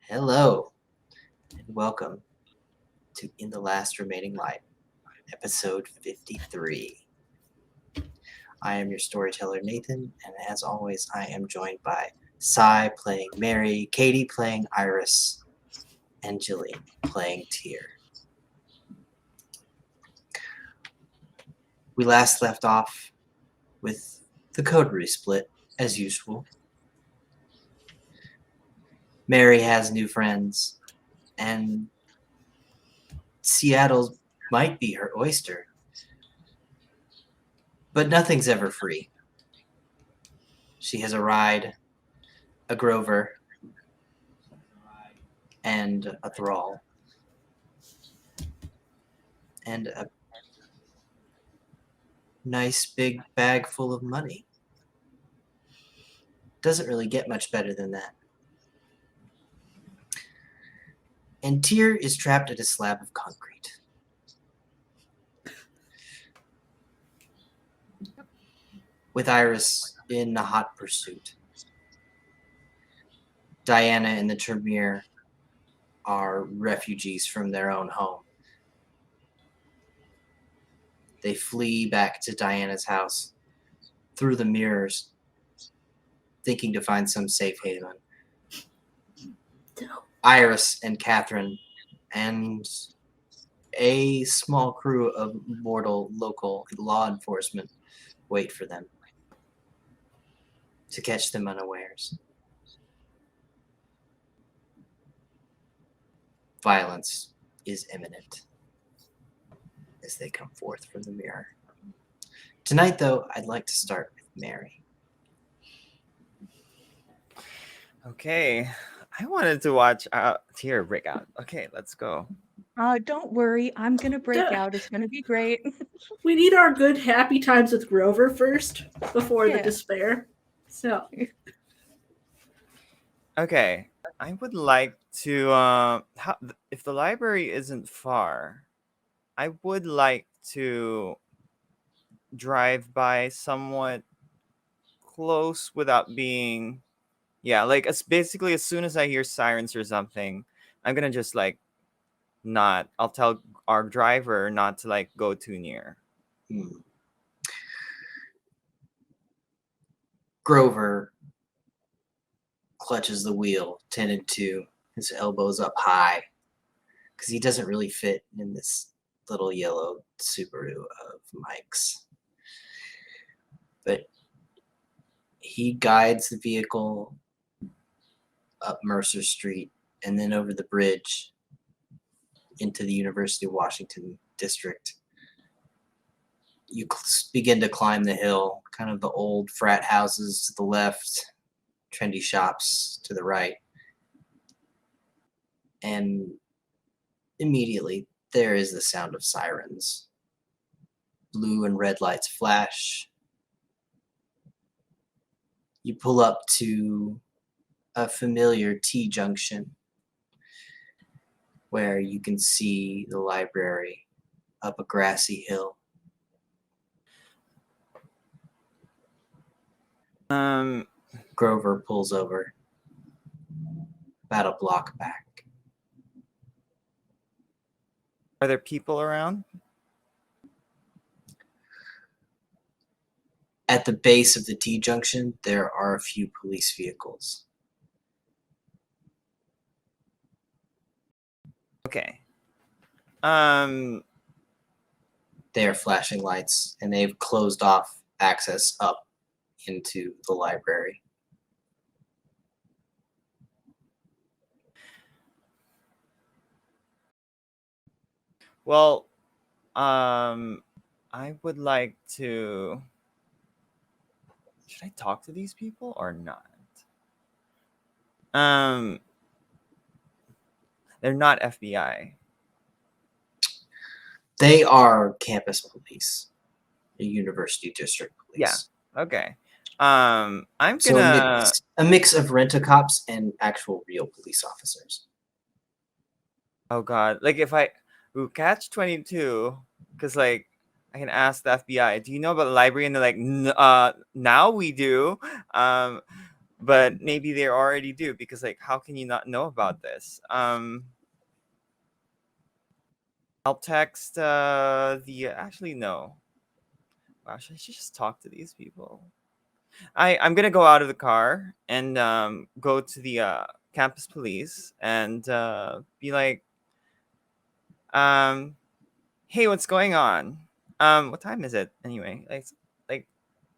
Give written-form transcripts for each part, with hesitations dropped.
Hello, and welcome to In the Last Remaining Light, episode 53. I am your storyteller, Nathan, and as always, I am joined by Sai playing Mary, Katie playing Iris, and Jillian playing Tyr. We last left off with the coterie split, as usual. Mary has new friends, and Seattle might be her oyster. But nothing's ever free. She has a ride, a Grover, and a Thrall, and a nice big bag full of money. Doesn't really get much better than that. And Tyr is trapped at a slab of concrete. With Iris in a hot pursuit. Diana and the Tremere are refugees from their own home. They flee back to Diana's house through the mirrors, thinking to find some safe haven. Iris and Catherine and a small crew of mortal local law enforcement wait for them to catch them unawares. Violence is imminent as they come forth from the mirror. Tonight, though, I'd like to start with Mary. Okay, I wanted to watch Tyr break out. Okay, let's go. Don't worry, I'm gonna break out. It's gonna be great. We need our good happy times with Grover first before the despair. So, okay, I would like to. If the library isn't far, I would like to drive by somewhat close without being. Yeah, like basically as soon as I hear sirens or something, I'm gonna just not. I'll tell our driver not to go too near. Grover clutches the wheel, 10-2, his elbows up high, because he doesn't really fit in this little yellow Subaru of Mike's. But he guides the vehicle up Mercer Street and then over the bridge into the University of Washington district. You begin to climb the hill, kind of the old frat houses to the left, trendy shops to the right. And immediately there is the sound of sirens. Blue and red lights flash. You pull up to a familiar T-junction where you can see the library up a grassy hill. Grover pulls over about a block back. Are there people around? At the base of the T-junction, there are a few police vehicles. Okay. They are flashing lights, and they've closed off access up into the library. Well, I would like to. Should I talk to these people or not? They're not FBI. They are campus police, a university district police. Yeah. Okay. I'm So gonna a mix of rent-a-cops and actual real police officers. Oh God! If I catch 22, because I can ask the FBI, do you know about the library? And they're like, now we do. but maybe they already do, because like, how can you not know about this? I'll text actually no. Wow, should I just talk to these people? I'm gonna go out of the car and go to the campus police and be like, um, hey, what's going on? What time is it anyway? Like,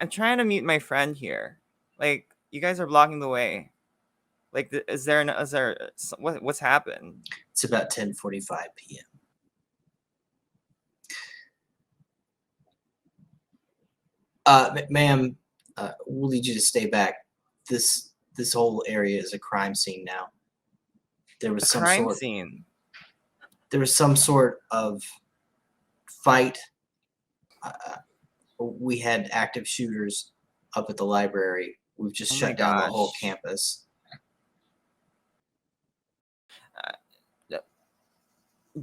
I'm trying to meet my friend here. Like, you guys are blocking the way. Like, what's happened? It's about 10:45 p.m. Ma'am, we'll need you to stay back. This whole area is a crime scene now. There was A some crime sort. scene. There was some sort of fight. We had active shooters up at the library. We've just Oh my shut down the whole gosh. campus.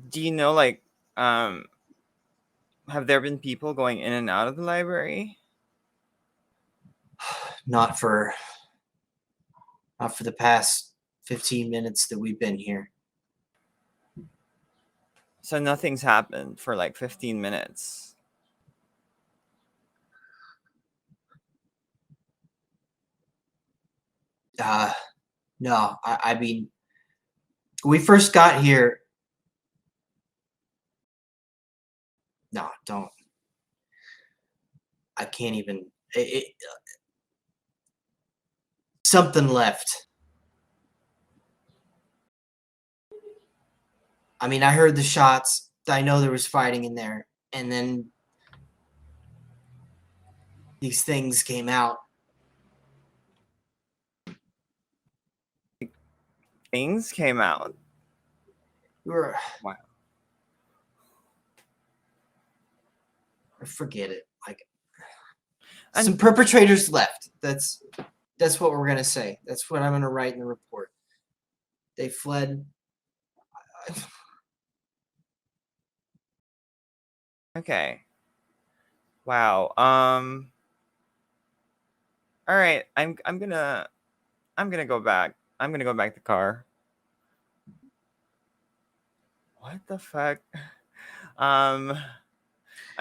Do you know, like, have there been people going in and out of the library? Not for the past 15 minutes that we've been here. So nothing's happened for like 15 minutes. No, I mean, we first got here. No, don't. I can't even. Something left. I mean, I heard the shots. I know there was fighting in there, and then these things came out. Things came out. We were. Wow. Forget it. Like, And- some perpetrators left. That's what we're gonna say. That's what I'm gonna write in the report. They fled. Okay. Wow. All right. I'm gonna go back. I'm gonna go back to the car. What the fuck? I'm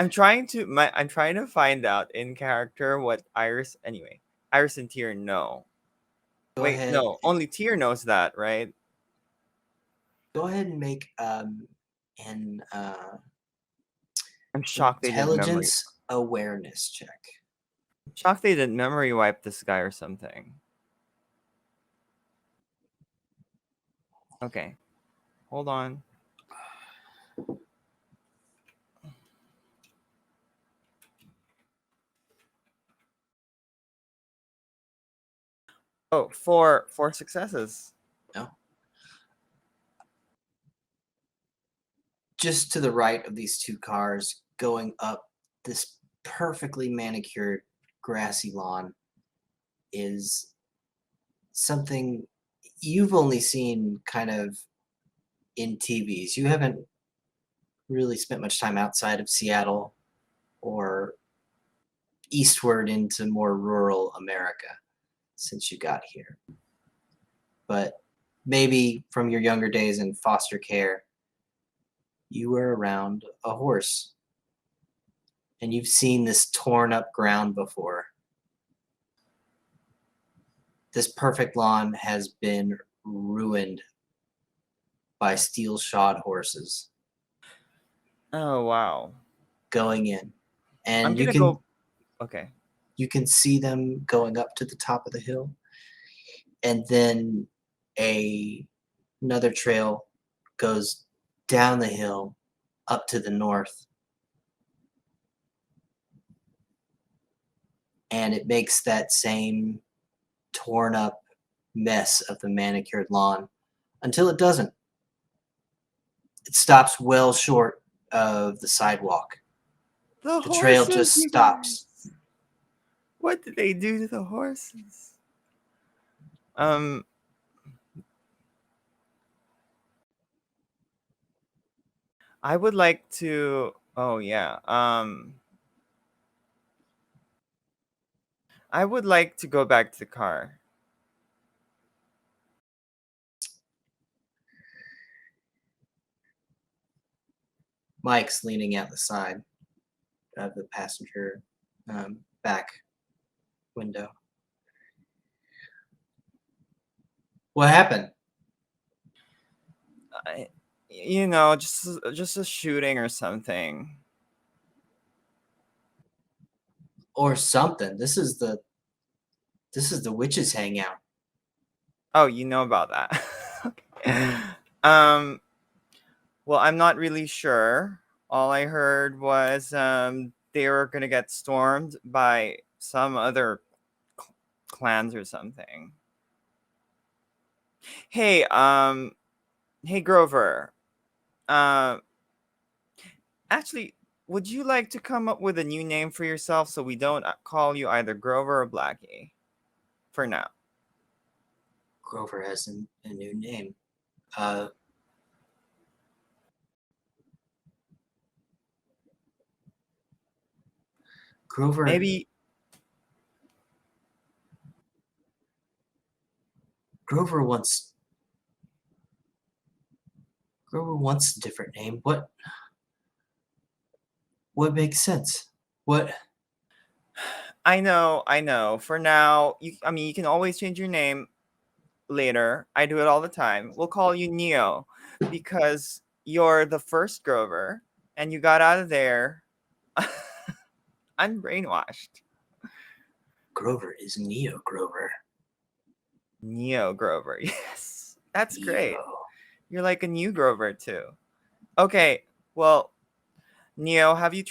trying to find out in character what Iris and Tyr know. Go Wait, ahead. no, only Tyr knows that, right? Go ahead and make an I'm shocked they didn't intelligence awareness check. memory wipe this guy or something. Okay. Hold on. Oh, four successes. No. Just to the right of these two cars, going up this perfectly manicured grassy lawn, is something you've only seen kind of in TVs. You haven't really spent much time outside of Seattle or eastward into more rural America since you got here. But maybe from your younger days in foster care, you were around a horse and you've seen this torn up ground before. This perfect lawn has been ruined by steel shod horses Oh wow. going in. I'm And you gonna can go. Okay. you can see them going up to the top of the hill. And then another trail goes down the hill up to the north. And it makes that same torn up mess of the manicured lawn until it doesn't. It stops well short of the sidewalk. The trail horses, just you stops. guys. What did they do to the horses? I would like to. Oh yeah. I would like to go back to the car. Mike's leaning out the side of the passenger back window. What happened? Just a shooting or something. Or something. This is the witches' hangout. Oh, you know about that. Okay. Well, I'm not really sure. All I heard was they were gonna get stormed by some other clans or something. Hey, hey Grover. Uh, actually, would you like to come up with a new name for yourself so we don't call you either Grover or Blackie? For now. Grover has a new name. Grover. Maybe Grover wants a different name. What makes sense? What? I know. For now, you can always change your name later. I do it all the time. We'll call you Neo because you're the first Grover and you got out of there unbrainwashed. Grover is Neo Grover. Neo Grover. Yes. That's Neo. great. You're like a new Grover too. Okay. Well, Neo, have you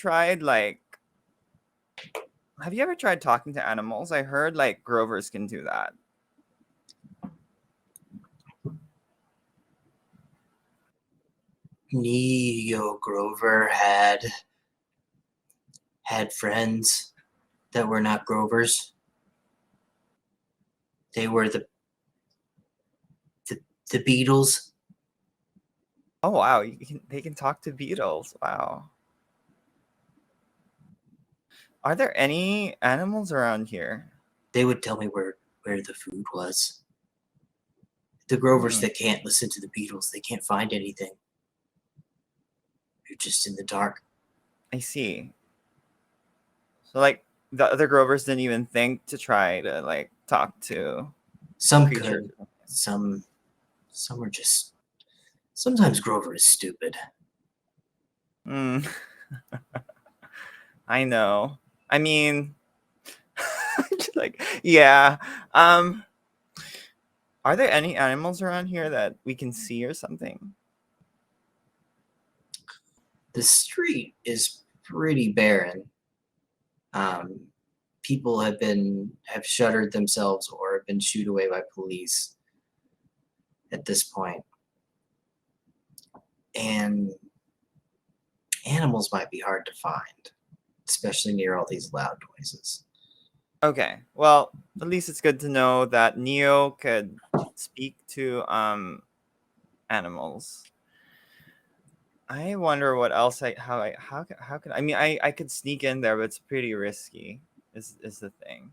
ever tried talking to animals? I heard like Grovers can do that. Neo Grover had friends that were not Grovers. They were the Beatles. Oh wow, they can talk to beetles. Wow. Are there any animals around here? They would tell me where the food was. The Grovers that can't listen to the Beatles, they can't find anything. You're just in the dark. I see. So like the other Grovers didn't even think to try to like talk to Some creatures. could. Some are just. Sometimes Grover is stupid. Mm. I know. I mean, like, yeah. Are there any animals around here that we can see or something? The street is pretty barren. People have shuttered themselves or have been shooed away by police at this point. And animals might be hard to find, especially near all these loud noises. Okay. Well, at least it's good to know that Neo could speak to animals. I wonder what else how can I could sneak in there, but it's pretty risky. Is the thing.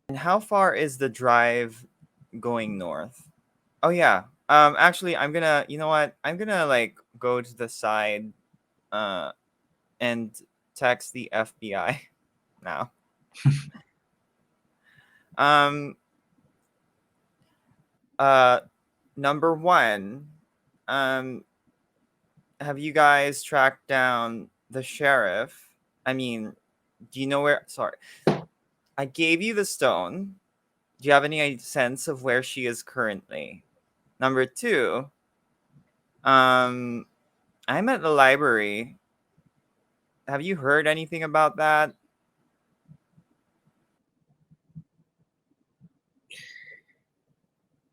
And how far is the drive going north? Oh yeah. Actually, I'm gonna. You know what? I'm gonna like go to the side, and text the FBI now. um. Number one. Have you guys tracked down the sheriff? I mean, do you know where? Sorry, I gave you the stone. Do you have any sense of where she is currently? Number two, I'm at the library. Have you heard anything about that?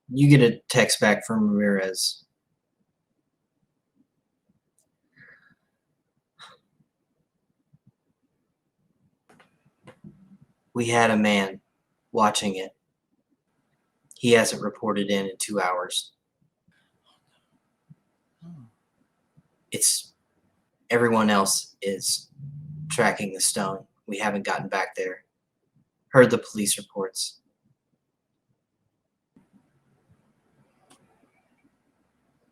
You get a text back from Ramirez. We had a man watching it. He hasn't reported in 2 hours. It's everyone else is tracking the stone. We haven't gotten back there. Heard the police reports.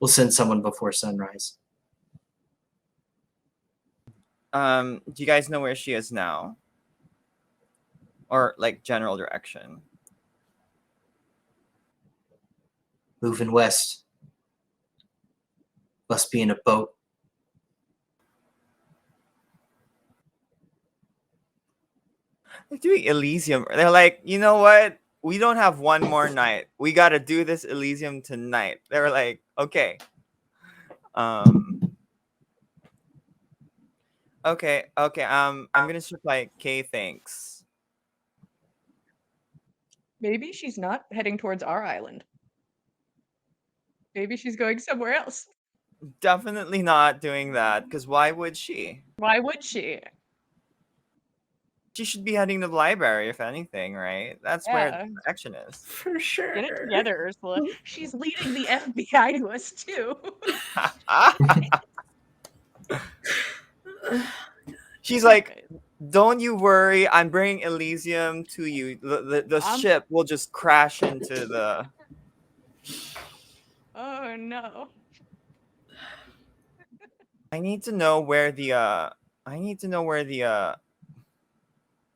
We'll send someone before sunrise. Do you guys know where she is now? Or like general direction? Moving west. Must be in a boat. They're doing Elysium. They're like, you know what? We don't have one more night. We got to do this Elysium tonight. They were like, okay. Okay. I'm gonna just reply, okay, thanks. Maybe she's not heading towards our island. Maybe she's going somewhere else. Definitely not doing that, because why would she? Why would she? She should be heading to the library, if anything, right? That's where Yeah. the action is. For sure. Get it together, Ursula. She's leading the FBI to us too. She's like, don't you worry, I'm bringing Elysium to you. The ship will just crash into the... Oh no. I need to know where the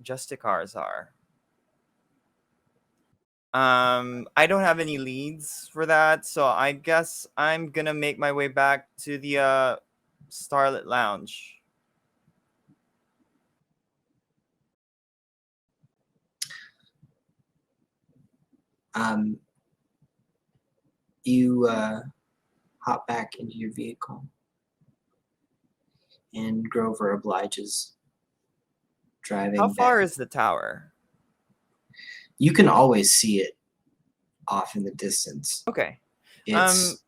Justicars are. I don't have any leads for that, so I guess I'm gonna make my way back to the Starlet Lounge. You hop back into your vehicle, and Grover obliges, driving How far back. is the tower? You can always see it off in the distance. Okay. It's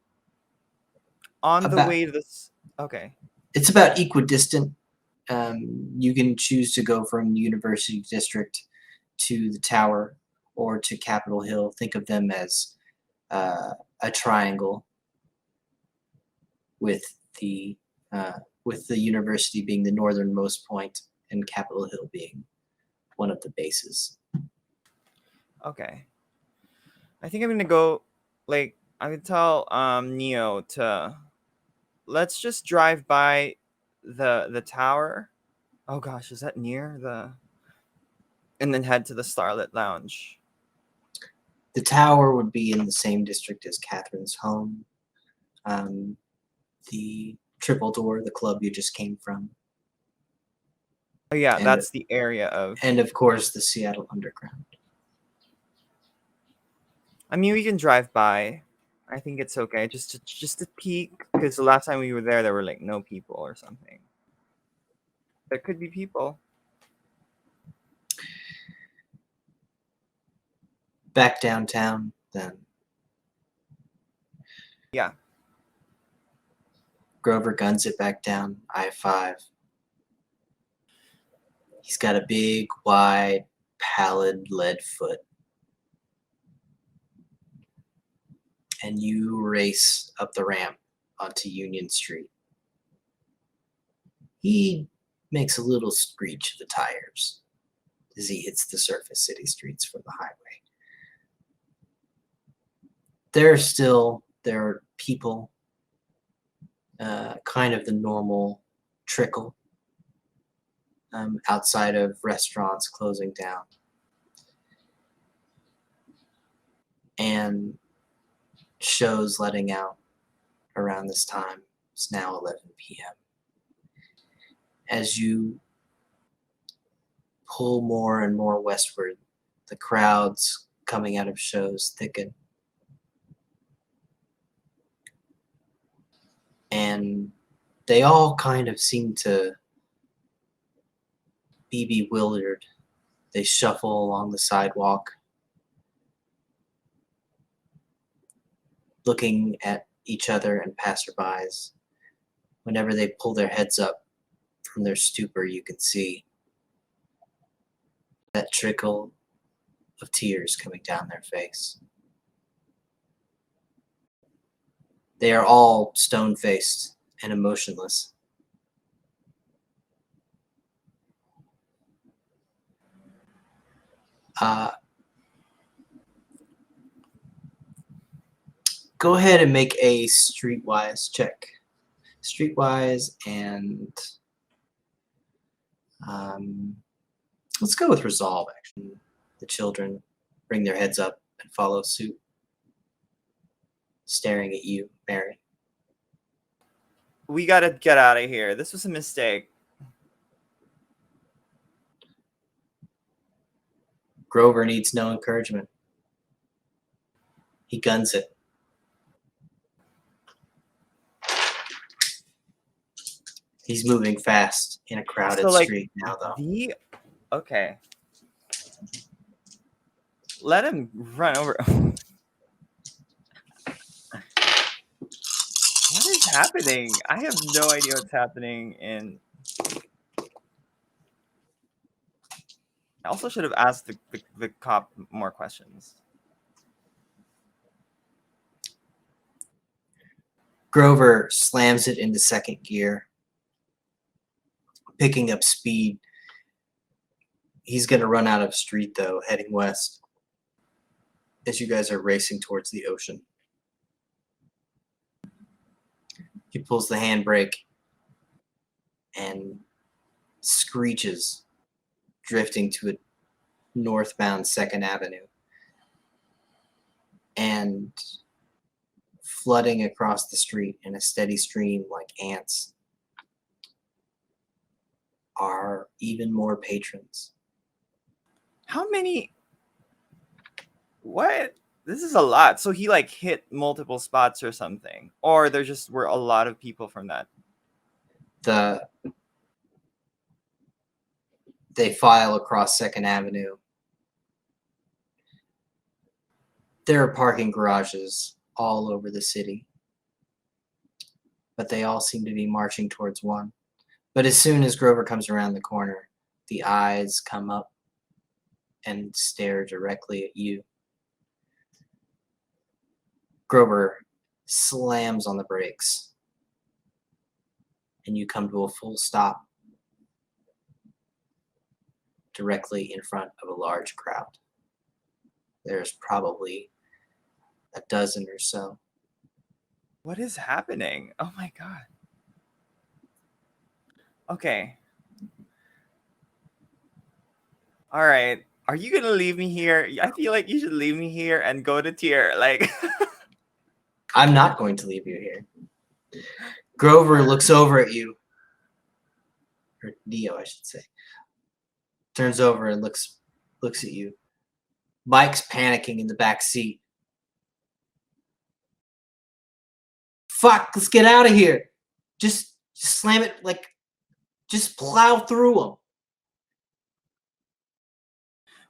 On the about- way to this. Okay. it's about equidistant. You can choose to go from University District to the tower or to Capitol Hill. Think of them as a triangle with the university being the northernmost point and Capitol Hill being one of the bases. Okay. I think I'm gonna go. Like, I would tell Neo to let's just drive by the tower. Oh gosh, is that near the? And then head to the Starlet Lounge. The tower would be in the same district as Catherine's home. The Triple Door, the club you just came from. Oh yeah, And- that's the area of. And of course, the Seattle Underground. I mean, we can drive by. I think it's okay. Just to peek, because the last time we were there were like no people or something. There could be people. Back downtown, then. Yeah. Grover guns it back down I-5. He's got a big, wide, pallid lead foot. And you race up the ramp onto Union Street. He makes a little screech of the tires as he hits the surface city streets from the highway. There are people, kind of the normal trickle outside of restaurants closing down. And shows letting out around this time. It's now 11 p.m. As you pull more and more westward, the crowds coming out of shows thicken. And they all kind of seem to be bewildered. They shuffle along the sidewalk, looking at each other and passerbys. Whenever they pull their heads up from their stupor, you can see that trickle of tears coming down their face. They are all stone-faced and emotionless. Go ahead and make a streetwise check. Streetwise and let's go with resolve. Actually, the children bring their heads up and follow suit, staring at you, Mary. We gotta get out of here. This was a mistake. Grover needs no encouragement. He guns it. He's moving fast in a crowded So, like, street now, though. Okay. Let him run over. What is happening? I have no idea what's happening. And I also should have asked the cop more questions. Grover slams it into second gear, picking up speed. He's going to run out of street, though, heading west as you guys are racing towards the ocean. He pulls the handbrake and screeches, drifting to a northbound 2nd Avenue. And flooding across the street in a steady stream like ants are even more patrons. How many? What? This is a lot. So he like hit multiple spots or something, or there just were a lot of people from that. They file across 2nd Avenue. There are parking garages all over the city, but they all seem to be marching towards one. But as soon as Grover comes around the corner, the eyes come up and stare directly at you. Grover slams on the brakes, and you come to a full stop directly in front of a large crowd. There's probably a dozen or so. What is happening? Oh my god. Okay. All right. Are you gonna leave me here? I feel like you should leave me here and go to tier. Like, I'm not going to leave you here. Grover looks over at you. Or Neo, I should say. Turns over and looks at you. Mike's panicking in the back seat. Fuck, let's get out of here. Just slam it, like, just plow through them.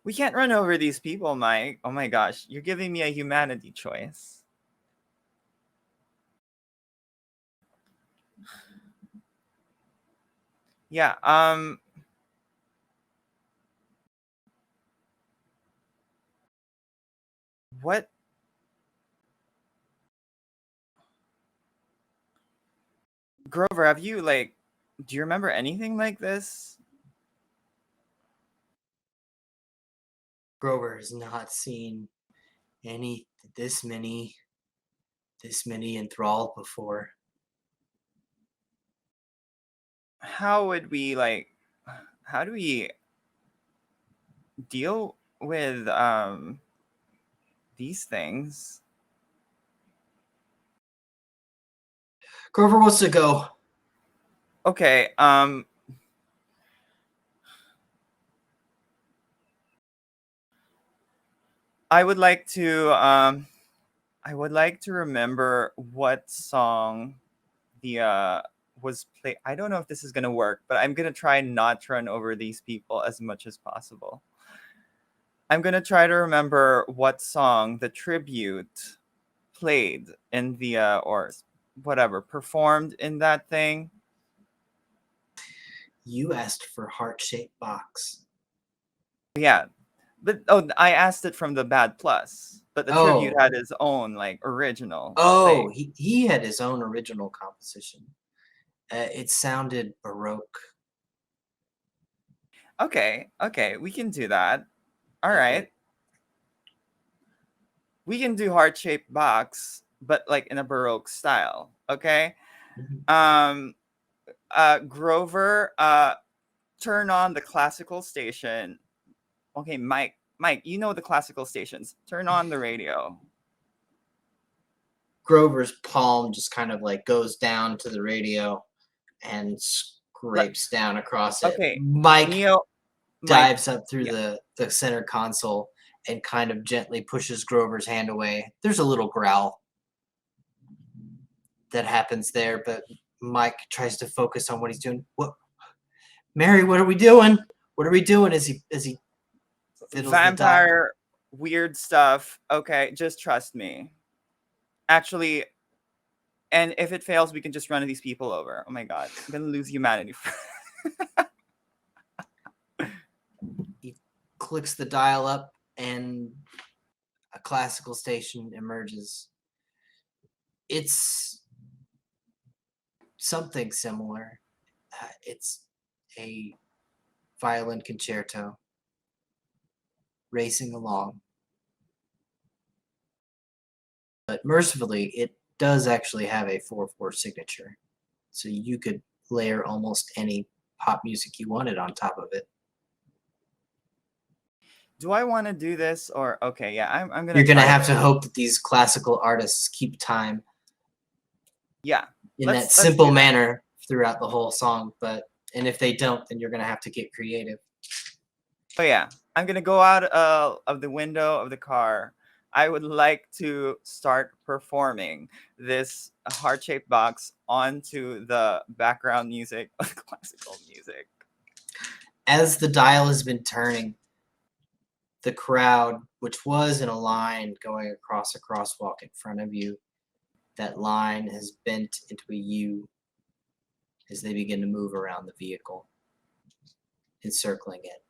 we can't run over these people, Mike. Oh my gosh, you're giving me a humanity choice. Yeah, what? Grover, have you like, do you remember anything like this? Grover has not seen any this many enthralled before. How would we like, how do we deal with these things? Grover wants to go. Okay, I would like to remember what song the was played. I don't know if this is gonna work, but I'm gonna try not to run over these people as much as possible. I'm gonna try to remember what song the tribute played in the or whatever performed in that thing. You asked for heart-shaped box. Yeah, but I asked it from the Bad Plus, but the tribute had his own like original. Oh, thing. he had his own original composition. It sounded baroque. Okay, we can do that. All right. We can do heart-shaped box. but like in a Baroque style. Okay. Mhm. Grover, turn on the classical station. Okay, Mike, you know the classical stations. Turn on the radio. Grover's palm just kind of like goes down to the radio and scrapes down across it. Okay, Mike Neo, Mike, dives up through yeah. the center console and kind of gently pushes Grover's hand away. There's a little growl that happens there, but Mike tries to focus on what he's doing. What, Mary? What are we doing? What are we doing? As he fiddles the dial. Vampire, weird stuff. Okay, just trust me. Actually, and if it fails, we can just run these people over. Oh my god, I'm gonna lose humanity. He clicks the dial up, and a classical station emerges. It's something similar. It's a violin concerto racing along. But mercifully, it does actually have a 4/4 signature. So you could layer almost any pop music you wanted on top of it. Do I want to do this or okay? Yeah, I'm gonna. You're going to try have this. to hope that these classical artists keep time Yeah, in that let's simple do that. manner throughout the whole song. And if they don't, then you're going to have to get creative. Oh yeah, I'm gonna go out of the window of the car. I would like to start performing this heart-shaped box onto the background music of classical music. As the dial has been turning, the crowd, which was in a line going across a crosswalk in front of you, that line has bent into a U as they begin to move around the vehicle, encircling it.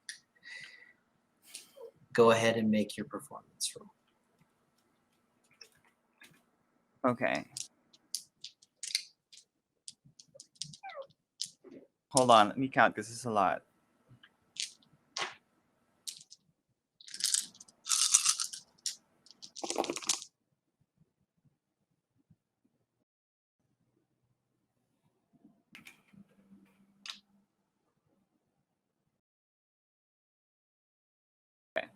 Go ahead and make your performance roll. Okay. Hold on, let me count because this is a lot. Okay.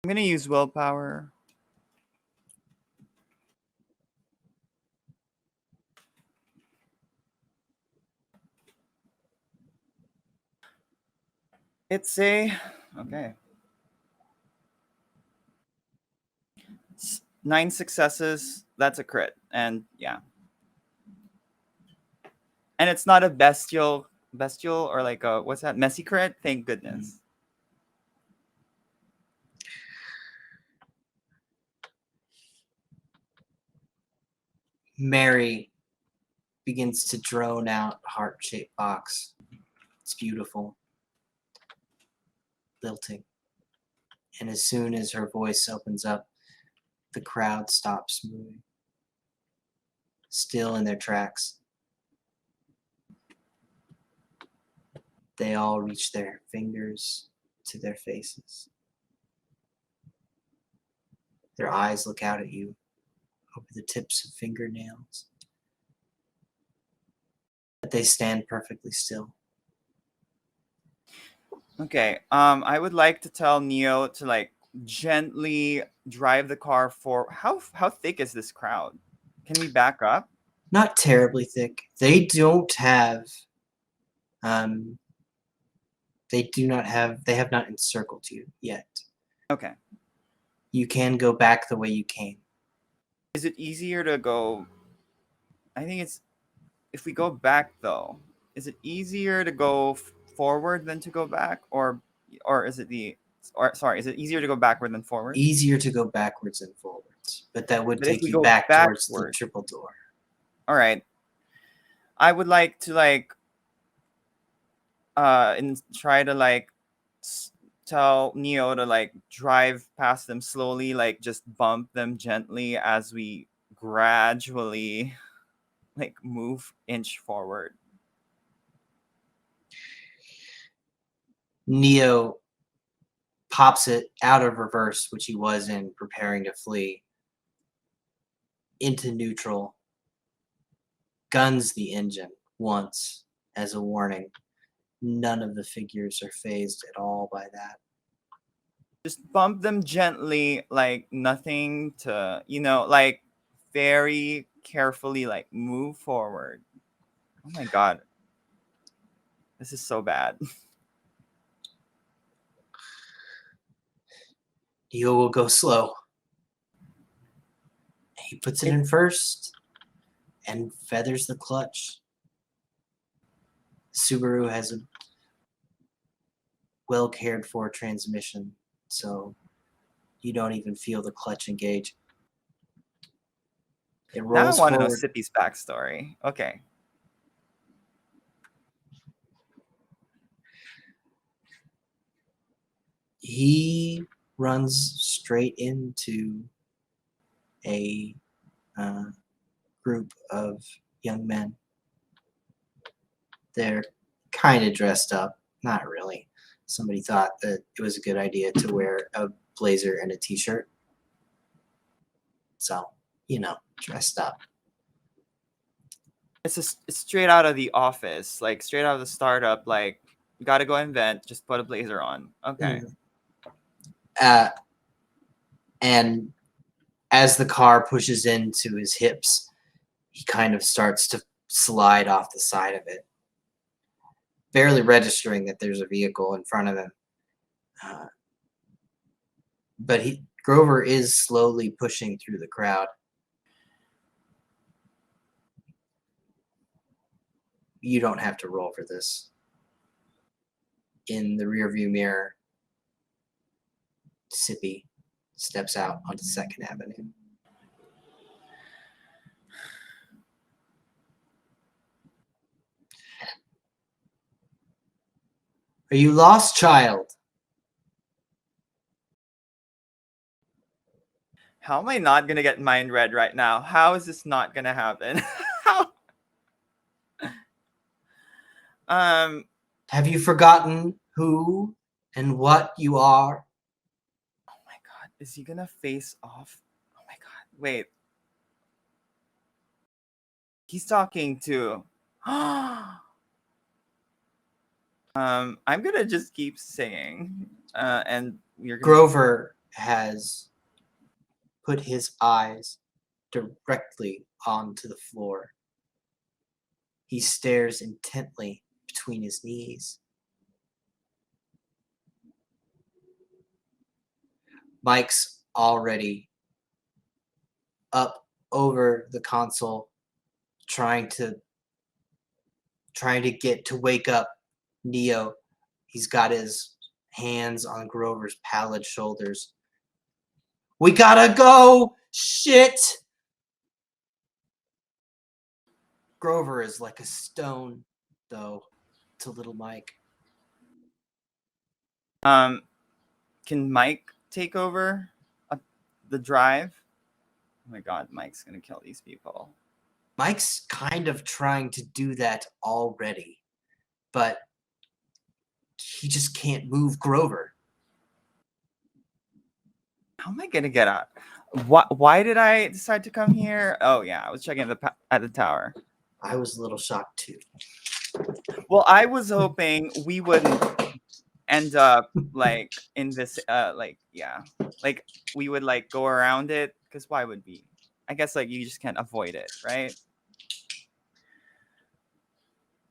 I'm gonna use willpower. It's a okay. 9 successes. That's a crit, and yeah, and it's not a bestial or like a what's that messy crit? Thank goodness. Mary begins to drone out heart-shaped box. It's beautiful, lilting. And as soon as her voice opens up, the crowd stops moving, still in their tracks. They all reach their fingers to their faces. Their eyes look out at you over the tips of fingernails. But they stand perfectly still. Okay. I would like to tell Neo to like gently drive the car for how thick is this crowd? Can we back up? Not terribly thick. They don't have they have not encircled you yet. Okay. You can go back the way you came. Is it easier to go? I think it's if we go back though. Is it easier to go forward than to go back, or is it the or sorry? Is it easier to go backward than forward? Easier to go backwards than forwards, but that would But if take we you go back towards the backward, triple door. all right. I would like to like and try to like tell Neo to like drive past them slowly, like just bump them gently as we gradually like move inch forward. Neo pops it out of reverse, which he was in, preparing to flee, into neutral, guns the engine once as a warning. None of the figures are phased at all by that. Just bump them gently, like nothing to, like very carefully, like move forward. Oh my god. This is so bad. Neo will go slow. He puts it in first and feathers the clutch. Subaru has a well cared for transmission, so you don't even feel the clutch engage. It Now I rolls want to know forward. Sippy's backstory. Okay. He runs straight into a group of young men. They're kind of dressed up. Not really. Somebody thought that it was a good idea to wear a blazer and a t-shirt. So, dressed up. It's straight out of the office, like straight out of the startup. Like, you gotta go invent, just put a blazer on. Okay. And as the car pushes into his hips, he kind of starts to slide off the side of it, barely registering that there's a vehicle in front of him. But Grover is slowly pushing through the crowd. You don't have to roll for this. In the rearview mirror, Sippy steps out onto 2nd Avenue. Are you lost, child? How am I not gonna get mind read right now? How is this not gonna happen? How? Have you forgotten who and what you are? Oh my god, is he gonna face off? Oh my god, wait. He's talking to. I'm gonna just keep singing, and you're gonna. Grover has put his eyes directly onto the floor. He stares intently between his knees. Mike's already up over the console, trying to get to wake up Neo. He's got his hands on Grover's pallid shoulders. We gotta go! Shit! Grover is like a stone, though, to little Mike. Can Mike take over the drive? Oh my god, Mike's gonna kill these people. Mike's kind of trying to do that already, but he just can't move Grover. How am I gonna get out? Why did I decide to come here? Oh yeah, I was checking at the tower. I was a little shocked too. Well, I was hoping we wouldn't end up like in this like we would like go around it, because why would we? I guess like you just can't avoid it, right?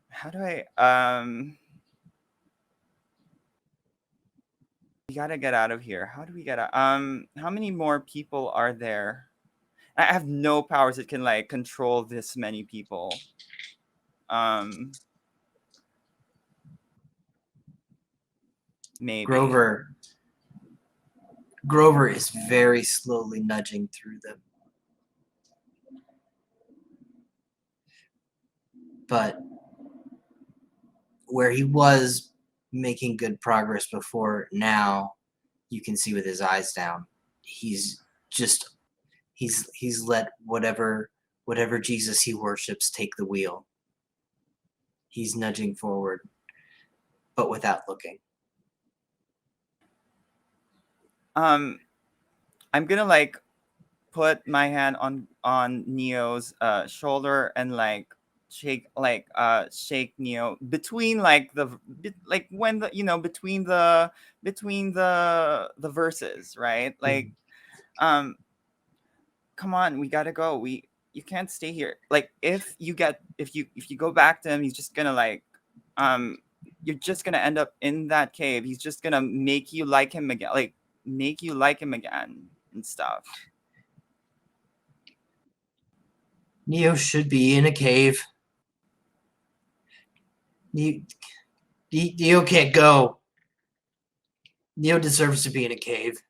How do I we gotta get out of here. How do we get out? How many more people are there? I have no powers that can like control this many people. Maybe. Grover is very slowly nudging through them. But where he was making good progress before, now you can see with his eyes down, he's let whatever Jesus he worships take the wheel. He's nudging forward, but without looking. I'm gonna like put my hand on Neo's shoulder and like shake Neo between like like when the between the verses, right? Like come on, we gotta go. You can't stay here. Like if you go back to him, he's just gonna like you're just gonna end up in that cave. He's just gonna make you like him again, and stuff. Neo should be in a cave. Neo can't go. Neo deserves to be in a cave.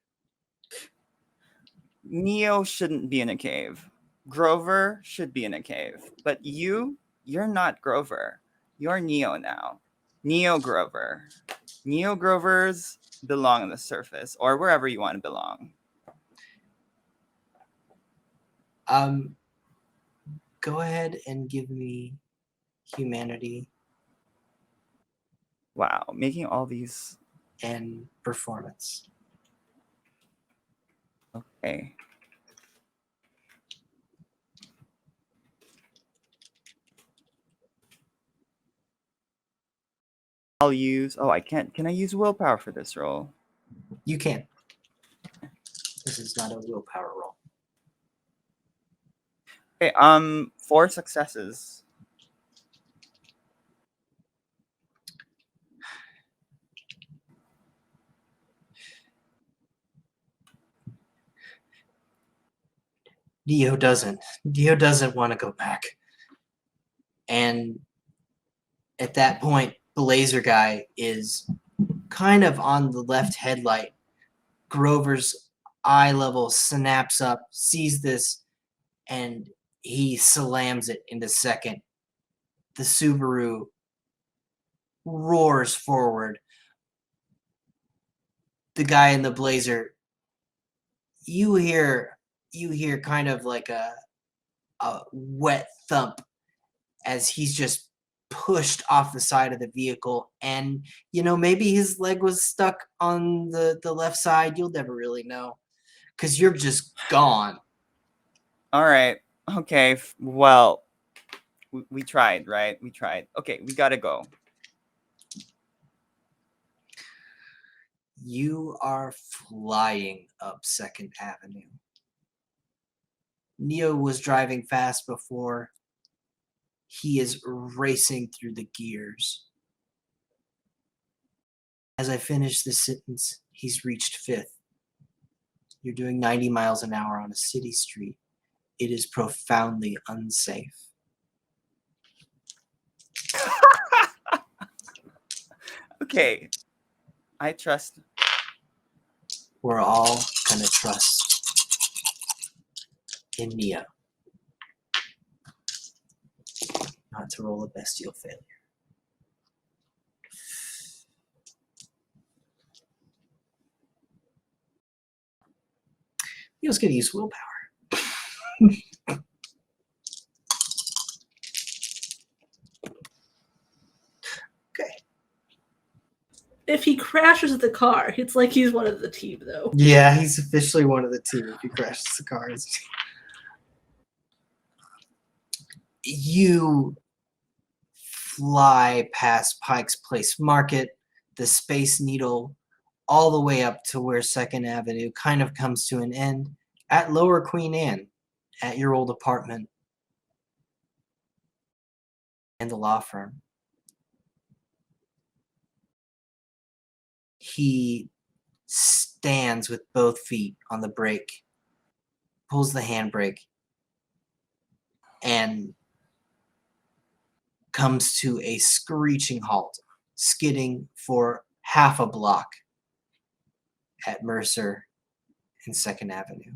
Neo shouldn't be in a cave. Grover should be in a cave. But you're not Grover. You're Neo now. Neo Grover. Neo Grovers belong on the surface or wherever you want to belong. Go ahead and give me humanity. Wow, making all these and performance. Okay. I'll use. Oh, I can't. Can I use willpower for this roll? You can. This is not a willpower roll. Okay. 4 successes. Neo doesn't want to go back. And at that point, Blazer Guy is kind of on the left headlight. Grover's eye level snaps up, sees this, and he slams it into second. The Subaru roars forward. The guy in the Blazer, you hear kind of like a wet thump as he's just pushed off the side of the vehicle, and maybe his leg was stuck on the left side. You'll never really know because you're just gone. All right. Okay. Well, we tried, right? We tried. Okay, we gotta go. You are flying up 2nd Avenue. Neo was driving fast before. He is racing through the gears. As I finish this sentence, he's reached 5th. You're doing 90 miles an hour on a city street. It is profoundly unsafe. Okay. I trust. We're all gonna trust in Neo. Not to roll a bestial failure. Neo's gonna use willpower. Okay. If he crashes the car, it's like he's one of the team, though. Yeah, he's officially one of the team if he crashes the car. You fly past Pike's Place Market, the Space Needle, all the way up to where 2nd Avenue kind of comes to an end at Lower Queen Anne, at your old apartment and the law firm. He stands with both feet on the brake, pulls the handbrake, and comes to a screeching halt, skidding for half a block at Mercer and 2nd Avenue.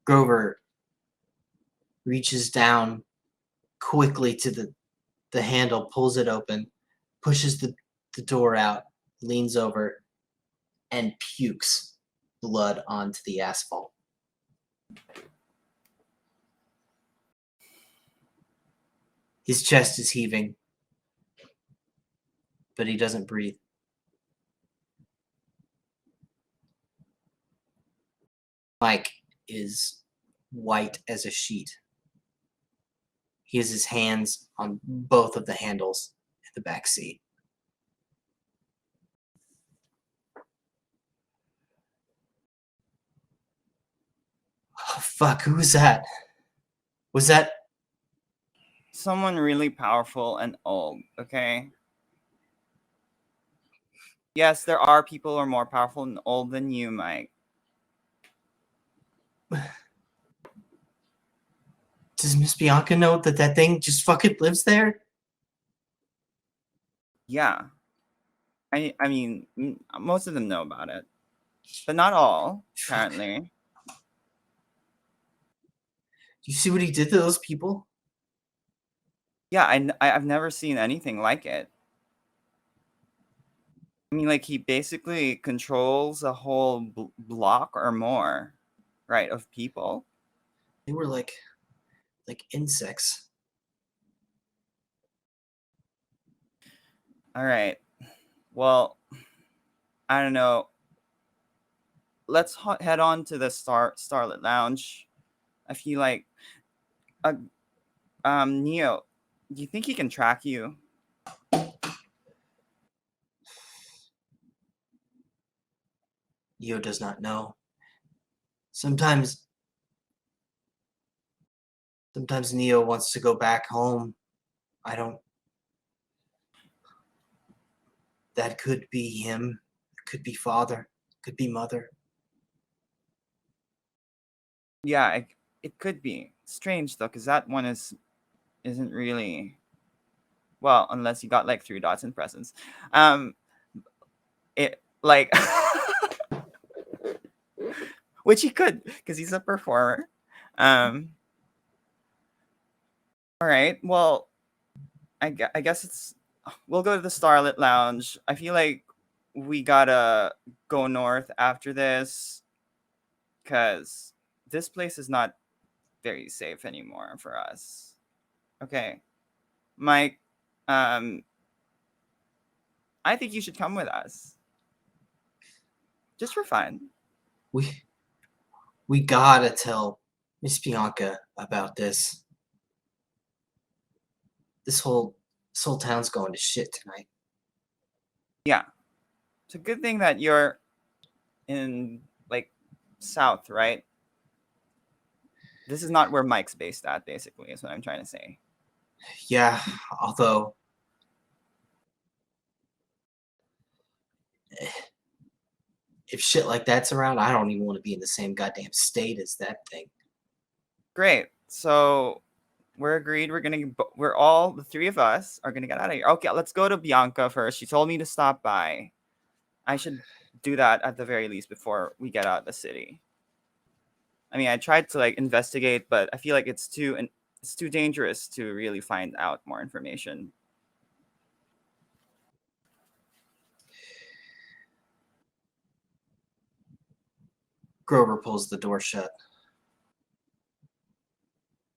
Grover reaches down quickly to the handle, pulls it open, pushes the door out, leans over, and pukes blood onto the asphalt. His chest is heaving, but he doesn't breathe. Mike is white as a sheet. He has his hands on both of the handles at the back seat. Oh, fuck, who was that? Was that... Someone really powerful and old, okay? Yes, there are people who are more powerful and old than you, Mike. Does Miss Bianca know that that thing just fucking lives there? Yeah. I mean, most of them know about it. But not all, apparently. You see what he did to those people? Yeah, I've never seen anything like it. I mean, like, he basically controls a whole block or more, right, of people. They were like insects. All right. Well, I don't know. Let's head on to the Starlet Lounge. I feel like, Neo, do you think he can track you? Neo does not know. Sometimes Neo wants to go back home. I don't... That could be him. It could be father. Could be mother. Yeah, it could be. Strange though, because that one isn't really, well, unless you got like 3 dots in presence. It like which he could because he's a performer. All right. Well, I guess we'll go to the Starlet Lounge. I feel like we gotta go north after this because this place is not very safe anymore for us. Okay, Mike. I think you should come with us, just for fun. We gotta tell Miss Bianca about this. This whole town's going to shit tonight. Yeah, it's a good thing that you're in like south, right? This is not where Mike's based at, basically, is what I'm trying to say. Yeah, although if shit like that's around, I don't even want to be in the same goddamn state as that thing. Great. So we're agreed. We're all, the 3 of us are gonna get out of here. Okay, let's go to Bianca first. She told me to stop by. I should do that at the very least before we get out of the city. I mean, I tried to like investigate, but I feel like it's too dangerous to really find out more information. Grover pulls the door shut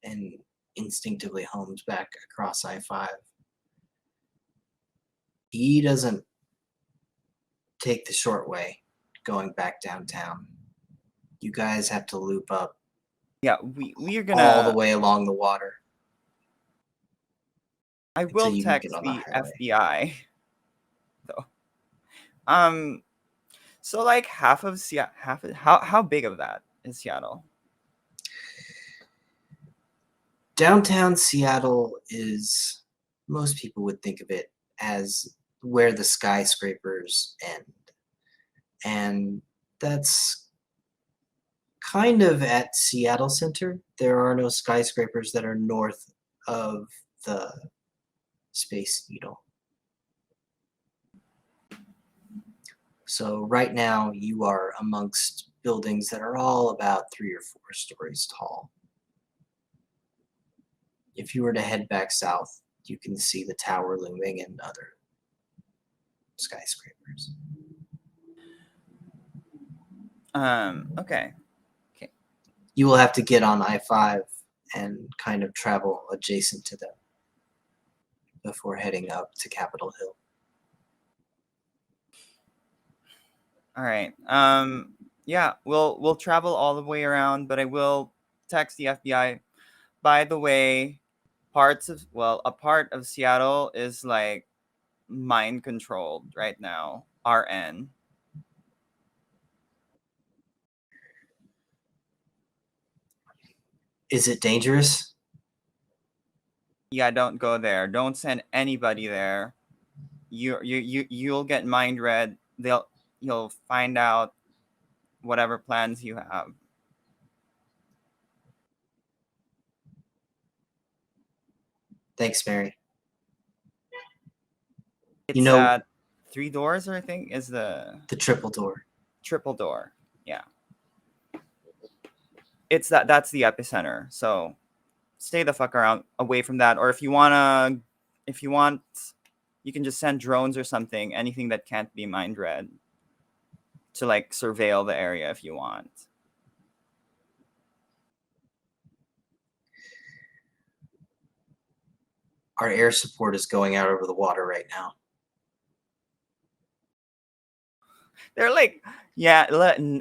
and instinctively homes back across I-5. He doesn't take the short way going back downtown. You guys have to loop up. Yeah, we are gonna all the way along the water. I will text the FBI though. So like half of Seattle, how big of that is Seattle? Downtown Seattle is, most people would think of it as where the skyscrapers end. And that's kind of at Seattle Center. There are no skyscrapers that are north of the Space Needle. So right now you are amongst buildings that are all about 3 or 4 stories tall. If you were to head back south, you can see the tower looming and other skyscrapers. Okay. You will have to get on I-5 and kind of travel adjacent to them. before heading up to Capitol Hill. All right. Yeah, we'll travel all the way around, but I will text the FBI. By the way, a part of Seattle is like mind controlled right now. RN. Is it dangerous? Yeah, don't go there. Don't send anybody there. You'll get mind read. You'll find out whatever plans you have. Thanks, Mary. It's You know, 3 doors, I think, is the the triple door. triple door. Yeah. That's the epicenter. So stay the fuck around away from that. Or if you want, you can just send drones or something, anything that can't be mind read, to like surveil the area if you want. Our air support is going out over the water right now. They're like, yeah,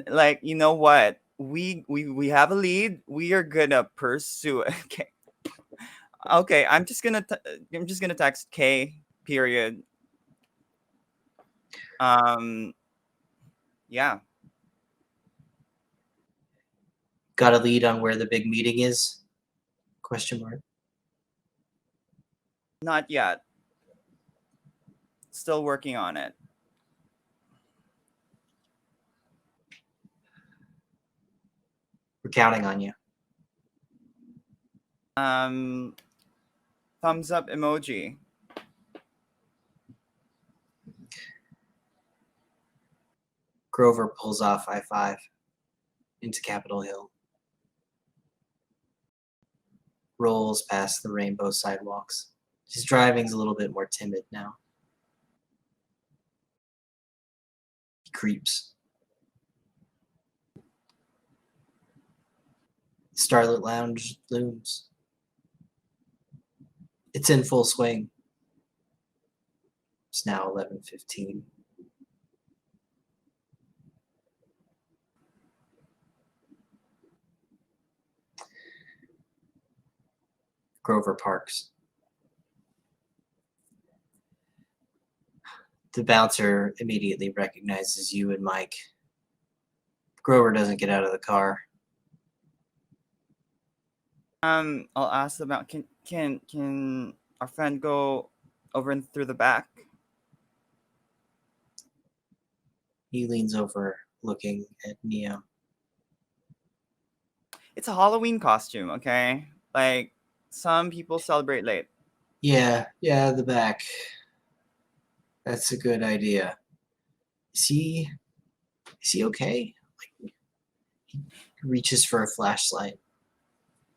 like, you know what? We have a lead. We are gonna pursue it. Okay. Okay, I'm just gonna text K period. Yeah. Got a lead on where the big meeting is? Question mark. Not yet. Still working on it. We're counting on you. Thumbs up emoji. Grover pulls off I-5 into Capitol Hill. Rolls past the rainbow sidewalks. His driving's a little bit more timid now. He creeps. Starlet Lounge looms. It's in full swing. It's now 11:15. Grover parks. The bouncer immediately recognizes you and Mike. Grover doesn't get out of the car. I'll ask about can our friend go over and through the back? He leans over, looking at Neo. It's a Halloween costume, okay? Like, some people celebrate late. Yeah, the back. That's a good idea. Is he okay? Like, he reaches for a flashlight.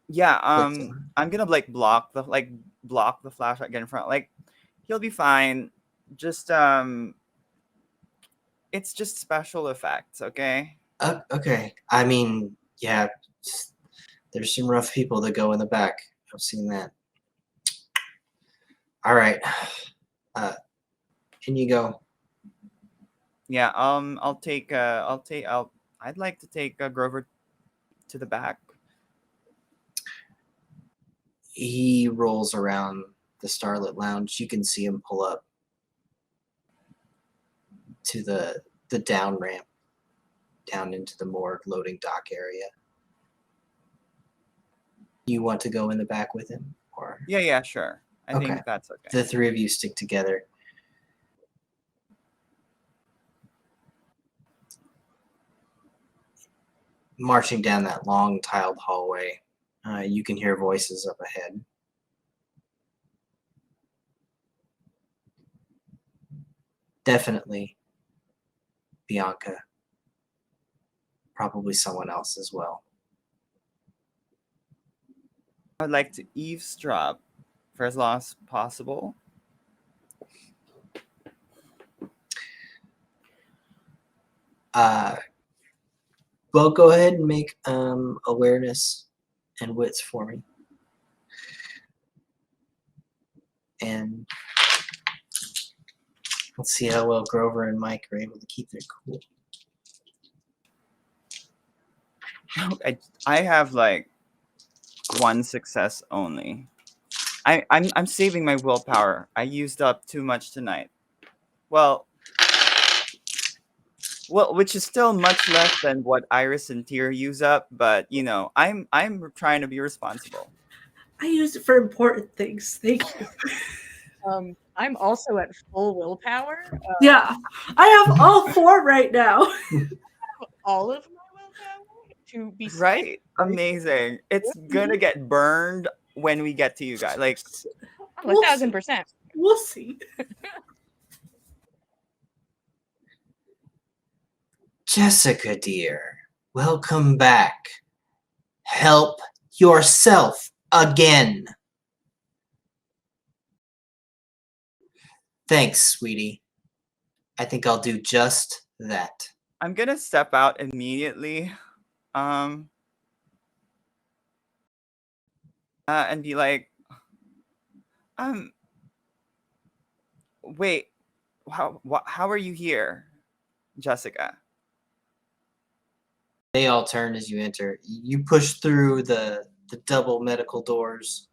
Yeah, Flicks on. I'm gonna like block the flashlight get in front. Like, he'll be fine. Just it's just special effects, okay? Okay. I mean, yeah, there's some rough people that go in the back. I've seen that. All right. Can you go? Yeah, I'd like to take Grover to the back. He rolls around the Starlet Lounge. You can see him pull up to the down ramp down into the morgue loading dock area. You want to go in the back with him? Or Yeah, sure. I Okay. think that's okay. the three of you stick together. Marching down that long tiled hallway, you can hear voices up ahead. Definitely Bianca. Probably someone else as well. I'd like to eavesdrop for as long as possible. Well, go ahead and make awareness and wits for me. And let's see how well Grover and Mike are able to keep their cool. I have like one success only. I'm saving my willpower. I used up too much tonight. Well, which is still much less than what Iris and Tyr use up, but you know, I'm trying to be responsible. I use it for important things. Thank you. I'm also at full willpower. Yeah, I have all 4 right now. All of my willpower to be spent. Right? Amazing. It's gonna get burned when we get to you guys. Like, Oh, 1,000%. We'll see. Jessica, dear, welcome back. Help yourself again. Thanks, sweetie. I think I'll do just that. I'm gonna step out immediately. And be like, wait, how are you here, Jessica? They all turn as you enter. You push through the double medical doors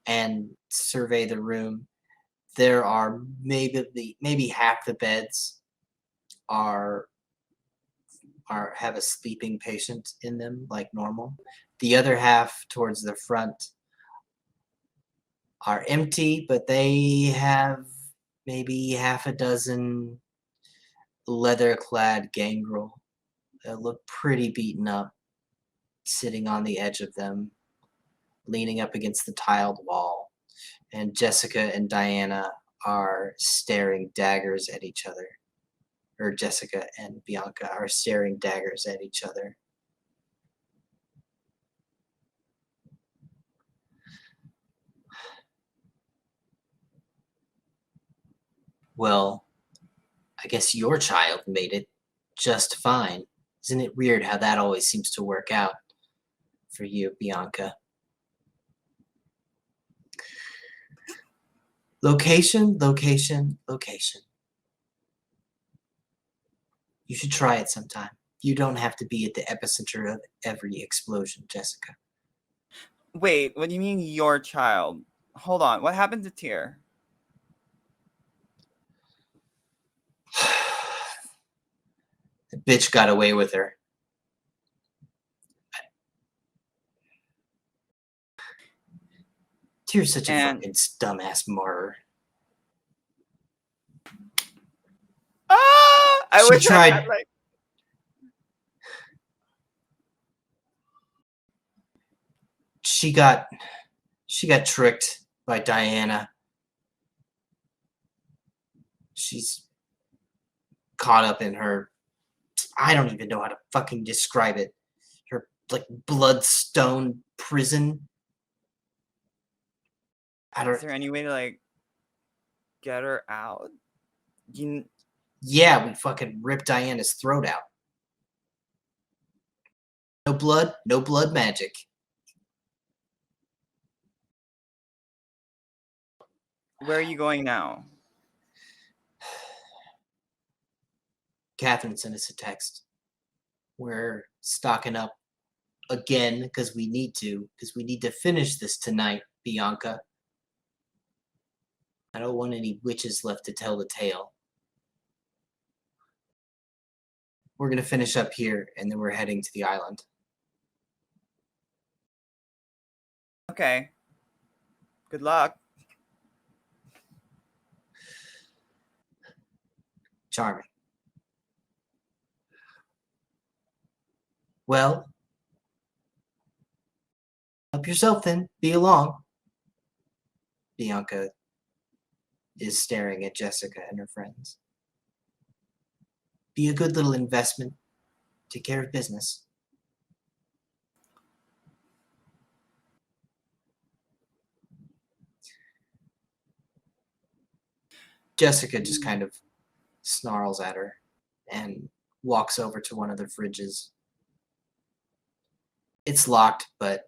and survey the room. There are maybe half the beds have a sleeping patient in them like normal. The other half towards the front are empty, but they have maybe half a dozen leather-clad gangrel that look pretty beaten up, sitting on the edge of them, leaning up against the tiled wall. And Jessica and Diana are staring daggers at each other. Or Jessica and Bianca are staring daggers at each other. Well, I guess your child made it just fine. Isn't it weird how that always seems to work out for you, Bianca? Location, location, location. You should try it sometime. You don't have to be at the epicenter of every explosion, Jessica. Wait, what do you mean your child? Hold on, what happened to Tyr? The bitch got away with her. Tyr's such a fucking dumbass martyr. I She wish I tried. had like. She got tricked by Diana. She's caught up in her, I don't even know how to fucking describe it. Her like bloodstone prison. Is there any way to like get her out? Yeah, we fucking ripped Diana's throat out. No blood magic. Where are you going now? Catherine sent us a text. We're stocking up again because we need to finish this tonight, Bianca. I don't want any witches left to tell the tale. We're going to finish up here, and then we're heading to the island. Okay. Good luck. Charming. Well, help yourself then. Be along. Bianca is staring at Jessica and her friends. Be a good little investment. Take care of business. Jessica just kind of snarls at her and walks over to one of the fridges. It's locked, but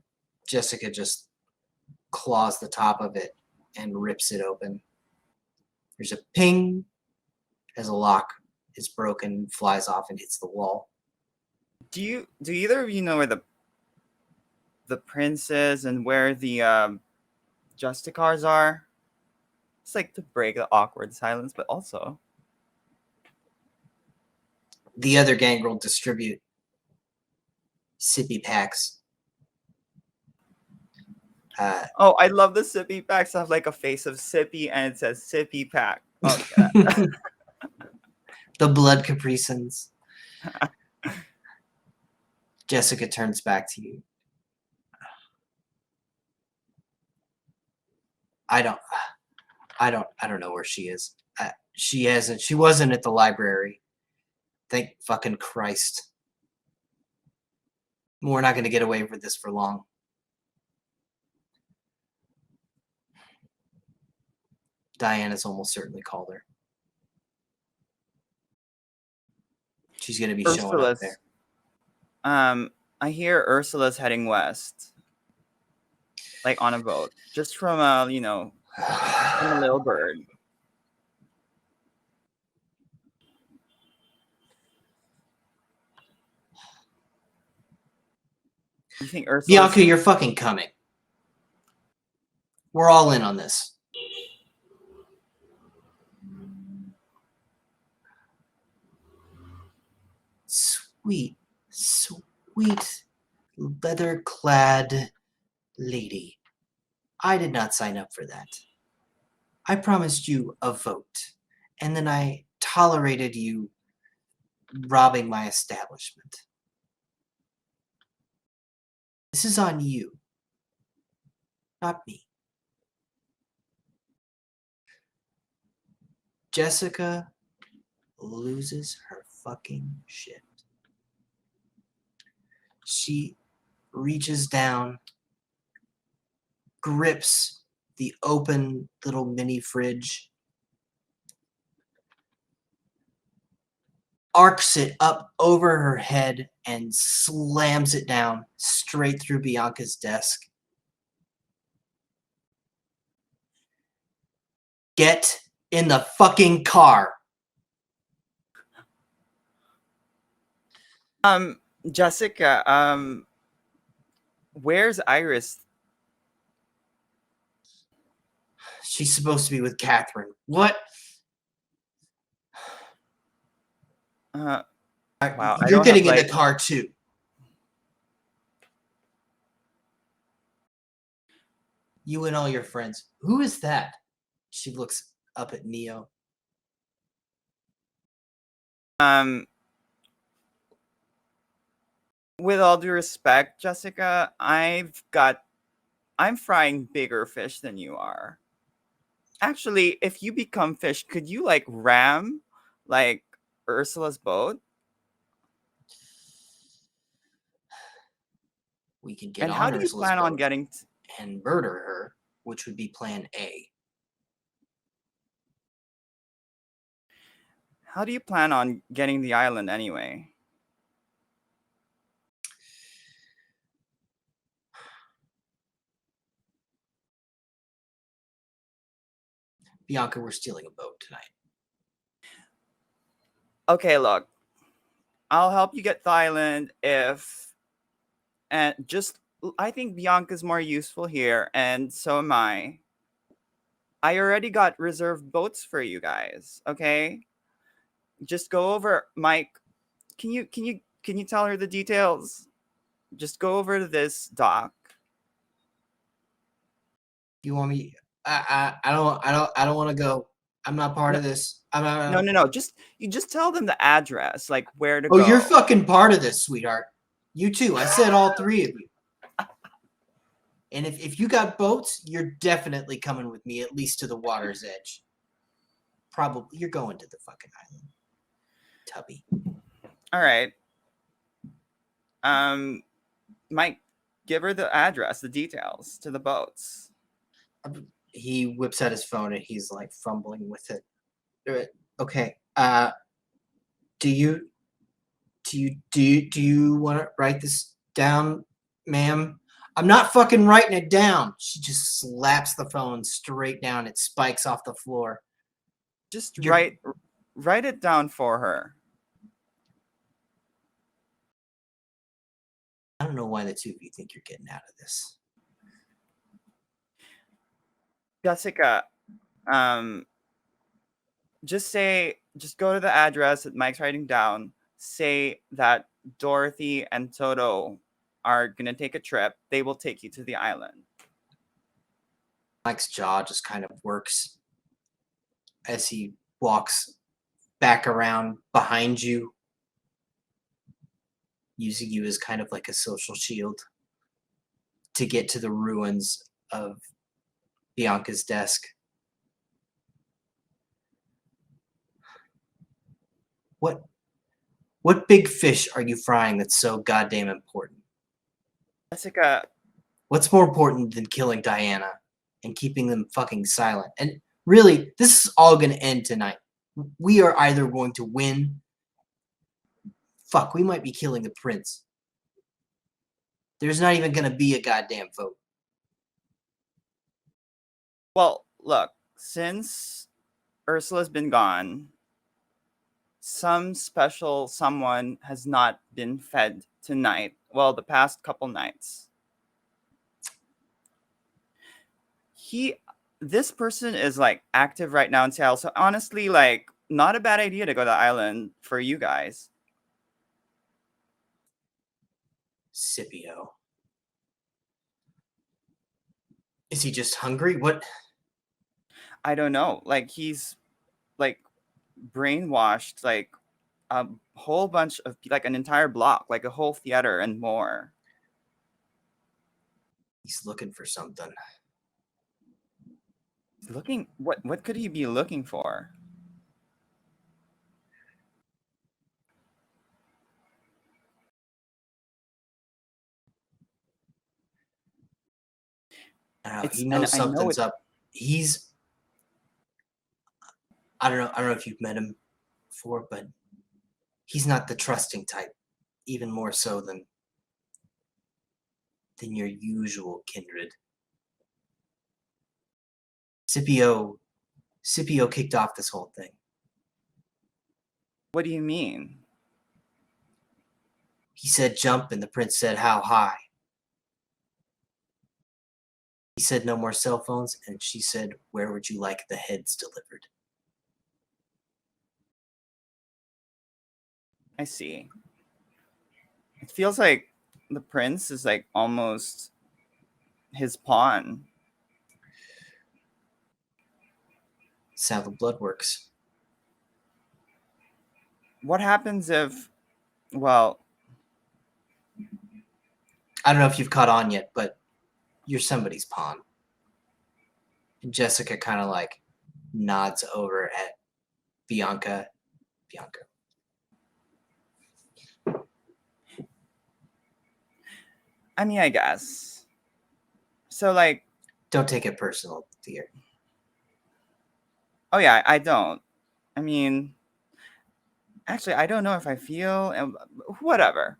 Jessica just claws the top of it and rips it open. There's a ping as a lock is broken, flies off, and hits the wall. Do either of you know where the prince is and where the Justicars are? It's like to break the awkward silence, but also The other gang will distribute sippy packs. oh, I love the sippy packs. Have like a face of sippy and it says sippy pack. Okay. The blood capricins. Jessica turns back to you. I don't know where she is. She wasn't at the library. Thank fucking Christ. We're not going to get away with this for long. Diana's almost certainly called her. She's going to be showing up there. I hear Ursula's heading west, like on a boat, just from a from a little bird. You think Ursula? Bianca, you're fucking coming. We're all in on this. Sweet, sweet, leather-clad lady. I did not sign up for that. I promised you a vote, and then I tolerated you robbing my establishment. This is on you, not me. Jessica loses her fucking shit. She reaches down, grips the open little mini fridge, arcs it up over her head, and slams it down straight through Bianca's desk. Get in the fucking car. Jessica, where's Iris? She's supposed to be with Catherine. What? Wow, You're getting in the car too. You and all your friends. Who is that? She looks up at Neo. With all due respect, Jessica, I'm frying bigger fish than you are. Actually, if you become fish, could you like ram like Ursula's boat? We could get And on how do you Ursula's plan on boat getting and murder her, which would be plan A. How do you plan on getting the island anyway? Bianca, we're stealing a boat tonight. Okay, look. I'll help you get the island I think Bianca's more useful here, and so am I. I already got reserved boats for you guys, okay? Just go over, Mike. Can you tell her the details? Just go over to this dock. You want me? I don't want to go. I'm not part of this. No. You just tell them the address, like where to go. Oh, you're fucking part of this, sweetheart. You too. I said all three of you. And if you got boats, you're definitely coming with me, at least to the water's edge. Probably you're going to the fucking island, Tubby. All right. Mike, give her the address, the details to the boats. He whips out his phone and he's like fumbling with it. Okay. Do you want to write this down, ma'am? I'm not fucking writing it down. She just slaps the phone straight down. It spikes off the floor. Just You're- write it down for her. I don't know why the two of you think you're getting out of this. Jessica, just go to the address that Mike's writing down. Say that Dorothy and Toto are gonna take a trip. They will take you to the island. Mike's jaw just kind of works as he walks back around behind you, using you as kind of like a social shield to get to the ruins of Bianca's desk. What big fish are you frying that's so goddamn important? Jessica, What's more important than killing Diana and keeping them fucking silent? And really, this is all gonna end tonight. We are either going to win. Fuck, we might be killing the prince. There's not even gonna be a goddamn vote. well, look, since Ursula's been gone, some special someone has not been fed tonight. Well, the past couple nights. This person is like active right now in Seattle. So honestly, like, not a bad idea to go to the island for you guys. Scipio. Is he just hungry? What? I don't know. Like, he's like brainwashed like a whole bunch of, like, an entire block, like a whole theater and more. He's looking for something. Looking, what could he be looking for? He knows I know something's up. I don't know if you've met him before, but he's not the trusting type, even more so than your usual kindred. Scipio kicked off this whole thing. What do you mean? He said jump, and the prince said how high. He said no more cell phones, and she said, where would you like the heads delivered? I see. It feels like the prince is like almost his pawn. That's how the blood works. What happens if, well, I don't know if you've caught on yet, but you're somebody's pawn. And Jessica kind of like nods over at Bianca. I mean, I guess. So, like, Don't take it personal, dear. oh yeah, I don't. I mean, actually, I don't know if I feel, and whatever.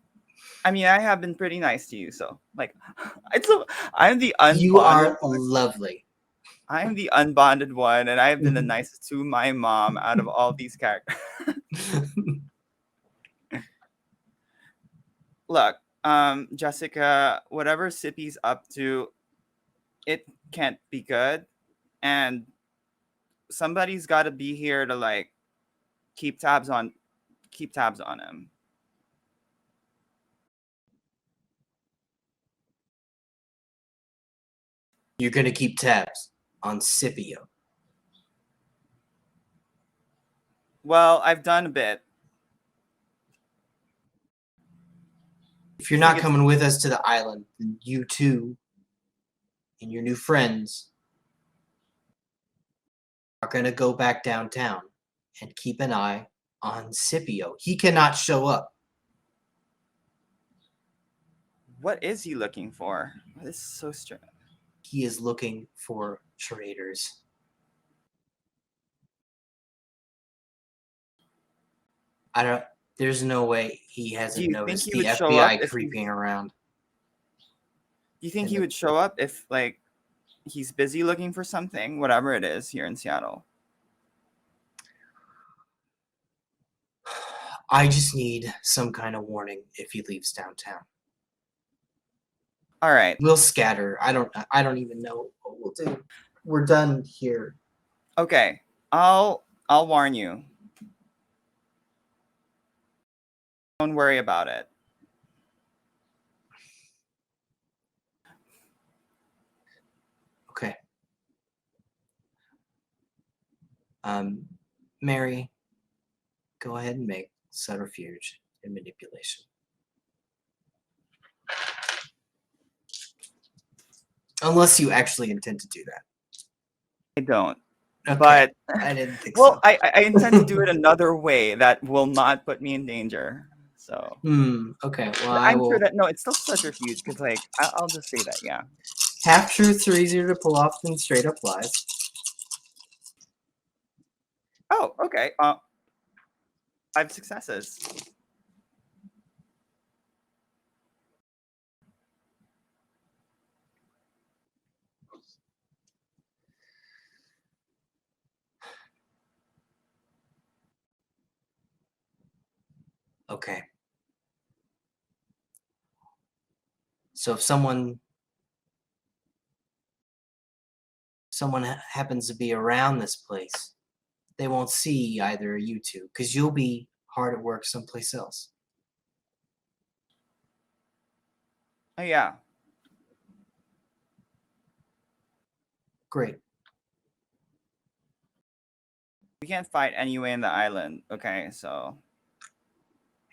I mean, I have been pretty nice to you, so like, I'm the You unbonded are one. lovely. I am the unbonded one, and I have been the nicest to my mom out of all these characters. Look, Jessica, whatever Sippy's up to, it can't be good, and somebody's got to be here to like keep tabs on him. You're going to keep tabs on Scipio. Well, I've done a bit. If you're not coming with us to the island, then you two and your new friends are going to go back downtown and keep an eye on Scipio. He cannot show up. What is he looking for? This is so strange. He is looking for traitors. There's no way he hasn't noticed the FBI creeping around. Do you think And he the- would show up if like he's busy looking for something, whatever it is here in Seattle? I just need some kind of warning if he leaves downtown. All right. We'll scatter. I don't even know what we'll do. We're done here. Okay. I'll warn you. Don't worry about it. Okay. Mary, go ahead and make subterfuge and manipulation. Unless you actually intend to do that. I don't. Okay. But I didn't think well, so. I intend to do it another way that will not put me in danger. So Okay. Well, I'm sure that no, it's still subterfuge because like I'll just say that, yeah. half truths are easier to pull off than straight up lies. Oh, okay. 5 successes. Okay. So if someone happens to be around this place, they won't see either of you two because you'll be hard at work someplace else. Oh yeah. Great. We can't fight anyway in the island. Okay, so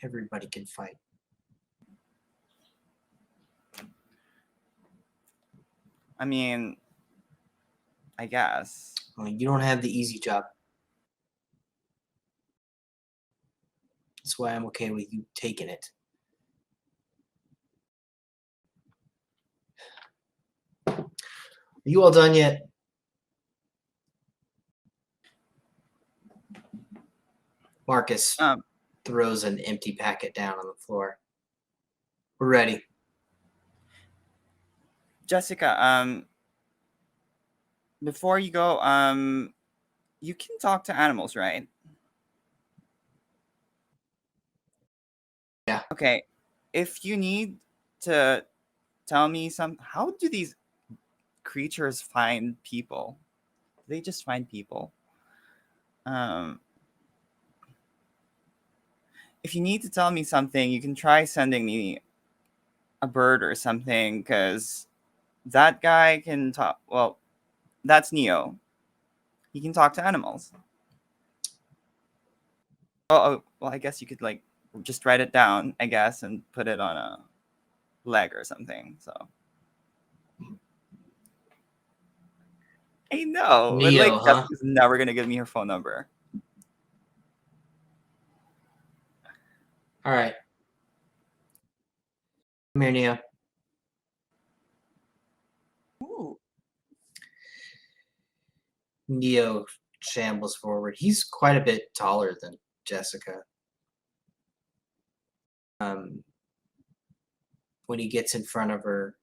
Everybody can fight. I mean, I guess. Well, you don't have the easy job. That's why I'm okay with you taking it. Are you all done yet? Marcus throws an empty packet down on the floor. We're ready. Jessica, before you go, you can talk to animals, right? Yeah. Okay. If you need to tell me how do these creatures find people? They just find people. If you need to tell me something, you can try sending me a bird or something, because that guy can talk. Well, that's Neo. He can talk to animals. Oh, well, I guess you could like just write it down, I guess, and put it on a leg or something. So I know, but like Neo, huh? Jessica's never gonna give me her phone number. All right. Come here, Neo. Ooh. Neo shambles forward. He's quite a bit taller than Jessica. When he gets in front of her,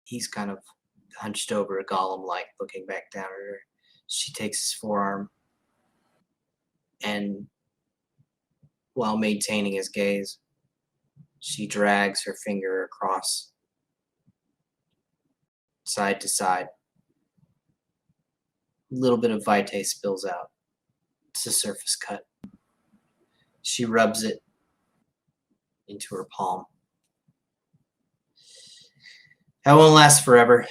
he's kind of hunched over, Gollum-like, looking back down at her. She takes his forearm, and while maintaining his gaze, she drags her finger across side to side. A little bit of vitae spills out. It's a surface cut. She rubs it into her palm. That won't last forever.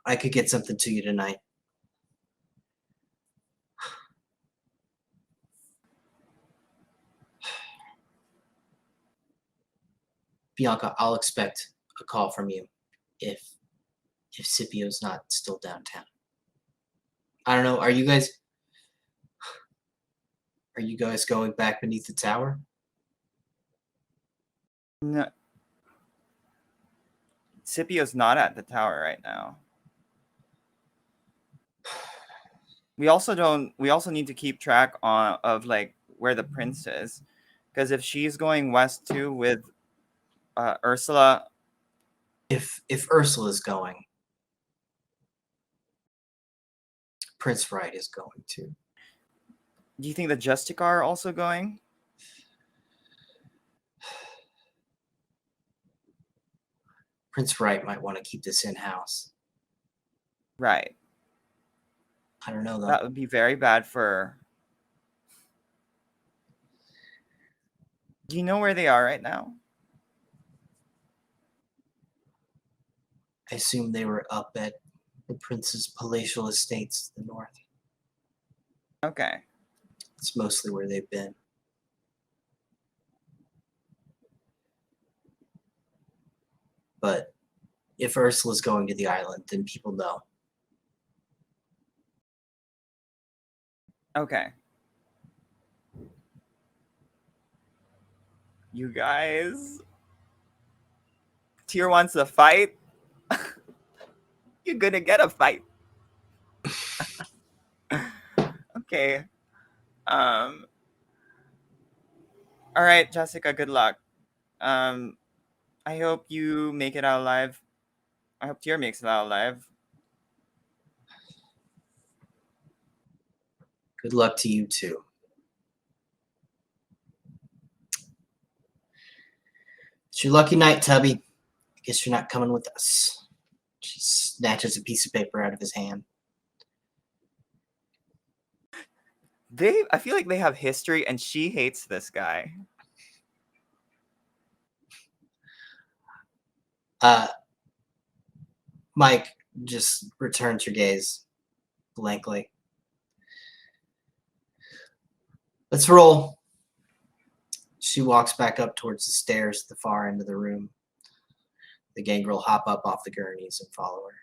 I could get something to you tonight. Bianca, I'll expect a call from you if Scipio's not still downtown. I don't know. Are you guys going back beneath the tower? No, Scipio's not at the tower right now. We also need to keep track of like where the prince is, because if she's going west too with Ursula. If Ursula's going, Prince Wright is going too. Do you think the Justica are also going? Prince Wright might want to keep this in-house. Right. I don't know, though. That would be very bad for... Do you know where they are right now? I assume they were up at the prince's palatial estates to the north. Okay. It's mostly where they've been. But if Ursula's going to the island, then people know. Okay. You guys... Tyr wants a fight? You're gonna get a fight. Okay. All right, Jessica, good luck. I hope you make it out alive. I hope Tyr makes it out alive. Good luck to you, too. It's your lucky night, Tubby. I guess you're not coming with us. She snatches a piece of paper out of his hand. I feel like they have history, and she hates this guy. Mike just returns your gaze blankly. Let's roll. She walks back up towards the stairs at the far end of the room. The gangrel hop up off the gurneys and follow her.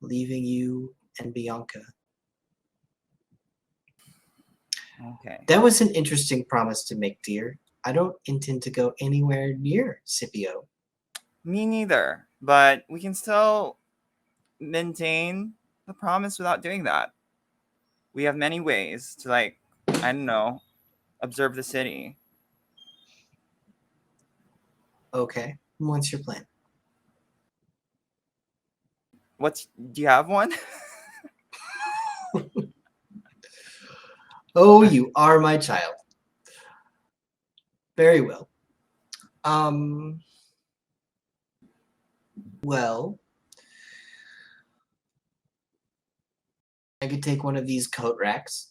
Leaving you and Bianca. Okay. That was an interesting promise to make, dear. I don't intend to go anywhere near Scipio. Me neither. But we can still maintain the promise without doing that. We have many ways to, like, I don't know, observe the city. Okay. What's your plan? Do you have one? Oh, you are my child. Very well. Well, I could take one of these coat racks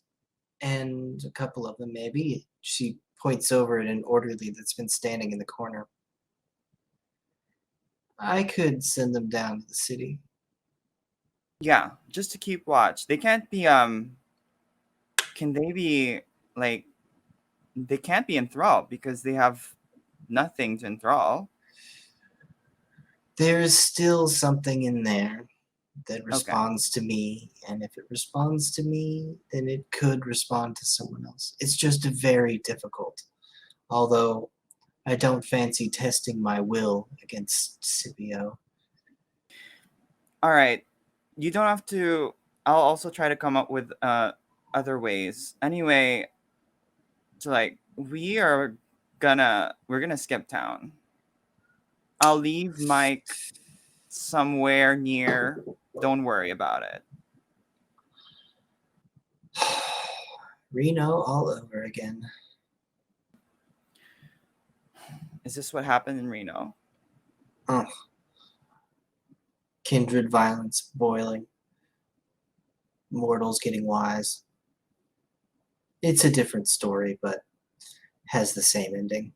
and a couple of them, maybe. She points over at an orderly that's been standing in the corner. I could send them down to the city. Yeah, just to keep watch. They can't be can they be like they can't be enthralled because they have nothing to enthrall. There is still something in there that responds to me, and if it responds to me, then it could respond to someone else. It's just very difficult. Although I don't fancy testing my will against Scipio. All right. You don't have to. I'll also try to come up with other ways. Anyway, so like we're gonna skip town. I'll leave Mike somewhere near. Don't worry about it. Reno all over again. Is this what happened in Reno? Oh. Kindred violence boiling. Mortals getting wise. It's a different story, but has the same ending.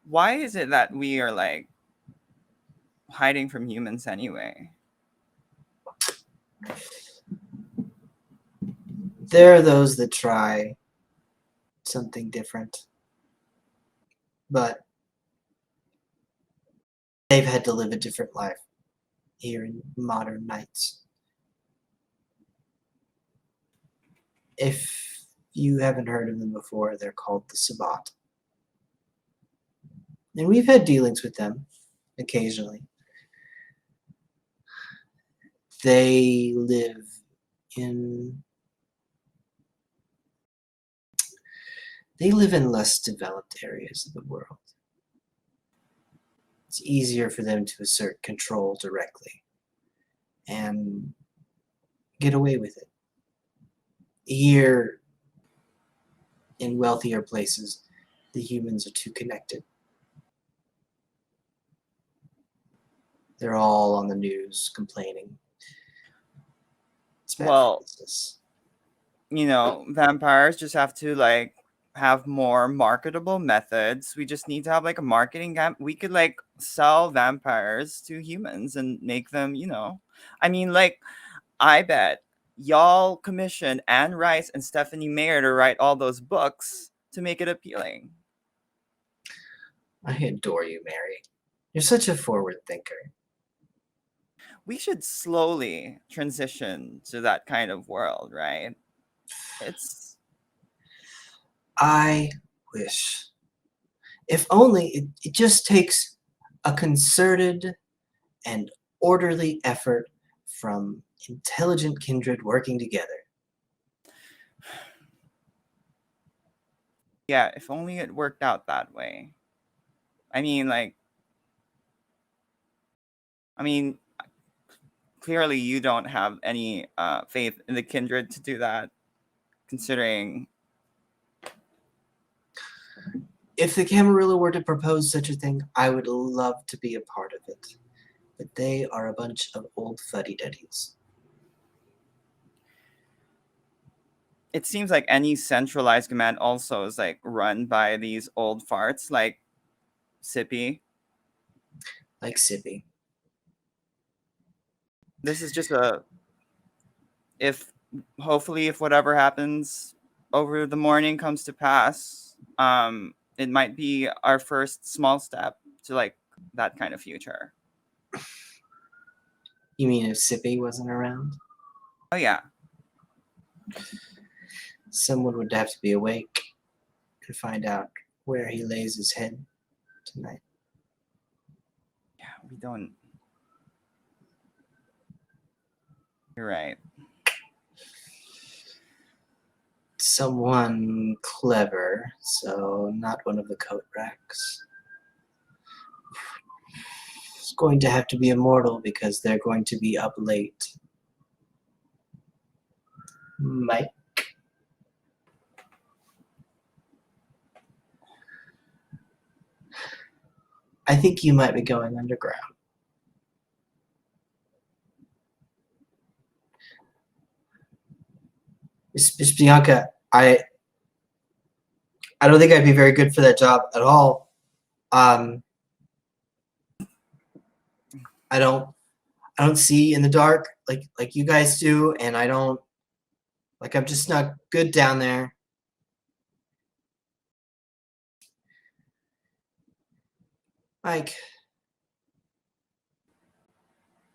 Why is it that we are like hiding from humans anyway? There are those that try something different, but they've had to live a different life here in modern nights. If you haven't heard of them before, they're called the Sabbat. And we've had dealings with them occasionally. They live in They live in less developed areas of the world. It's easier for them to assert control directly and get away with it. Here, in wealthier places, the humans are too connected. They're all on the news complaining. It's bad Well, for business. Vampires just have to like have more marketable methods. We just need to have like a marketing we could like sell vampires to humans and make them, I mean, like, I bet y'all commission Anne Rice and Stephanie Meyer to write all those books to make it appealing. I adore you, Mary. You're such a forward thinker. We should slowly transition to that kind of world, right? I wish. If only it just takes a concerted and orderly effort from intelligent kindred working together. Yeah, if only it worked out that way. I mean, clearly you don't have any faith in the kindred to do that, considering. If the Camarilla were to propose such a thing, I would love to be a part of it. But they are a bunch of old fuddy-duddies. It seems like any centralized command also is like run by these old farts like Sippy. Like Sippy. This is just hopefully if whatever happens over the morning comes to pass, it might be our first small step to like that kind of future. You mean if Sippy wasn't around? Oh yeah. Someone would have to be awake to find out where he lays his head tonight. Yeah, we don't. You're right. Someone clever, so not one of the coat racks. It's going to have to be immortal because they're going to be up late. Mike? I think you might be going underground. Miss Bianca, I don't think I'd be very good for that job at all. I don't see in the dark like you guys do, and I'm just not good down there. Mike,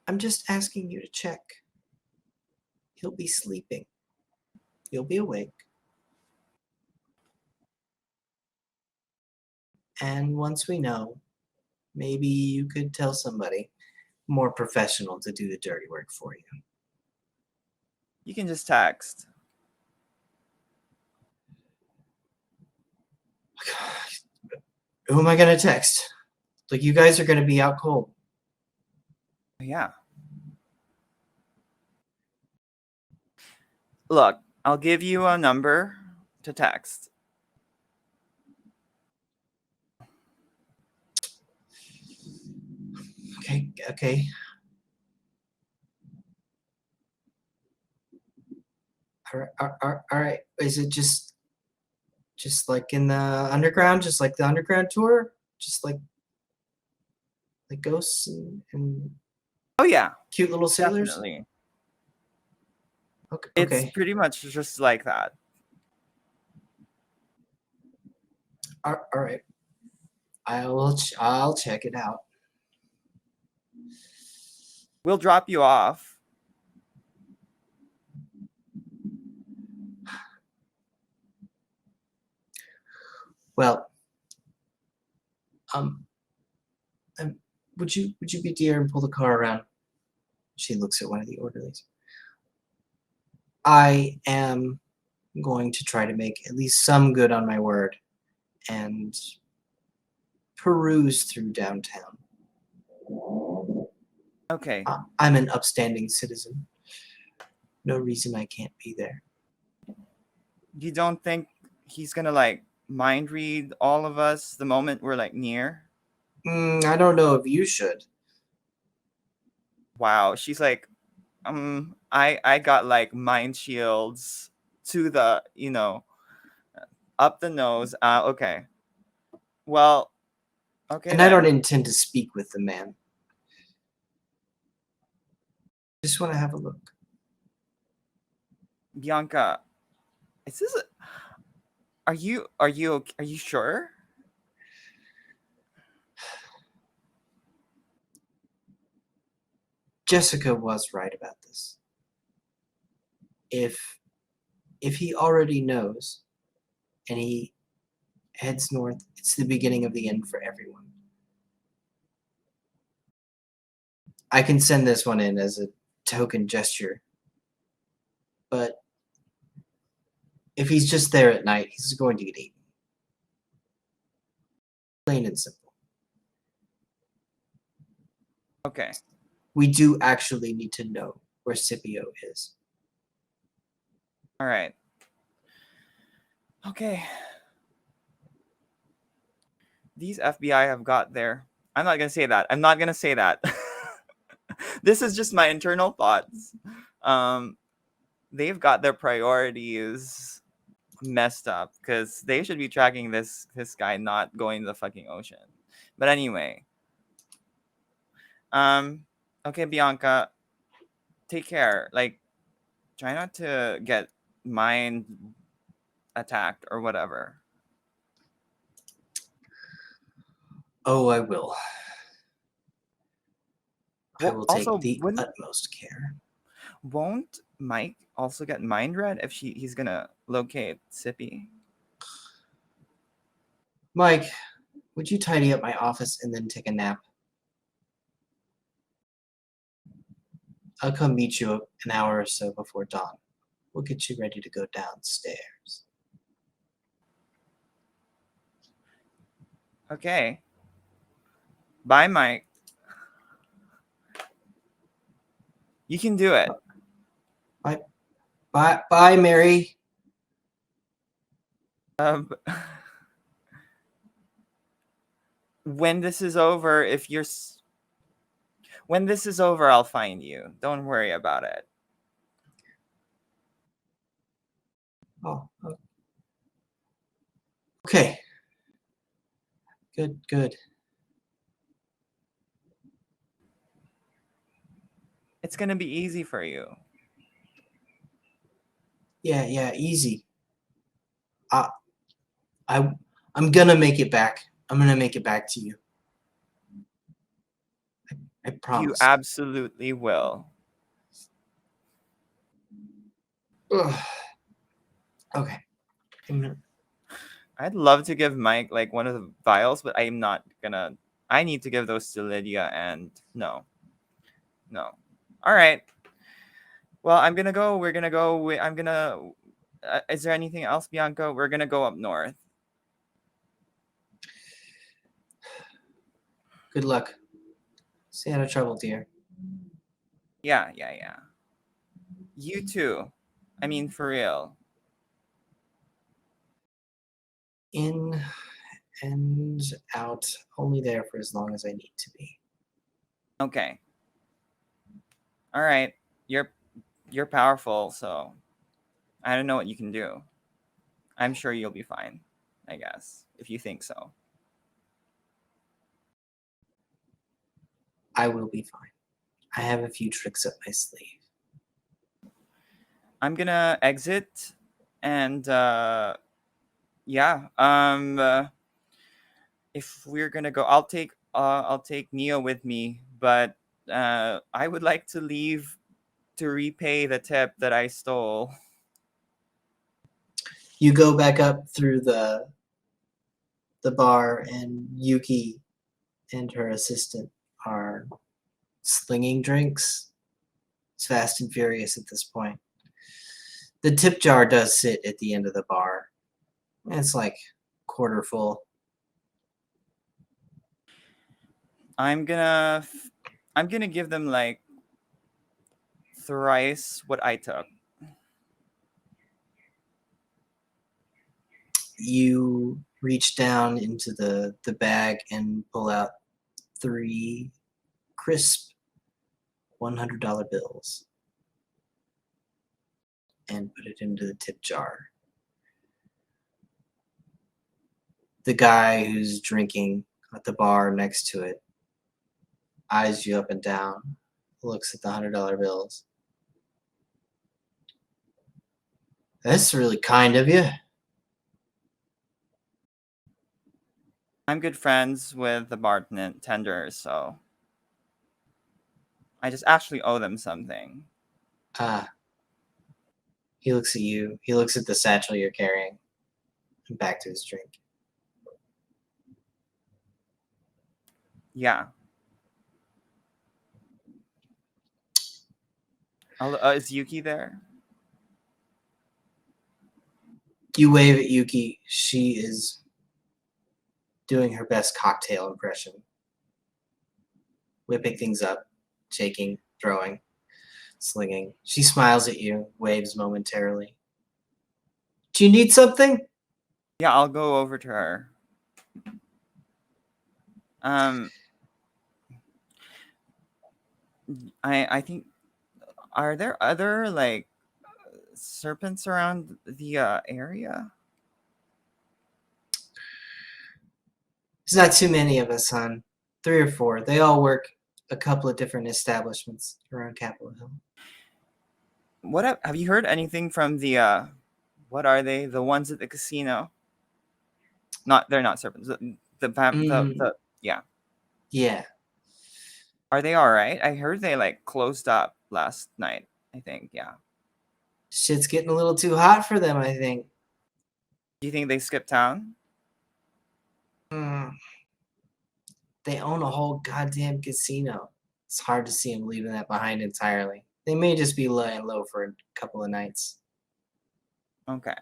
I'm just asking you to check. He'll be sleeping. He'll be awake. And once we know, maybe you could tell somebody more professional to do the dirty work for you. You can just text. Who am I going to text? Like, you guys are going to be out cold. Yeah. Look, I'll give you a number to text. Okay. All right. Is it just like in the underground, just like the underground tour? Just like ghosts and Oh yeah, cute little sailors? definitely. Okay. It's pretty much just like that. All right. I'll check it out. We'll drop you off. Well, would you be dear and pull the car around? She looks at one of the orderlies. I am going to try to make at least some good on my word and peruse through downtown. Okay. I'm an upstanding citizen. No reason I can't be there. You don't think he's gonna like mind read all of us the moment we're like near? I don't know if you should. Wow, she's like, I got like mind shields to the, up the nose. Okay. Well, okay And I don't then. intend to speak with the man. Just want to have a look. Bianca, is this are you okay? Are you sure? Jessica was right about this. If he already knows and he heads north, it's the beginning of the end for everyone. I can send this one in as a token gesture. But if he's just there at night, he's going to get eaten. Plain and simple. Okay. We do actually need to know where Scipio is. All right. Okay. These FBI have got their. I'm not gonna say that. I'm not gonna say that. This is just my internal thoughts. They've got their priorities messed up because they should be tracking this guy not going to the fucking ocean. But anyway. Okay, Bianca, take care. Like, try not to get mind attacked or whatever. Oh, I will. I Well, will take also, the utmost care. won't Mike also get mind read if he's gonna locate Sippy? Mike, would you tidy up my office and then take a nap? I'll come meet you an hour or so before dawn. We'll get you ready to go downstairs. Okay. Bye, Mike. You can do it. Bye, Mary. When this is over, when this is over, I'll find you. Don't worry about it. Oh. Okay. Good. It's gonna be easy for you. Yeah, easy. I'm gonna make it back. I'm gonna make it back to you. I promise. You absolutely will. Ugh. Okay. I'd love to give Mike like one of the vials, but I'm not gonna. I need to give those to Lydia, and no. All right. Well, I'm gonna go. We're gonna go. I'm gonna. Is there anything else, Bianca? We're gonna go up north. Good luck. Stay out of trouble, dear. Yeah. You too. I mean, for real. In and out. Only there for as long as I need to be. Okay. All right. You're powerful, so I don't know what you can do. I'm sure you'll be fine, I guess, if you think so. I will be fine. I have a few tricks up my sleeve. I'm gonna exit, and if we're gonna go, I'll take Neo with me, but I would like to leave to repay the tip that I stole. You go back up through the bar, and Yuki and her assistant are slinging drinks. It's fast and furious at this point. The tip jar does sit at the end of the bar. It's like quarter full. I'm gonna give them like thrice what I took. You reach down into the bag and pull out 3 crisp $100 bills and put it into the tip jar. The guy who's drinking at the bar next to it eyes you up and down, looks at the $100 bills. That's really kind of you. I'm good friends with the bartender, so I just actually owe them something. He looks at you. He looks at the satchel you're carrying and back to his drink. Yeah. Is Yuki there? You wave at Yuki. She is doing her best cocktail impression. Whipping things up, shaking, throwing, slinging. She smiles at you, waves momentarily. Do you need something? Yeah, I'll go over to her. I think, are there other like serpents around the area? There's not too many of us, hon. 3 or 4. They all work a couple of different establishments around Capitol Hill. What have you heard anything from the what are they? The ones at the casino? They're not serpents. Yeah. Yeah. Are they all right? I heard they like closed up last night. I think, yeah. Shit's getting a little too hot for them, I think. Do you think they skipped town? They own a whole goddamn casino. It's hard to see them leaving that behind entirely. They may just be laying low for a couple of nights. Okay.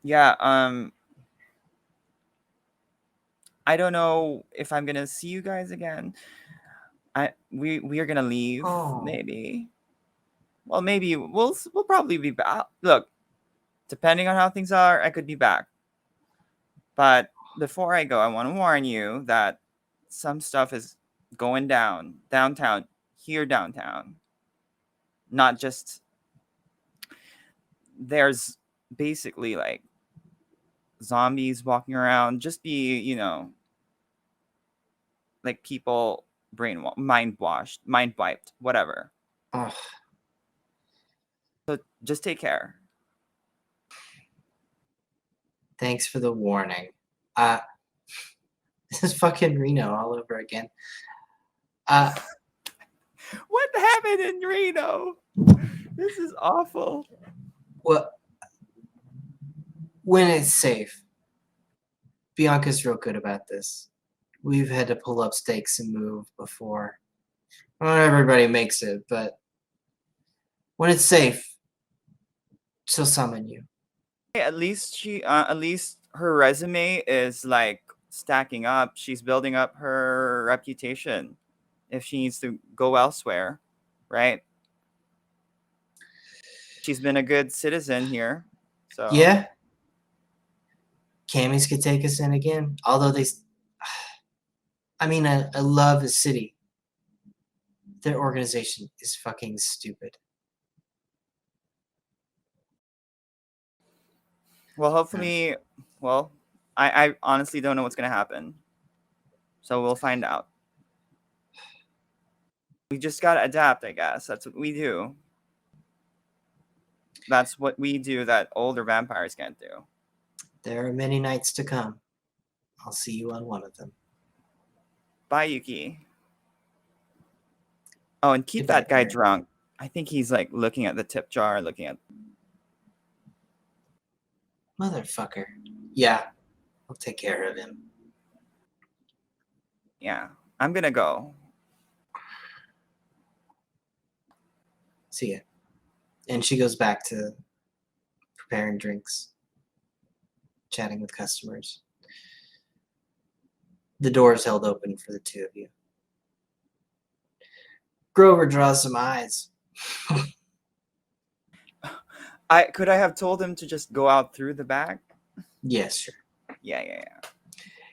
Yeah, I don't know if I'm gonna see you guys again. We are gonna leave, maybe. Well, maybe we'll probably be back. Look, depending on how things are, I could be back. But before I go, I want to warn you that some stuff is going down downtown, here downtown. Not just, there's basically like zombies walking around. Just be, like people mind wiped, whatever. Ugh. So just take care. Thanks for the warning. This is fucking Reno all over again. What happened in Reno? This is awful. Well, when it's safe. Bianca's real good about this. We've had to pull up stakes and move before. Not everybody makes it, but when it's safe, she'll summon you. At least her resume is like stacking up. She's building up her reputation if she needs to go elsewhere, right? She's been a good citizen here. So Yeah. Camis could take us in again. Although I love the city. Their organization is fucking stupid. well, hopefully, I honestly don't know what's gonna happen. So we'll find out. We just gotta adapt, I guess. That's what we do. That's what we do that older vampires can't do. There are many nights to come. I'll see you on one of them. Bye, Yuki. Oh, and keep Goodbye, that guy Barry. drunk. I think he's like looking at the tip jar, looking at. Motherfucker. Yeah, I'll take care of him. Yeah, I'm gonna go. See ya. And she goes back to preparing drinks, chatting with customers. The door is held open for the two of you. Grover draws some eyes. Could I have told him to just go out through the back? Yes, sure. Yeah.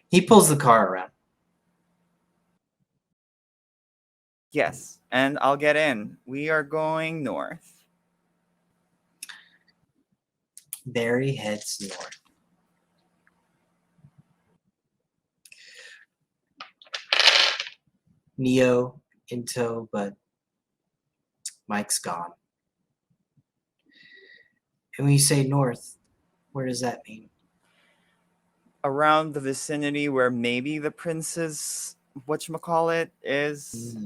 He pulls the car around. Yes, and I'll get in. We are going north. Barry heads north. Neo in tow, but Mike's gone. And when you say north, where does that mean? Around the vicinity where maybe the prince's whatchamacallit is,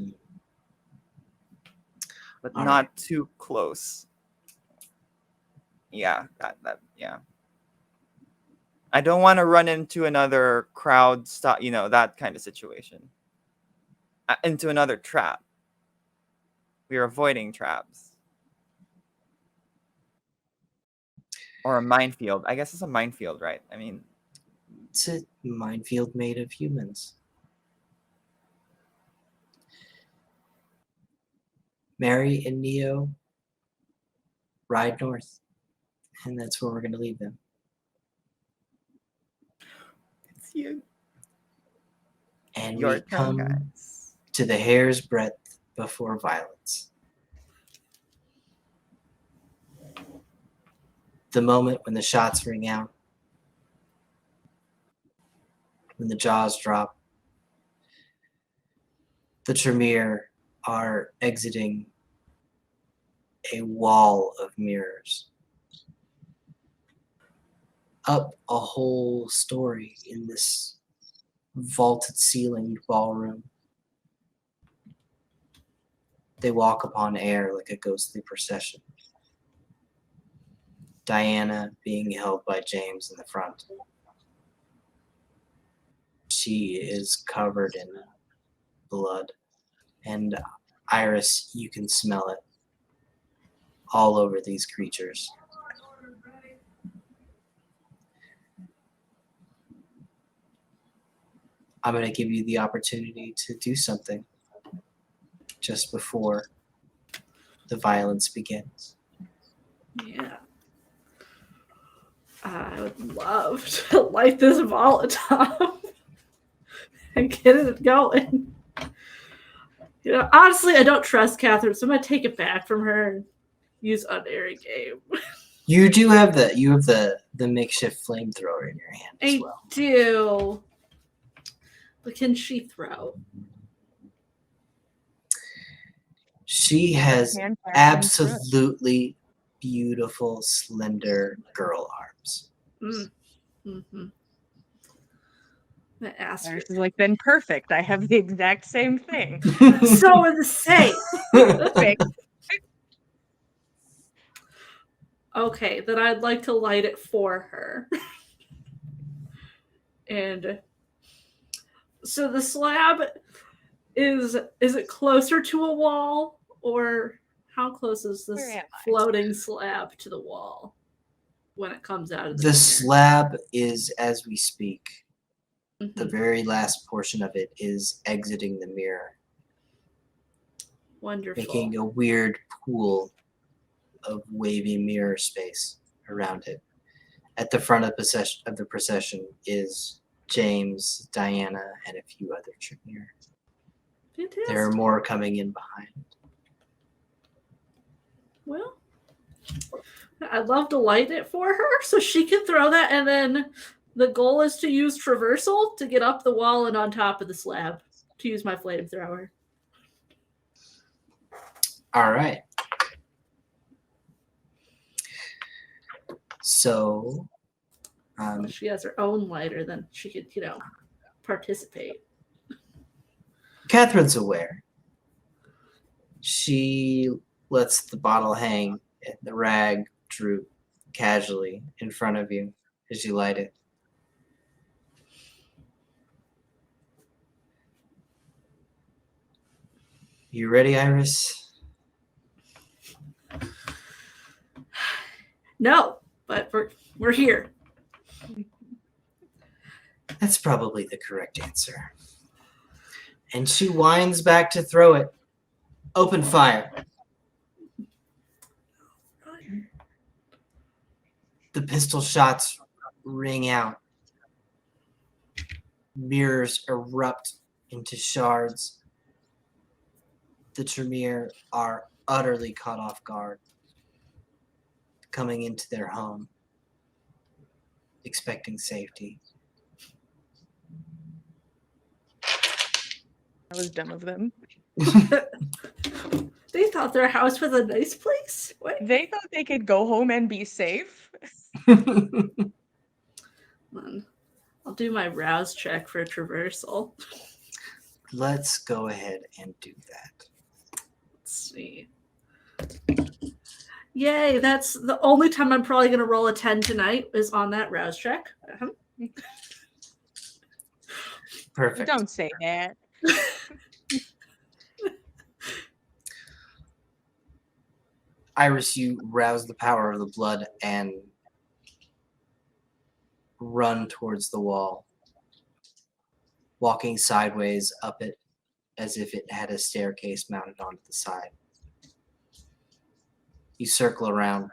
but All not right. too close. Yeah, yeah. I don't want to run into another crowd stop, that kind of situation. Into another trap. We are avoiding traps. Or a minefield. I guess it's a minefield, right? I mean, It's a minefield made of humans. Mary and Neo ride north, and that's where we're going to leave them. it's you. And Your we turn, come guys. to the hair's breadth before violence. The moment when the shots ring out, when the jaws drop, the Tremere are exiting a wall of mirrors. Up a whole story in this vaulted ceilinged ballroom. They walk upon air like a ghostly procession. Diana being held by James in the front. She is covered in blood. And Iris, you can smell it all over these creatures. I'm going to give you the opportunity to do something just before the violence begins. Yeah. I would love to light this Molotov and get it going. Honestly, I don't trust Catherine, so I'm gonna take it back from her and use unerring game. You do have the makeshift flamethrower in your hand as I well. do. But can she throw? She has Hand clapping absolutely beautiful, slender girl arms. Mm-hmm. The ass. Iris is like, then perfect. I have the exact same thing. So are the same. Perfect. Okay, then I'd like to light it for her. And so the slab is it closer to a wall, or how close is this Where am I? floating slab to the wall when it comes out of the The mirror? slab is, as we speak, the Mhm. very last portion of it is exiting the mirror, Wonderful. making a weird pool of wavy mirror space around it. At the front of the procession is James, Diana, and a few other Tremere. Fantastic. There are more coming in behind. Well, I'd love to light it for her so she can throw that, and then the goal is to use traversal to get up the wall and on top of the slab to use my flamethrower. All right. So, If she has her own lighter, then she could, participate. Catherine's aware. She lets the bottle hang and the rag droop casually in front of you as you light it. You ready, Iris? No, but we're here. That's probably the correct answer. And she winds back to throw it. Open fire. The pistol shots ring out. Mirrors erupt into shards. The Tremere are utterly caught off guard, coming into their home, expecting safety. That was dumb of them. They thought their house was a nice place. What? They thought they could go home and be safe. I'll do my rouse check for traversal. Let's go ahead and do that. Let's see. Yay, that's the only time I'm probably going to roll a 10 tonight is on that rouse check. Perfect. Don't say that. Iris, you rouse the power of the blood and run towards the wall, walking sideways up it as if it had a staircase mounted onto the side. You circle around.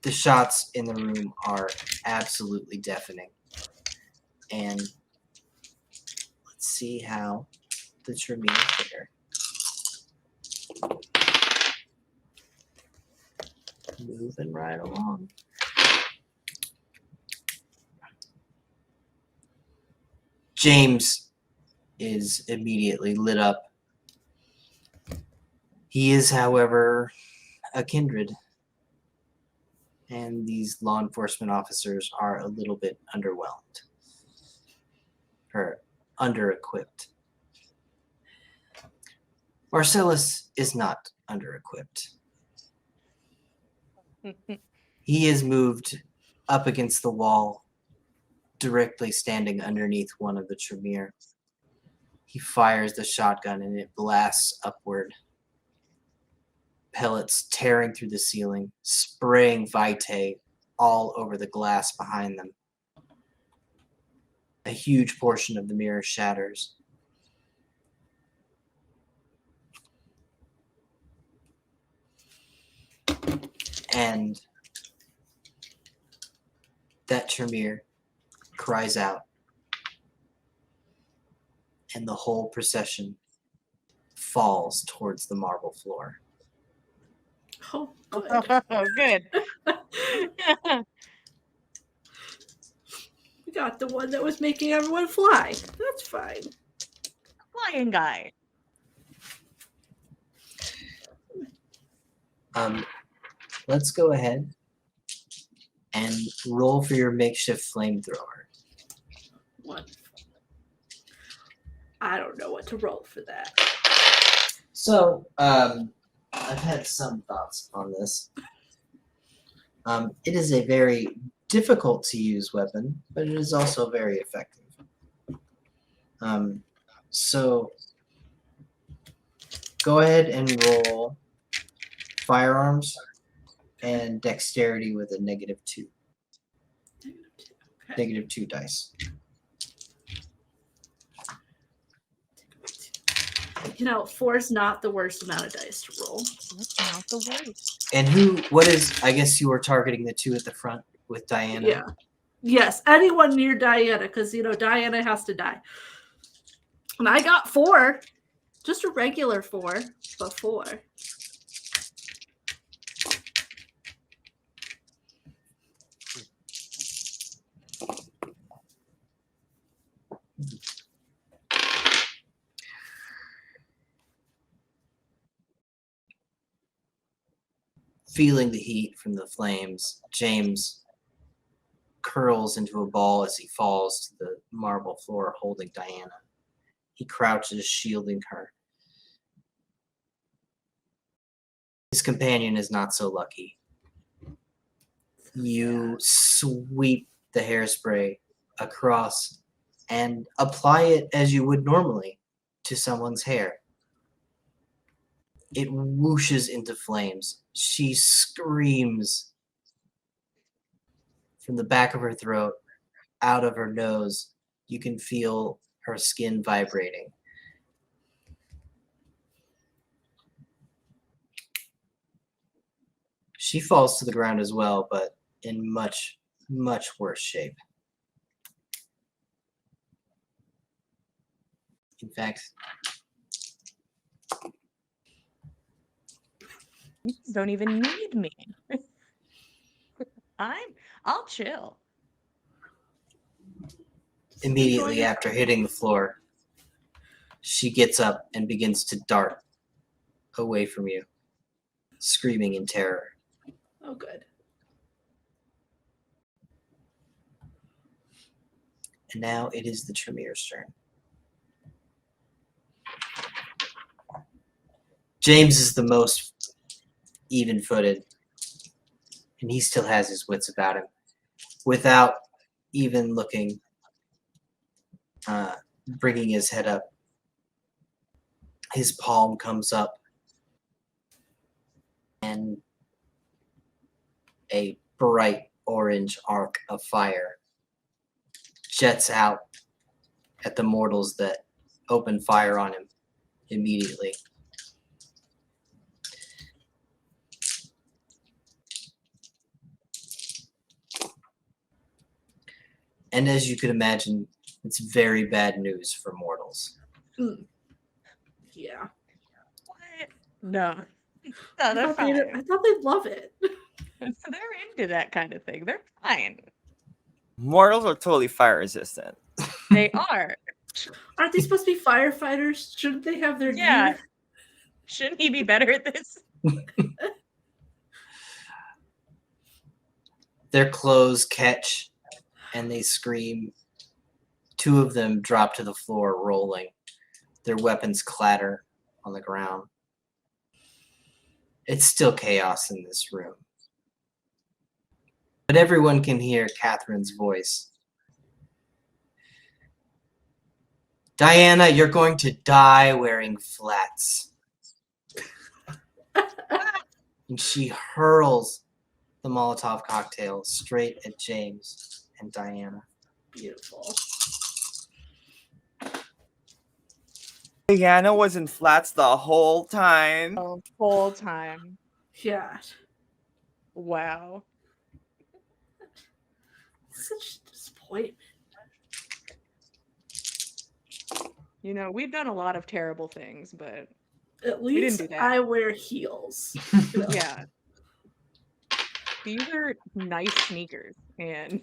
The shots in the room are absolutely deafening. And let's see how the Tremere fare. Moving right along. James is immediately lit up. He is, however, a kindred. And these law enforcement officers are a little bit underwhelmed. Or under-equipped. Marcellus is not under-equipped. He is moved up against the wall, directly standing underneath one of the Tremere. He fires the shotgun and it blasts upward. Pellets tearing through the ceiling, spraying Vitae all over the glass behind them. A huge portion of the mirror shatters. And that Tremere cries out. And the whole procession falls towards the marble floor. Oh, good. Oh, good. We got the one that was making everyone fly. That's fine. Flying guy. Let's go ahead and roll for your makeshift flamethrower. What? I don't know what to roll for that. So, I've had some thoughts on this. It is a very difficult to use weapon, but it is also very effective. So, go ahead and roll firearms and dexterity with a -2. Okay. -2 dice. You know, 4 is not the worst amount of dice to roll. That's not the worst. And what is, I guess you were targeting the 2 at the front with Diana. Yeah. Yes, anyone near Diana, because, you know, Diana has to die. And I got 4. Just a regular 4, but 4. Feeling the heat from the flames, James curls into a ball as he falls to the marble floor holding Diana. He crouches, shielding her. His companion is not so lucky. You sweep the hairspray across and apply it as you would normally to someone's hair. It whooshes into flames. She screams from the back of her throat, out of her nose. You can feel her skin vibrating. She falls to the ground as well, but in much, much worse shape. In fact, You don't even need me. I'll chill. immediately after hitting the floor, she gets up and begins to dart away from you, screaming in terror. Oh, good. And now it is the Tremere's turn. James is the most even-footed, and he still has his wits about him. Without even looking, bringing his head up, his palm comes up, and a bright orange arc of fire jets out at the mortals that open fire on him immediately. And as you could imagine, it's very bad news for mortals. Yeah. What? No. No, I they're thought, I fine. thought they'd love it. They're into that kind of thing. They're fine. Mortals are totally fire resistant. They are. Aren't they supposed to be firefighters? Shouldn't they have their Yeah. gear? Shouldn't he be better at this? Their clothes catch and they scream. Two of them drop to the floor, rolling. Their weapons clatter on the ground. It's still chaos in this room. But everyone can hear Catherine's voice. Diana, you're going to die wearing flats. And she hurls the Molotov cocktail straight at James and Diana. Beautiful. Diana was in flats the whole time. The whole time. Yeah. Wow. Such disappointment. You know, we've done a lot of terrible things, but At didn't least do that. I wear heels. yeah. These are nice sneakers, and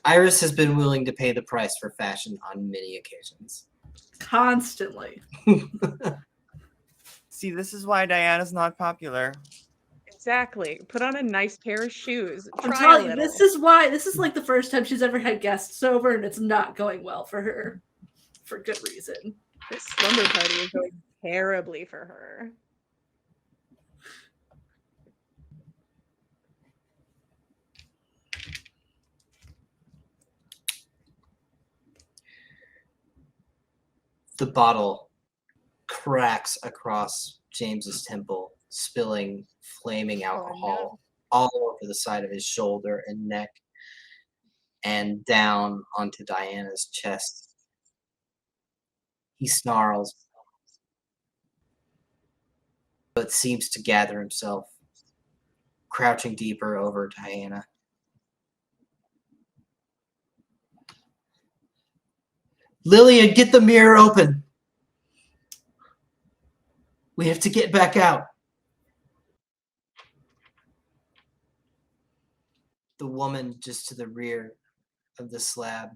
Iris has been willing to pay the price for fashion on many occasions. Constantly. See, this is why Diana's not popular. exactly. Put on a nice pair of shoes. I'm Try a telling you, little. this is like the first time she's ever had guests over, and it's not going well for her. For good reason. This slumber party is going terribly for her. The bottle cracks across James's temple, spilling flaming alcohol all over the side of his shoulder and neck and down onto Diana's chest. He snarls, but seems to gather himself, crouching deeper over Diana. Lillian, get the mirror open. We have to get back out. The woman just to the rear of the slab,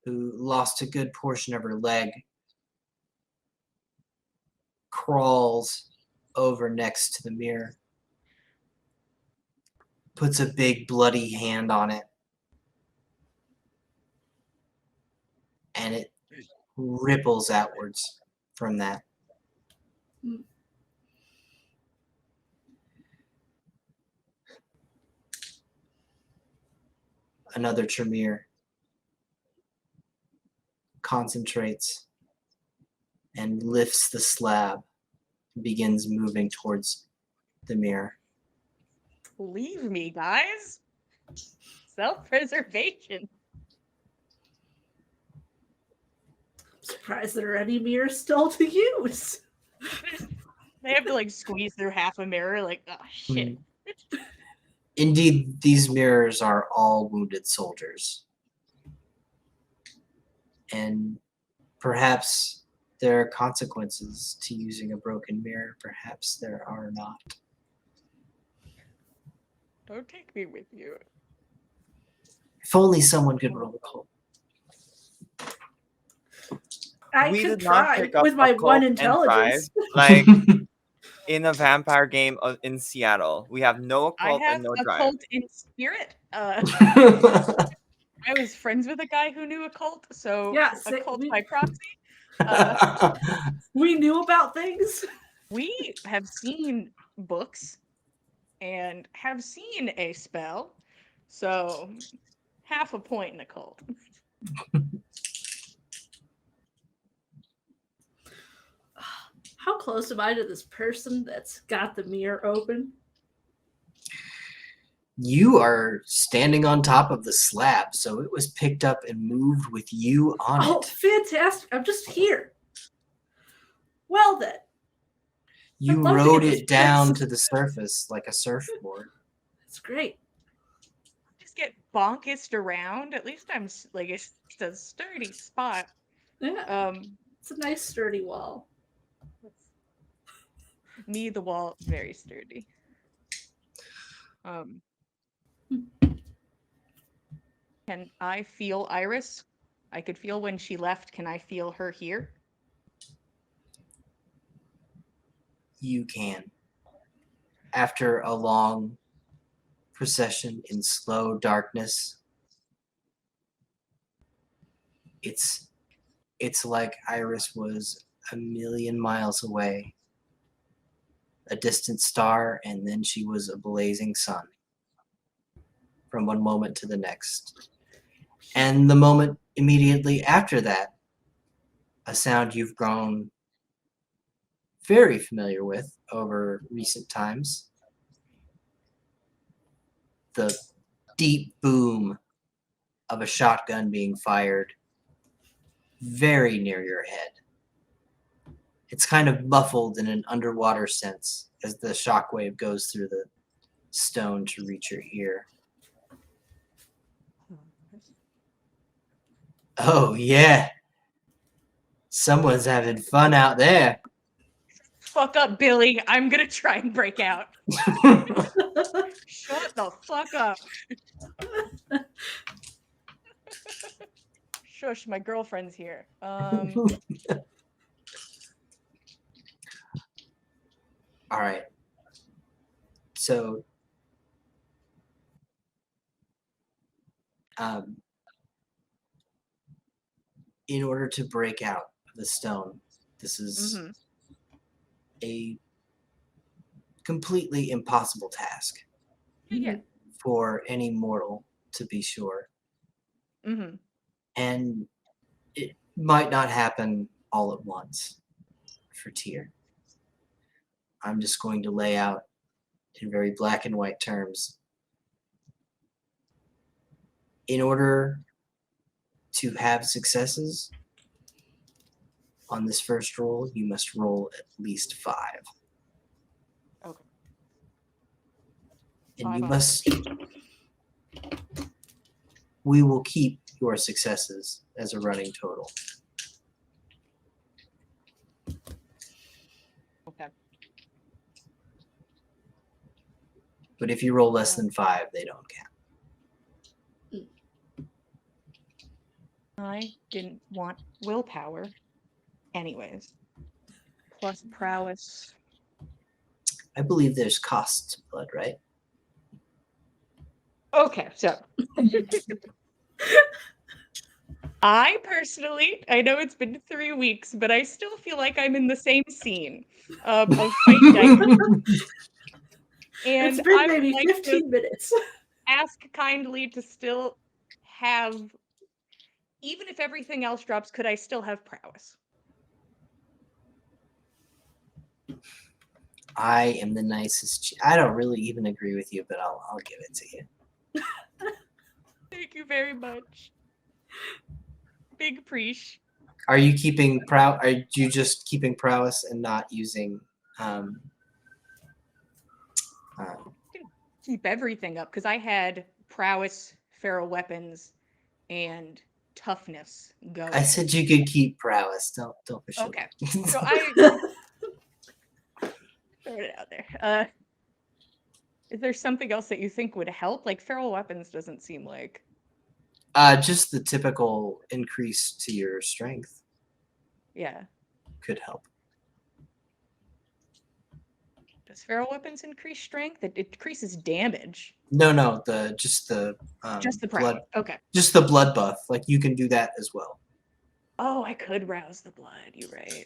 who lost a good portion of her leg, crawls over next to the mirror, puts a big bloody hand on it, and it ripples outwards from that. Another Tremere concentrates and lifts the slab begins moving towards the mirror. Leave me, guys. Self-preservation. Surprised there are any mirrors still to use. They have to like squeeze through half a mirror, like, oh shit. Indeed, these mirrors are all wounded soldiers. And perhaps there are consequences to using a broken mirror. Perhaps there are not. Don't take me with you. If only someone could roll a cult. I We could did not try pick up with a my cult one and drive. intelligence. Like in a vampire game in Seattle, we have no occult I have and no a drive. cult in spirit. I was friends with a guy who knew a cult, so Yeah, a cult by proxy. We knew about things. We have seen books and have seen a spell, so half a point in a cult. How close am I to this person that's got the mirror open? You are standing on top of the slab, so it was picked up and moved with you on Oh, it. fantastic. I'm just here. Well then. You I'd love to rode get this it down person. to the surface like a surfboard. That's great. Just get bonkissed around. At least I'm like, it's a sturdy spot. Yeah. It's a nice sturdy wall. Me, the wall, very sturdy. Can I feel Iris? I could feel when she left. Can I feel her here? You can. After a long procession in slow darkness, it's like Iris was a million miles away, a distant star, and then she was a blazing sun from one moment to the next. And the moment immediately after that, a sound you've grown very familiar with over recent times. The deep boom of a shotgun being fired very near your head. It's kind of muffled in an underwater sense as the shockwave goes through the stone to reach your ear. Oh, yeah. Someone's having fun out there. Fuck up, Billy. I'm gonna try and break out. Shut the fuck up. Shush, my girlfriend's here. All right. So, in order to break out of the stone, this is a completely impossible task Yeah. for any mortal, to be sure. And it might not happen all at once for Tyr. I'm just going to lay out in very black and white terms. In order to have successes on this first roll, you must roll at least 5. Okay. And you 5 must. We will keep your successes as a running total. Okay. But if you roll less than 5, they don't count. I didn't want willpower. Anyways. Plus prowess. I believe there's cost to blood, right? Okay, so I personally, I know it's been 3 weeks, but I still feel like I'm in the same scene of Fight Night. And It's been I would maybe like 15 minutes. ask kindly to still have, even if everything else drops, could I still have prowess? I am the nicest. I don't really even agree with you, but I'll give it to you. Thank you very much. Big preach. Are you keeping Are you just keeping prowess and not using? Um, Keep everything up because I had prowess, feral weapons, and toughness going. I said you could keep prowess. Don't push Okay. it. So I throw it out there. Is there something else that you think would help? Like feral weapons doesn't seem like. Just the typical increase to your strength Yeah. could help. Does feral weapons increase strength? It decreases damage. No, just the blood. blood, Okay. just the blood buff. Like you can do that as well. Oh, I could rouse the blood. You're right.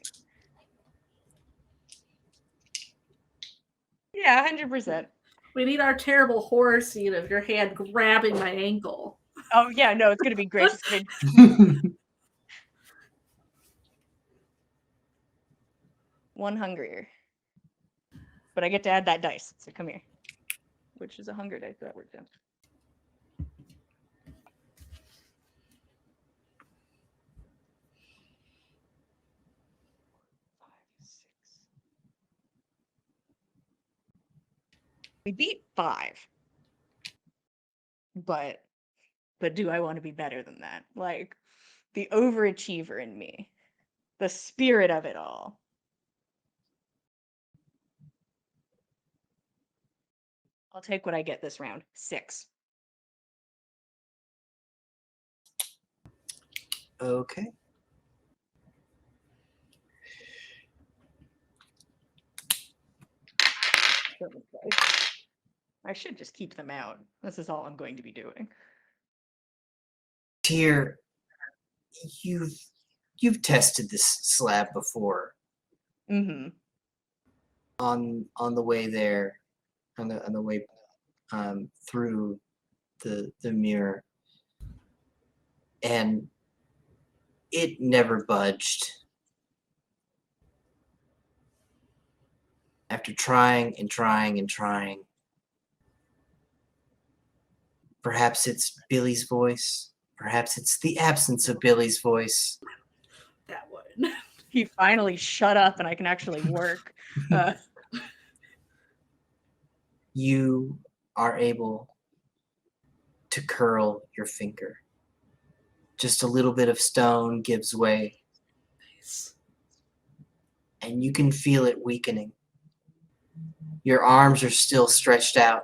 Yeah, 100%. We need our terrible horror scene of your hand grabbing my ankle. Oh yeah, no, it's gonna be great. It's gonna... One hungrier. But I get to add that dice. So come here. Which is a hunger dice that works out. 5, 6. We beat 5. But do I want to be better than that? Like the overachiever in me. The spirit of it all. I'll take what I get this round. 6. Okay. I should just keep them out. This is all I'm going to be doing. Tyr, you've tested this slab before. Mm-hmm. On the way there, on the way through the mirror, and it never budged. After trying and trying and trying, perhaps it's Billy's voice. Perhaps it's the absence of Billy's voice. That one. He finally shut up and I can actually work. You are able to curl your finger. Just a little bit of stone gives way. Nice. And you can feel it weakening. Your arms are still stretched out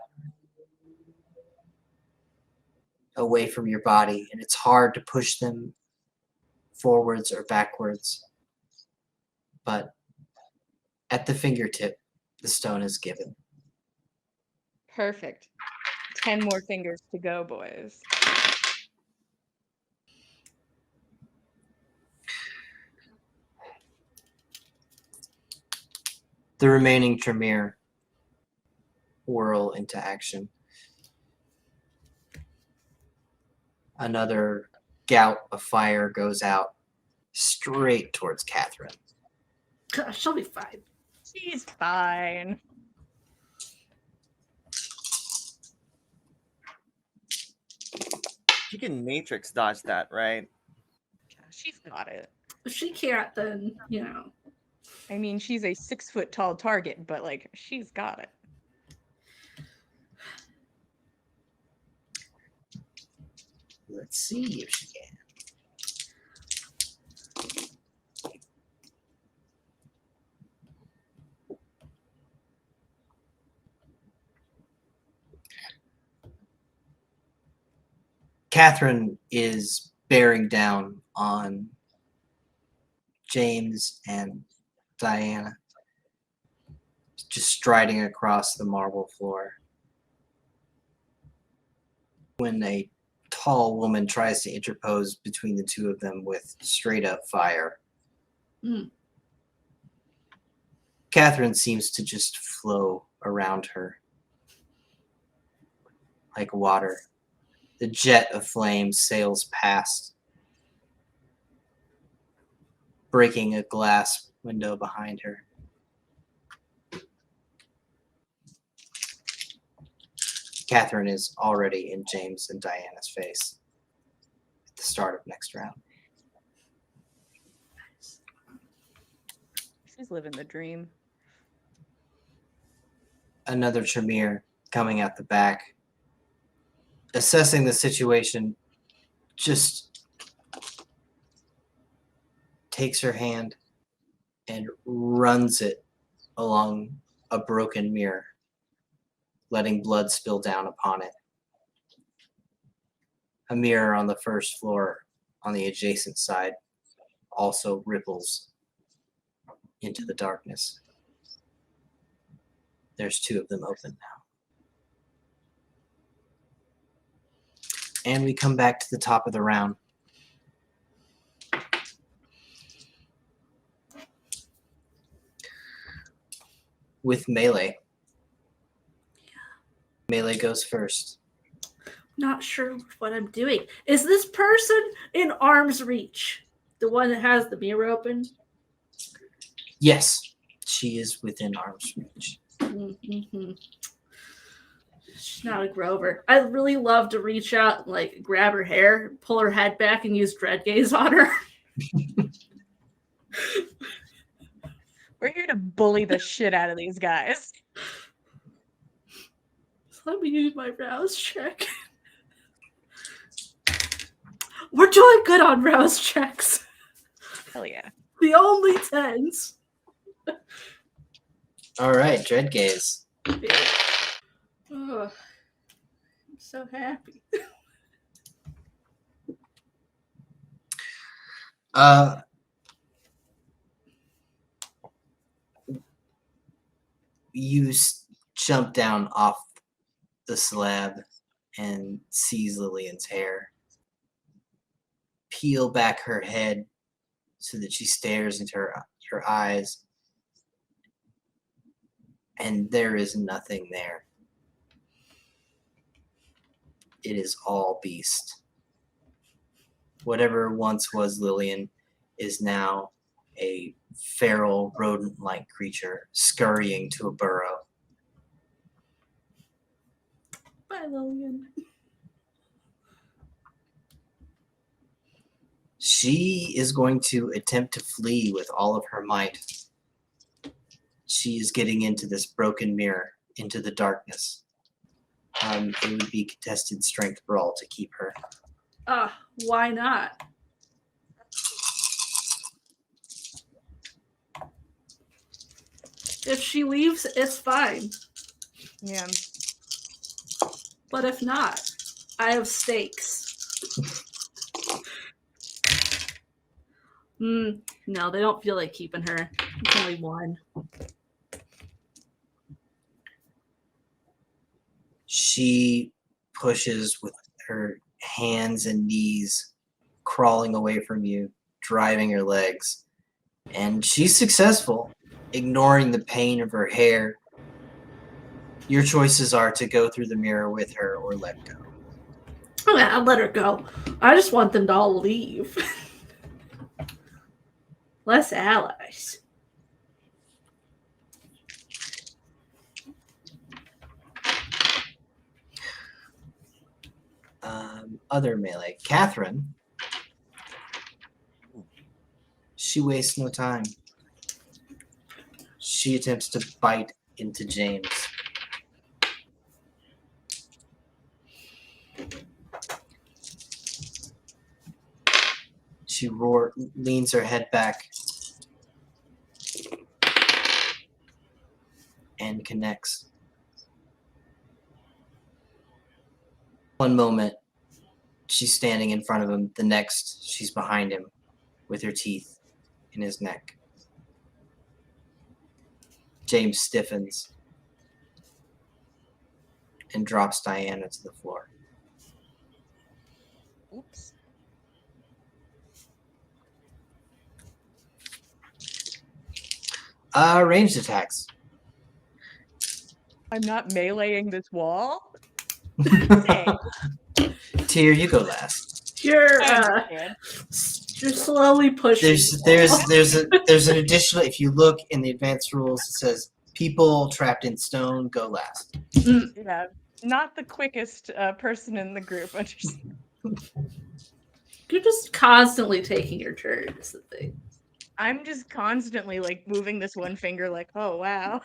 away from your body, and it's hard to push them forwards or backwards. But at the fingertip, the stone is given. Perfect. 10 more fingers to go, boys. The remaining Tremere whirl into action. Another gout of fire goes out straight towards Catherine. She'll be fine. She's fine. You can matrix dodge that, right? She's got it. If she can't, then, you know. I mean, she's a 6-foot tall target, but like, she's got it. Let's see if she can. Catherine is bearing down on James and Diana, just striding across the marble floor. When a tall woman tries to interpose between the two of them with straight up fire, Catherine seems to just flow around her like water. The jet of flame sails past, breaking a glass window behind her. Catherine is already in James and Diana's face at the start of next round. She's living the dream. Another Tremere coming out the back, assessing the situation, just takes her hand and runs it along a broken mirror, letting blood spill down upon it. A mirror on the first floor on the adjacent side also ripples into the darkness. There's 2 of them open now. And we come back to the top of the round. With Melee. Melee goes first. Not sure what I'm doing. Is this person in arm's reach? The one that has the mirror open? Yes, she is within arm's reach. Mm-hmm. She's not a Grover. I'd really love to reach out and like grab her hair, pull her head back, and use dread gaze on her. We're here to bully the shit out of these guys. Let me use my rouse check. We're doing good on rouse checks. Hell yeah. The only 10s. All right, Dread Gaze. Oh, I'm so happy. You jump down off the slab and seize Lillian's hair. Peel back her head so that she stares into your eyes. And there is nothing there. It is all beast. Whatever once was Lillian is now a feral rodent-like creature scurrying to a burrow. Bye, Lillian. She is going to attempt to flee with all of her might. She is getting into this broken mirror, into the darkness. It would be contested strength brawl to keep her. Why not? If she leaves, it's fine. Yeah. But if not, I have stakes. No, they don't feel like keeping her. It's only 1. She pushes with her hands and knees, crawling away from you, driving her legs. And she's successful, ignoring the pain of her hair. Your choices are to go through the mirror with her or let go. Oh, yeah, I'll let her go. I just want them to all leave. Less allies. Other melee. Catherine. She wastes no time. She attempts to bite into James. She leans her head back and connects. One moment, she's standing in front of him. The next, she's behind him with her teeth in his neck. James stiffens and drops Diana to the floor. Oops. Ranged attacks. I'm not meleeing this wall. Tyr, you go last. You're slowly pushing. There's an additional. If you look in the advanced rules, it says people trapped in stone go last. Yeah. not the quickest person in the group. You're just constantly taking your turn, is the thing. I'm just constantly like moving this one finger, like, oh wow,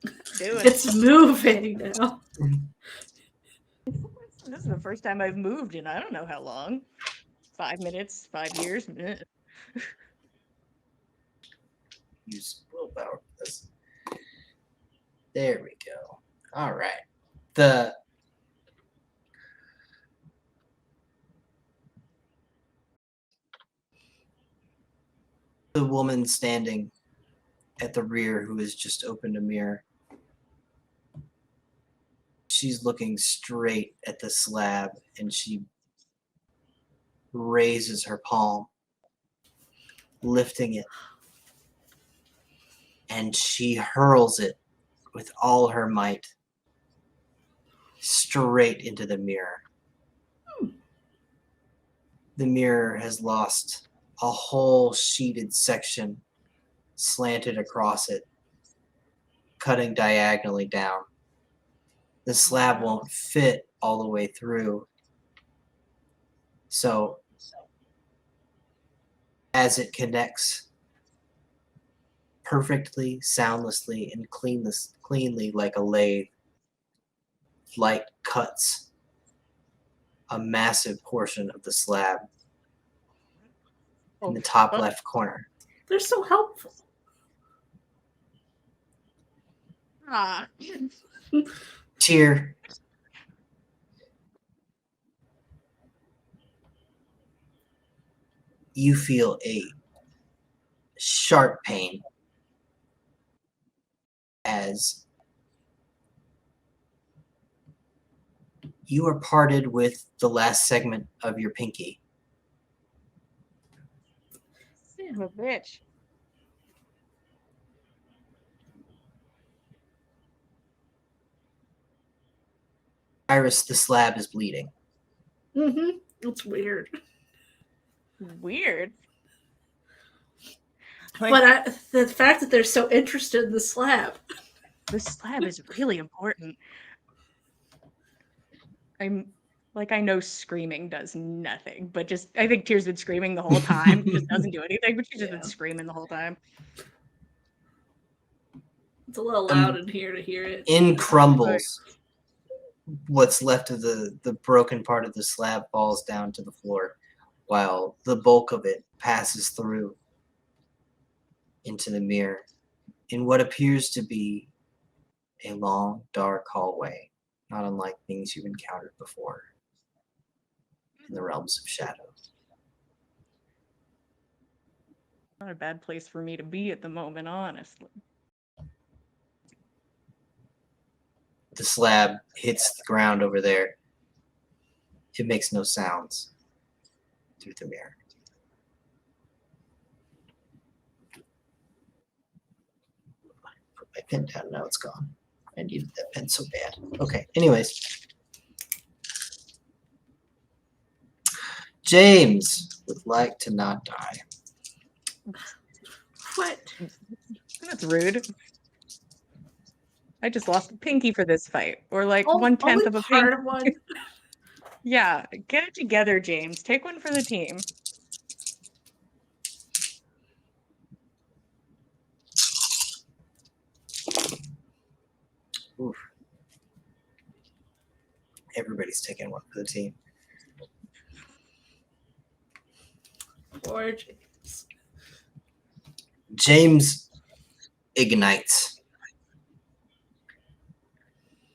do it. It's moving now. This is the first time I've moved in I don't know how long. 5 minutes, 5 years. Use willpower for this. There we go. All right. The woman standing at the rear who has just opened a mirror. She's looking straight at the slab and she raises her palm, lifting it, and she hurls it with all her might straight into the mirror. The mirror has lost a whole sheeted section slanted across it, cutting diagonally down. The slab won't fit all the way through. So as it connects perfectly, soundlessly, and cleanly like a lathe, light cuts a massive portion of the slab in the top left corner. They're so helpful. Ah. Tear. You feel a sharp pain as you are parted with the last segment of your pinky. Son of a bitch. Iris, the slab is bleeding. Mm-hmm. It's weird. Weird. Like, But the fact that they're so interested in the slab. This slab is really important. I know screaming does nothing, but just I think Tear's been screaming the whole time. Just doesn't do anything, but she's just been screaming the whole time. It's a little loud in here to hear it. In crumbles, what's left of the broken part of the slab falls down to the floor, while the bulk of it passes through into the mirror in what appears to be a long, dark hallway, not unlike things you've encountered before in the realms of shadow. Not a bad place for me to be at the moment, honestly. The slab hits the ground over there. It makes no sounds through the mirror. Put my pen down, now it's gone. I needed that pen so bad. Okay, anyways. James would like to not die. What? That's rude. I just lost a pinky for this fight, or like Oh, 1/10 only of a part pinky. of one. Yeah, get it together, James. Take one for the team. Oof. Everybody's taking one for the team. Poor James. James ignites.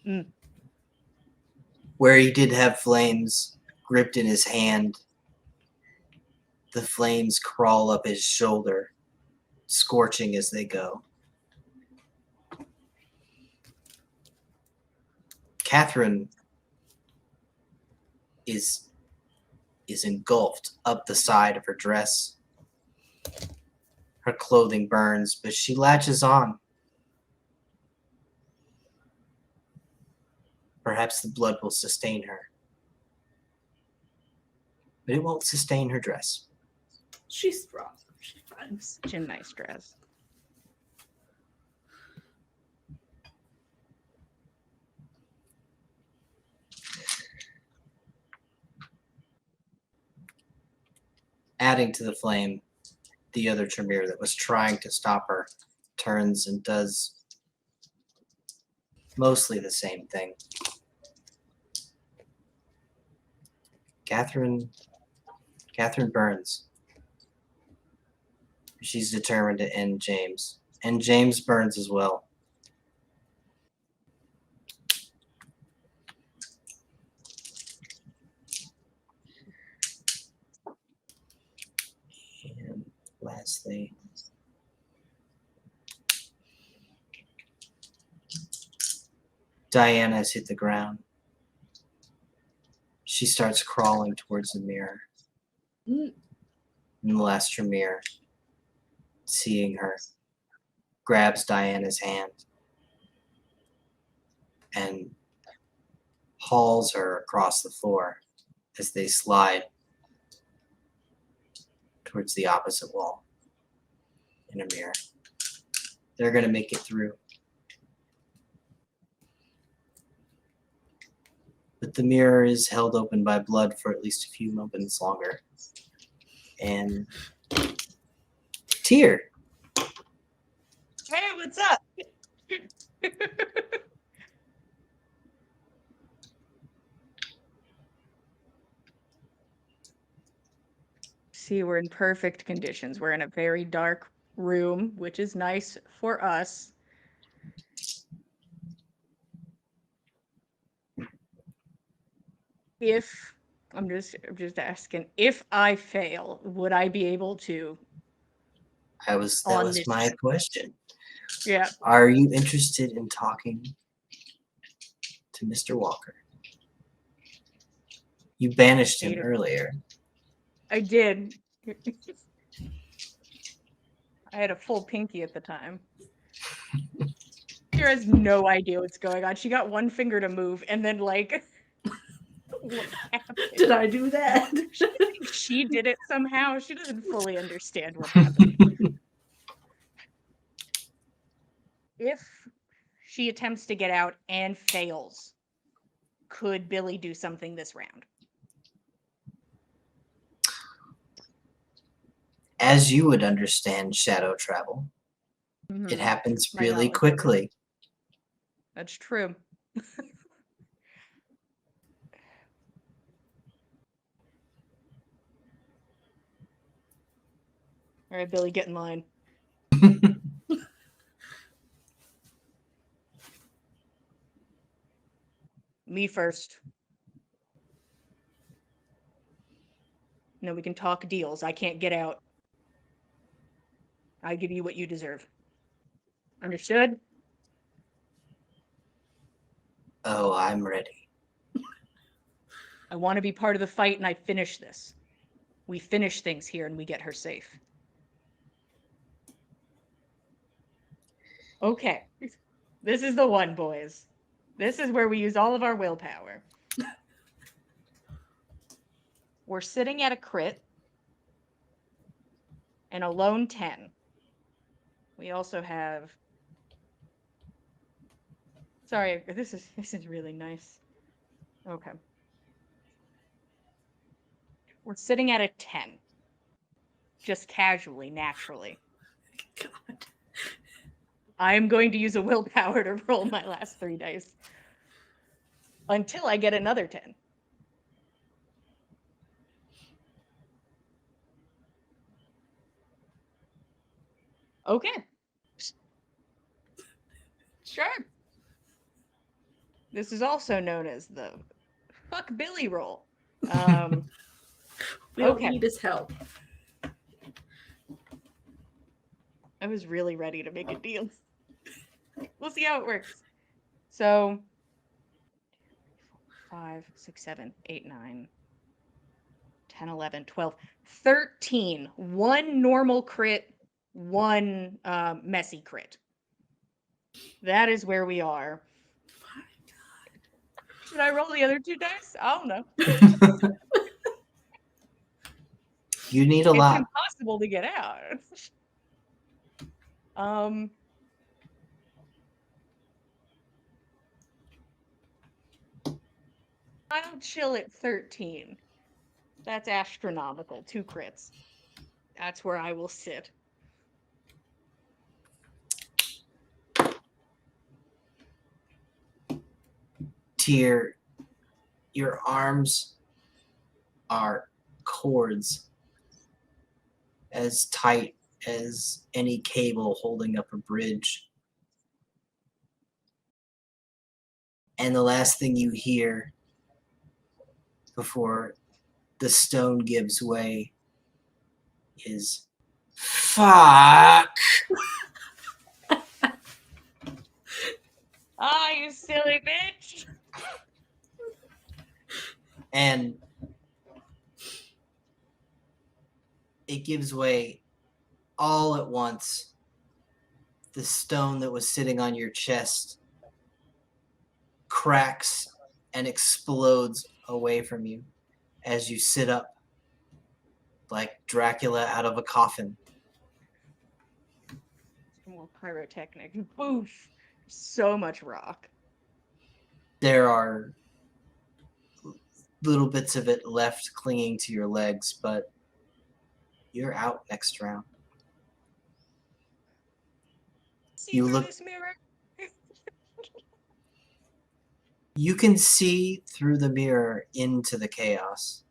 Mm. Where he did have flames gripped in his hand, the flames crawl up his shoulder, scorching as they go. Catherine is engulfed up the side of her dress. Her clothing burns, but she latches on. Perhaps the blood will sustain her, but it won't sustain her dress. She's strong. She's fine. Such a nice dress. adding to the flame, the other Tremere that was trying to stop her turns and does mostly the same thing. Catherine burns. She's determined to end James. And James burns as well. And lastly, Diana has hit the ground. She starts crawling towards the mirror. Mm. And the last Tremere, seeing her, grabs Diana's hand and hauls her across the floor as they slide towards the opposite wall in a mirror. They're going to make it through. But the mirror is held open by blood for at least a few moments longer. And Tear. Hey, what's up? See, we're in perfect conditions. We're in a very dark room, which is nice for us. If I'm just asking, if I fail, would I be able to? That was my question. Yeah. Are you interested in talking to Mr. Walker? You banished him earlier. I did. I had a full pinky at the time. She has no idea what's going on. She got one finger to move, and then like, what happened? Did I do that? She did it somehow. She doesn't fully understand what happened. If she attempts to get out and fails, could Billy do something this round? As you would understand shadow travel, it happens really quickly. That's true. All right, Billy, get in line. Me first. No, we can talk deals. I can't get out. I give you what you deserve. Understood? Oh, I'm ready. I want to be part of the fight, and I finish this. We finish things here, and we get her safe. Okay. This is the one, boys. This is where we use all of our willpower. We're sitting at a crit and a lone 10. We also have... Sorry, this is really nice. Okay. We're sitting at a 10. Just casually, naturally. God. I'm going to use a willpower to roll my last 3 dice. Until I get another 10. Okay. Sure. This is also known as the fuck Billy roll. We don't need his help. I was really ready to make a deal. We'll see how it works. So 5, 6, 7, 8, 9, 10, 11, 12, 13. One normal crit, one messy crit. That is where we are. Should I roll the other 2 dice? I don't know. You need a lot. It's impossible to get out. I'll chill at 13. That's astronomical. 2 crits. That's where I will sit. Tyr, your arms are cords as tight as any cable holding up a bridge. And the last thing you hear before the stone gives way is fuck. Ah, you silly bitch! And it gives way all at once. The stone that was sitting on your chest cracks and explodes away from you as you sit up like Dracula out of a coffin. More pyrotechnic. Boof! So much rock. There are little bits of it left clinging to your legs, but you're out next round. See You through look- this mirror? You can see through the mirror into the chaos.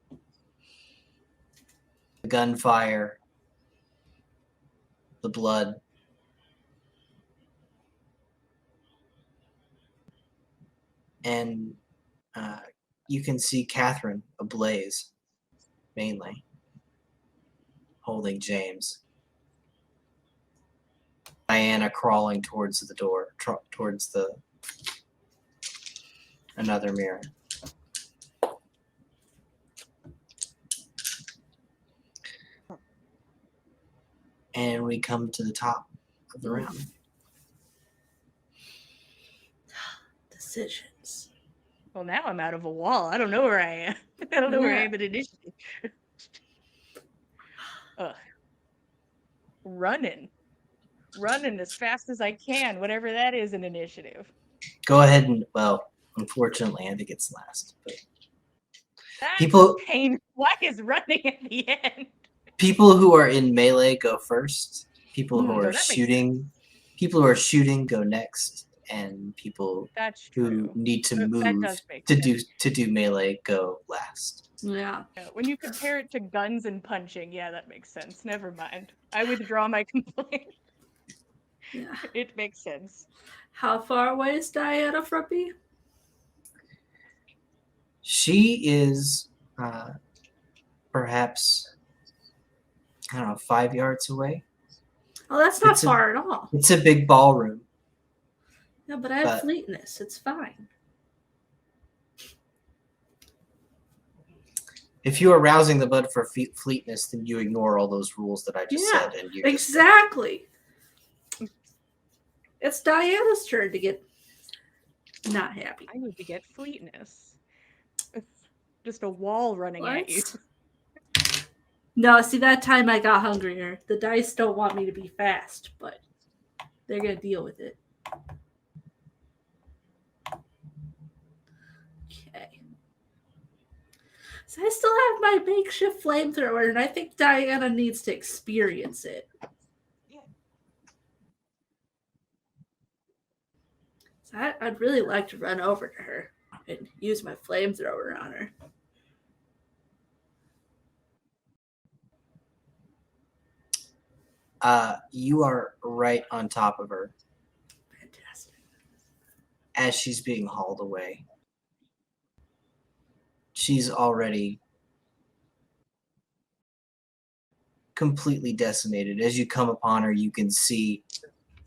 The gunfire, the blood. And you can see Catherine ablaze, mainly, holding James. Diana crawling towards the door, towards another mirror. And we come to the top of the round. Decisions. Well, now I'm out of a wall. I don't know where I am. I don't know where I am in initiative. Ugh. Running as fast as I can, whatever that is in initiative. Go ahead and, well, unfortunately, I think it's last. But That's People- pain. Why is running at the end? people who are in melee go first. People who No, are that makes shooting go next, and people That's who true. need to That move does make to sense. do melee go last. Yeah. Yeah, when you compare it to guns and punching, yeah, that makes sense. Never mind. I withdraw my complaint. Yeah. It makes sense. How far away is Diana from me? She is perhaps, I don't know, 5 yards away. Oh, that's not It's a- far at all. It's a big ballroom. Yeah, but I have but- fleetness. It's fine. If you are rousing the blood for fleetness, then you ignore all those rules that I just Yeah, said, and you Exactly. It's Diana's turn to get not happy. I need to get fleetness. It's just a wall running at you. What? No, see, that time I got hungrier. The dice don't want me to be fast, but they're going to deal with it. Okay. So I still have my makeshift flamethrower, and I think Diana needs to experience it. So I'd really like to run over to her and use my flamethrower on her. You are right on top of her Fantastic. as she's being hauled away. She's already completely decimated. As you come upon her, you can see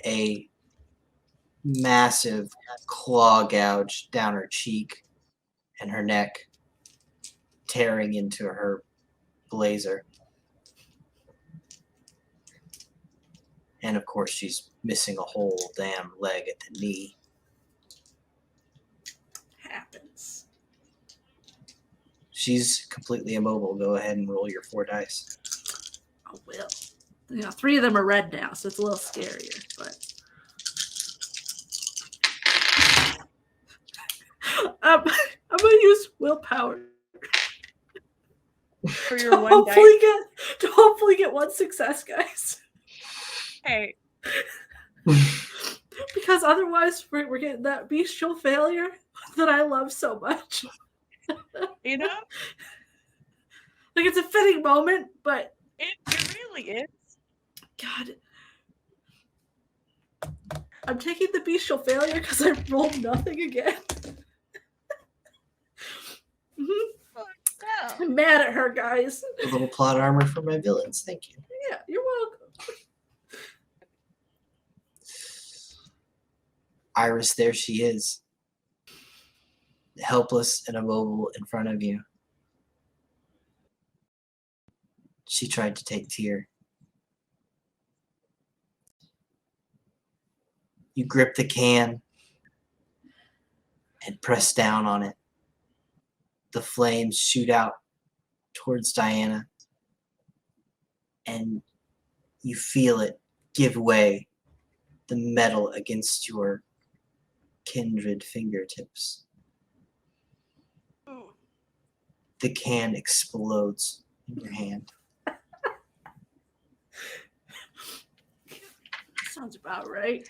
a massive claw gouge down her cheek and her neck, tearing into her blazer. And of course, she's missing a whole damn leg at the knee. Happens. She's completely immobile. Go ahead and roll your 4 dice. I will. You know, 3 of them are red now, so it's a little scarier, but I'm gonna use willpower. for To your one dice. hopefully get one success, guys. Hey, Because otherwise we're getting that bestial failure that I love so much. you know, Like, it's a fitting moment, but it really is. God, I'm taking the bestial failure because I rolled nothing again. Yeah. I'm mad at her, guys. A little plot armor for my villains. Thank you. Yeah, you're welcome. Iris, there she is. Helpless and immobile in front of you. She tried to take Tyr. You grip the can and press down on it. The flames shoot out towards Diana, and you feel it give way, the metal against your kindred fingertips. The can explodes in your hand. Sounds about right.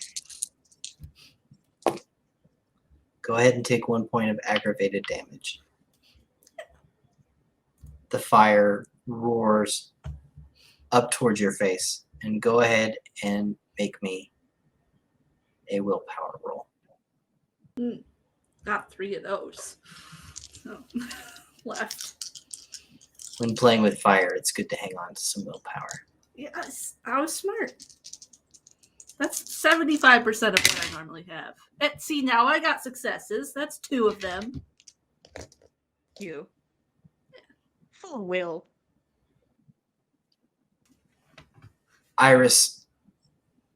Go ahead and take 1 point of aggravated damage. The fire roars up towards your face, and go ahead and make me a willpower roll. Got 3 of those. So, left. When playing with fire, it's good to hang on to some willpower. Yes, I was smart. That's 75% of what I normally have. See, now I got successes. That's 2 of them. You. Full of will. Iris,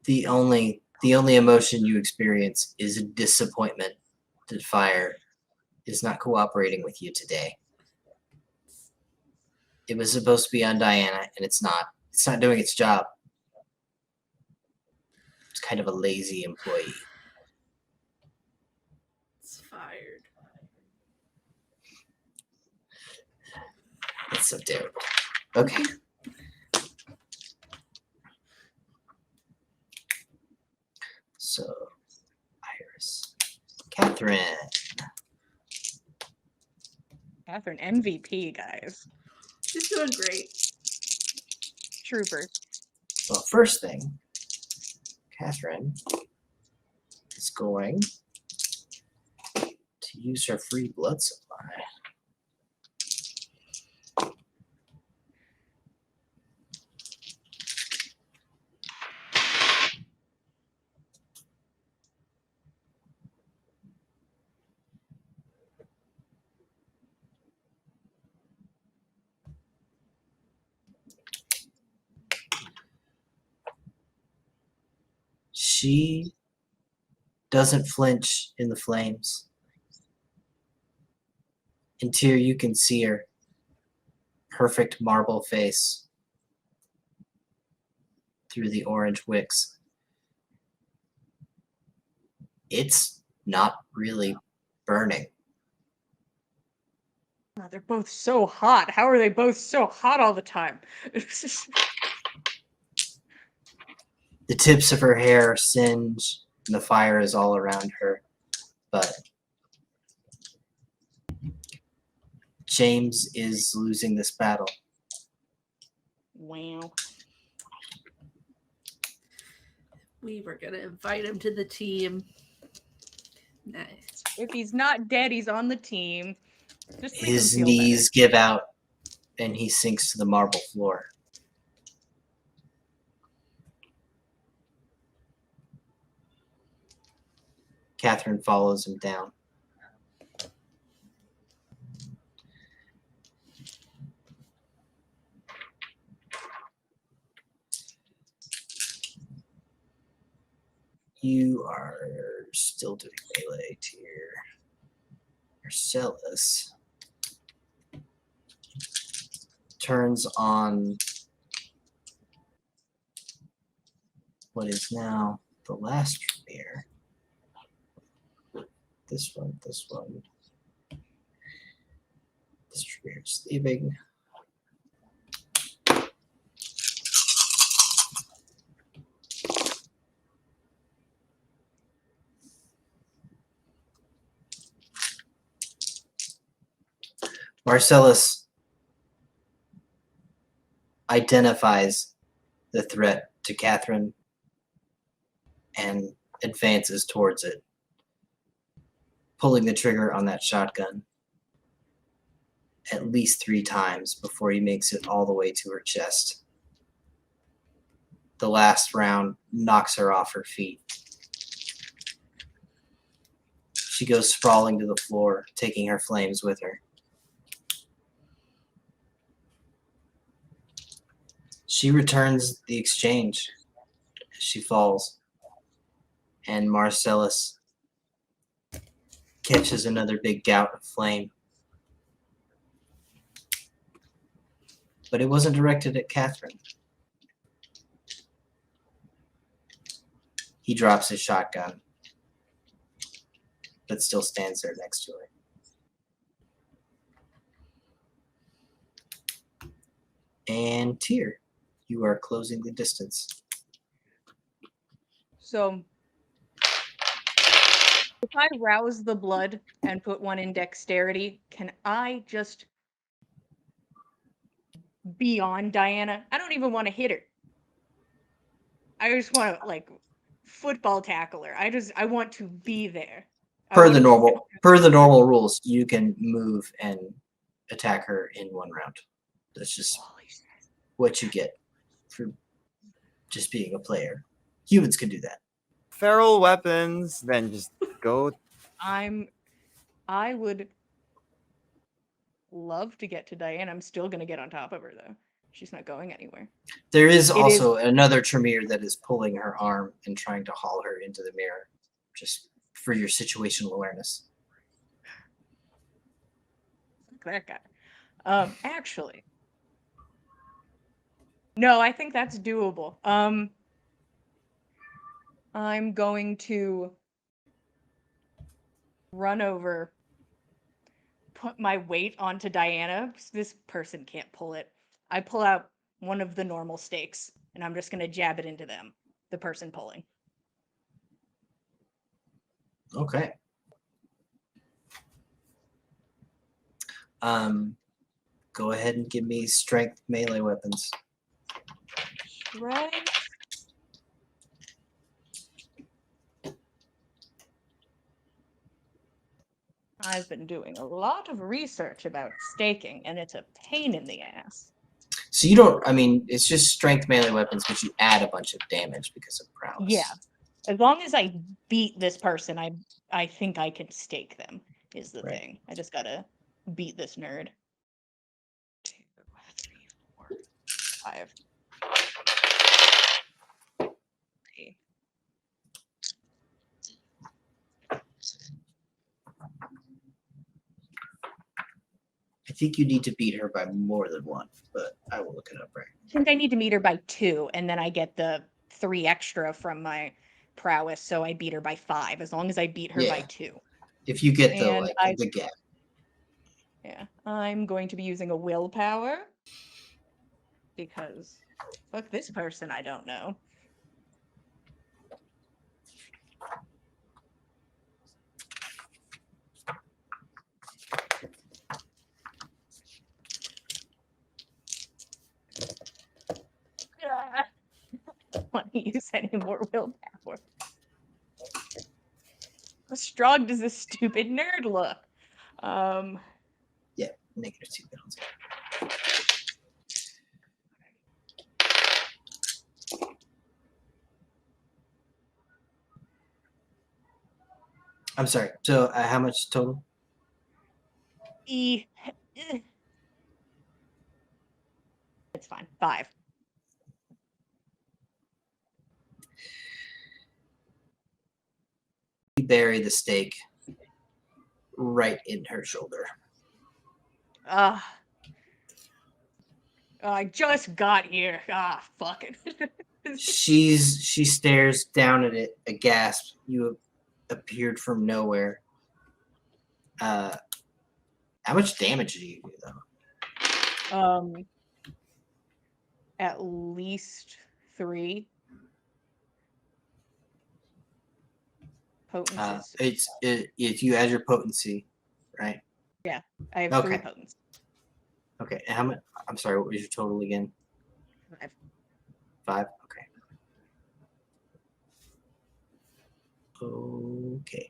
the only emotion you experience is a disappointment that fire is not cooperating with you today. It was supposed to be on Diana, and it's not. It's not doing its job. It's kind of a lazy employee. It's fired. It's so terrible. Okay. So, Iris. Catherine. Catherine, MVP, guys. She's doing great. Trooper. Well, first thing, Catherine is going to use her free blood supply. She doesn't flinch in the flames. And Tyr, you can see her perfect marble face through the orange wicks. It's not really burning. Oh, they're both so hot. How are they both so hot all the time? The tips of her hair singe, and the fire is all around her. But James is losing this battle. Wow. We were going to invite him to the team. Nice. If he's not dead, he's on the team. Just make His him feel knees give out, and he sinks to the marble floor. Catherine follows him down. You are still doing melee here. Marcellus turns on what is now the last Tremere. This one. This Tremere is leaving. Marcellus identifies the threat to Catherine and advances towards it, pulling the trigger on that shotgun at least 3 times before he makes it all the way to her chest. The last round knocks her off her feet. She goes sprawling to the floor, taking her flames with her. She returns the exchange as she falls, and Marcellus catches another big gout of flame. But it wasn't directed at Catherine. He drops his shotgun, but still stands there next to her. And Tyr, you are closing the distance. So if I rouse the blood and put one in dexterity, can I just be on Diana? I don't even want to hit her. I just want to like football tackle her. I want to be there. Per the normal rules, you can move and attack her in 1 round. That's just what you get for just being a player. Humans can do that. Feral weapons, then just go. I would love to get to Diana. I'm still gonna get on top of her though. She's not going anywhere. There is also another Tremere that is pulling her arm and trying to haul her into the mirror, just for your situational awareness. That guy. Actually, no, I think that's doable. I'm going to run over, put my weight onto Diana. This person can't pull it. I pull out one of the normal stakes, and I'm just going to jab it into them, the person pulling. Okay. Go ahead and give me strength melee weapons. Right. I've been doing a lot of research about staking, and it's a pain in the ass. So you don't, I mean, it's just strength melee weapons, but you add a bunch of damage because of prowess. Yeah. As long as I beat this person, I think I can stake them, is the thing. I just gotta beat this nerd. 2, 3, 4, 5. Okay. I think you need to beat her by more than 1, but I will look it up right. I think I need to meet her by 2, and then I get the 3 extra from my prowess, so I beat her by 5, as long as I beat her by 2. If you get the And the gap. Yeah, I'm going to be using a willpower because fuck this person I don't know. I don't want to use any more willpower. How strong does this stupid nerd look? Yeah, -2 penalty. I'm sorry. So how much total? It's fine. 5. You bury the stake right in her shoulder. I just got here. Fuck it. She stares down at it, aghast. You appeared from nowhere. How much damage do you do, though? At least 3. Potency. It's if you add your potency, right? Yeah, I have 3 Okay. potency. Okay. And how much? I'm sorry. What was your total again? 5. 5. Okay. Okay.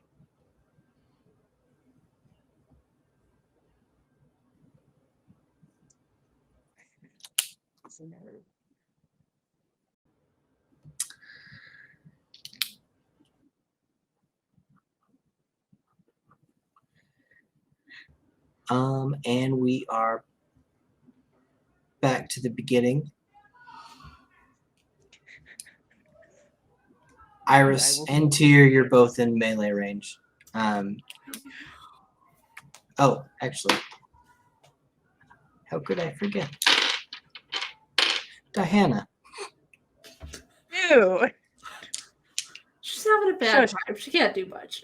And we are back to the beginning. Iris and Tyr, you're both in melee range. Oh, actually, how could I forget? Diana. Ew. She's having a bad Shush. time. She can't do much.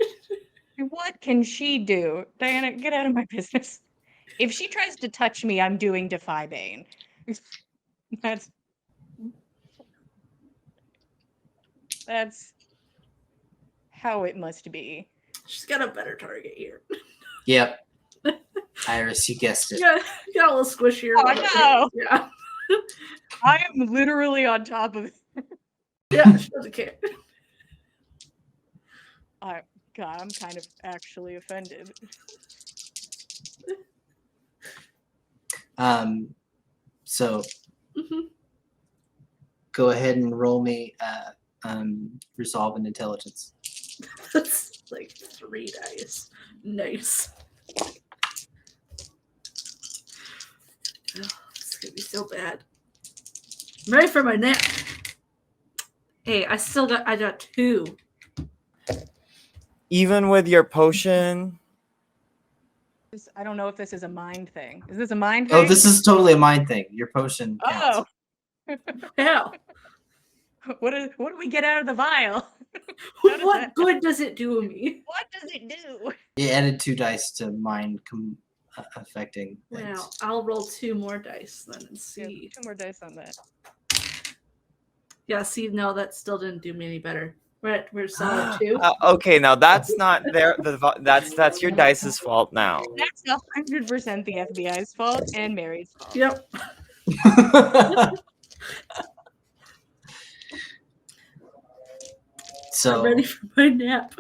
What can she do? Diana, get out of my business. If she tries to touch me, I'm doing Defy Bane. That's how it must be. She's got a better target here. Yep. Iris, you guessed it. Got a little squishier. Oh, no. Yeah. I am literally on top of it. Yeah, she doesn't care. God, I'm kind of actually offended. So go ahead and roll me resolve and intelligence. That's like 3 dice. Nice. Oh, this is gonna be so bad. I'm ready for my nap. Hey, I got 2. Even with your potion, I don't know if this is a mind thing. Is this a mind thing? Oh, this is totally a mind thing. Your potion counts. Oh. Hell. What do we get out of the vial? What good does it do me? What does it do? It added 2 dice to mind affecting things. Wow, I'll roll 2 more dice then and see. 2 more dice on that. Yeah, see, no, that still didn't do me any better. We're solid 2. okay, now that's not there. That's your dice's fault now. That's 100% the FBI's fault and Mary's fault. Yep. So I'm ready for my nap.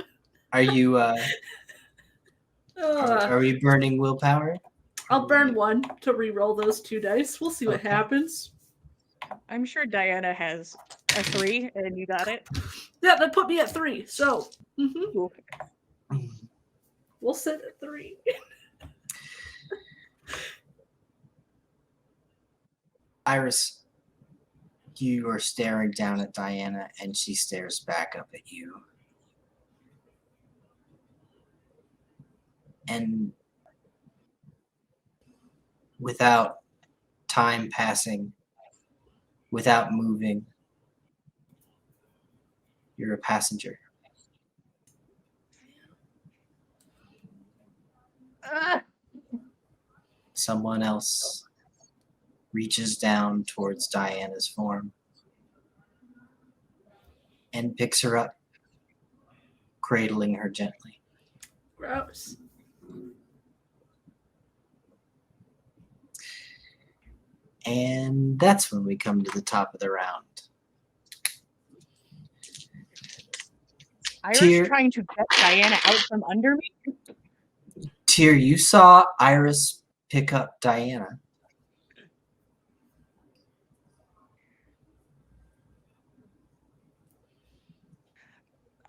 are you are we burning willpower? I'll burn 1 to re-roll those 2 dice. We'll see what Okay. happens. I'm sure Diana has a 3 and you got it. Yeah, that put me at 3. So Cool. we'll sit at 3. Iris, you are staring down at Diana and she stares back up at you. And without time passing, without moving, you're a passenger. Someone else reaches down towards Diana's form and picks her up, cradling her gently. Gross. And that's when we come to the top of the round. Iris Tyr- trying to get Diana out from under me? Tyr, you saw Iris pick up Diana.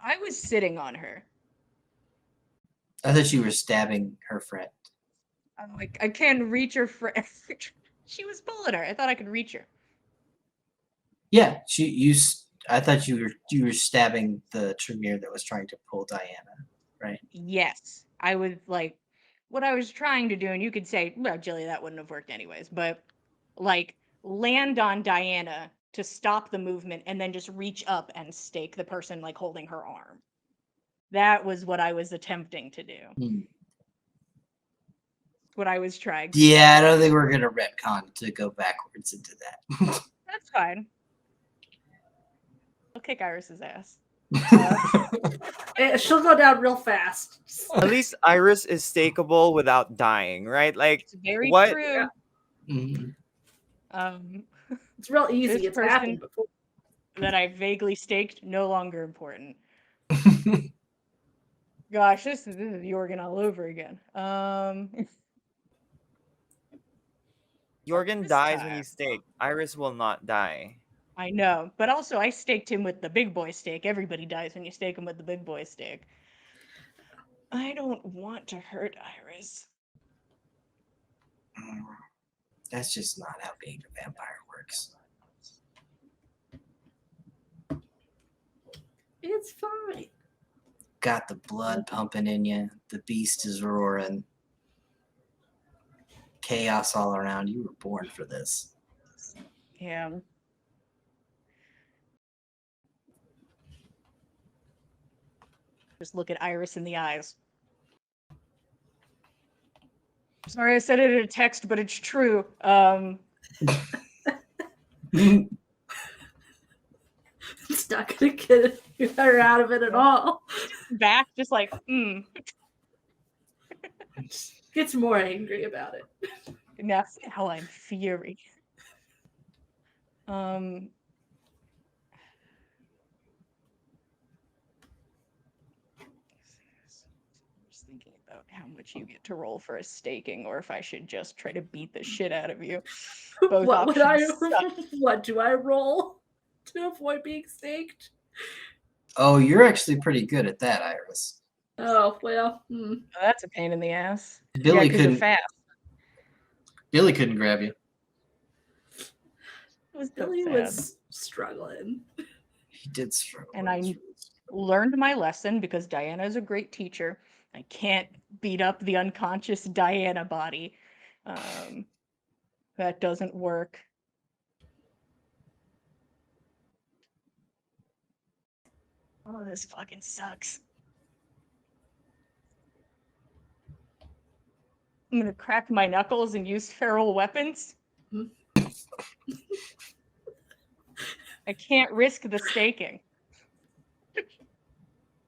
I was sitting on her. I thought you were stabbing her friend. I'm like, I can't reach her friend. She was pulling her. I thought I could reach her. Yeah, I thought you were stabbing the Tremere that was trying to pull Diana, right? Yes. I was like, what I was trying to do, and you could say, well, Jilly, that wouldn't have worked anyways, but like land on Diana to stop the movement and then just reach up and stake the person like holding her arm. That was what I was attempting to do. What I was trying to do. Yeah, I don't think we're going to retcon to go backwards into that. That's fine. I'll kick Iris's ass. She'll go down real fast. At least Iris is stakeable without dying, right? Like, It's very what? true. Mhm. It's real easy. This It's happened person before. that I vaguely staked, no longer important. Gosh, this is Jorgen all over again. Jorgen This dies when time. you stake. Iris will not die. I know, but also I staked him with the big boy stake. Everybody dies when you stake him with the big boy stake. I don't want to hurt Iris. That's just not how being a vampire works. It's fine. Got the blood pumping in you. The beast is roaring. Chaos all around. You were born for this. Yeah. Just look at Iris in the eyes. Sorry I said it in a text, but it's true. It's not gonna get her out of it at all. Back, just like, Gets more angry about it. That's how I'm fury. Just thinking about how much you get to roll for a staking, or if I should just try to beat the shit out of you. Both What would I? options suck. What do I roll to avoid being staked? Oh, you're actually pretty good at that, Iris. Oh well. Oh, that's a pain in the ass. Billy because you're couldn't. fast. Billy couldn't grab you. It was so Billy sad. was struggling. He did struggle. And He I was really struggling. learned my lesson because Diana is a great teacher. I can't beat up the unconscious Diana body. That doesn't work. Oh, this fucking sucks. I'm gonna crack my knuckles and use feral weapons. I can't risk the staking.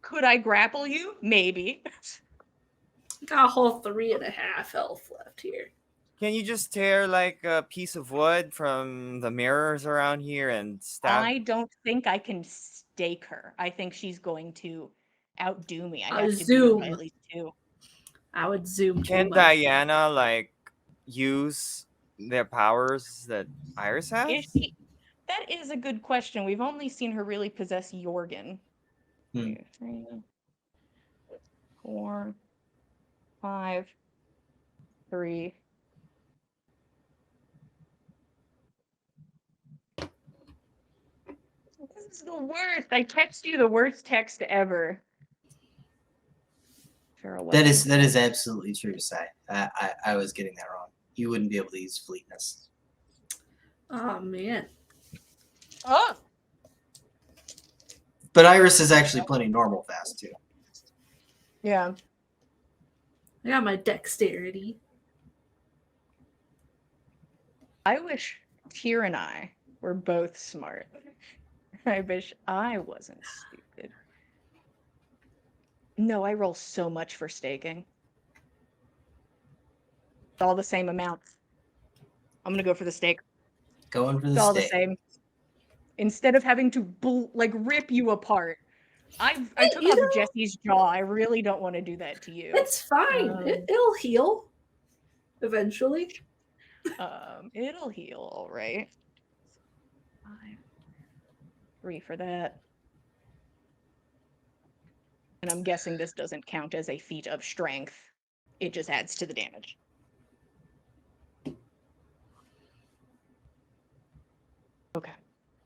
Could I grapple you? Maybe. Got a whole 3.5 health left here. Can you just tear like a piece of wood from the mirrors around here and stab? I don't think I can stake her. I think she's going to outdo me. I I'll have to beat her by zoom. at least 2. I would zoom. Can too much. Diana like use their powers that Iris has? That is a good question. We've only seen her really possess Jorgen. 2, 3, 4, 5, 3. This is the worst. I text you the worst text ever. That is absolutely true, Sai. I was getting that wrong. You wouldn't be able to use fleetness. Oh man. Oh, But Iris is actually plenty normal fast too. yeah. I got my dexterity. I wish Tyr and I were both smart. I wish I wasn't stupid. No, I roll so much for staking. It's all the same amount. I'm gonna go for the stake. Going for It's the all the stake. same. Instead of having to rip you apart. I took you off know- Jesse's jaw. I really don't want to do that to you. It's fine. It'll heal eventually. It'll heal, all right. 5, 3 for that. And I'm guessing this doesn't count as a feat of strength. It just adds to the damage. Okay.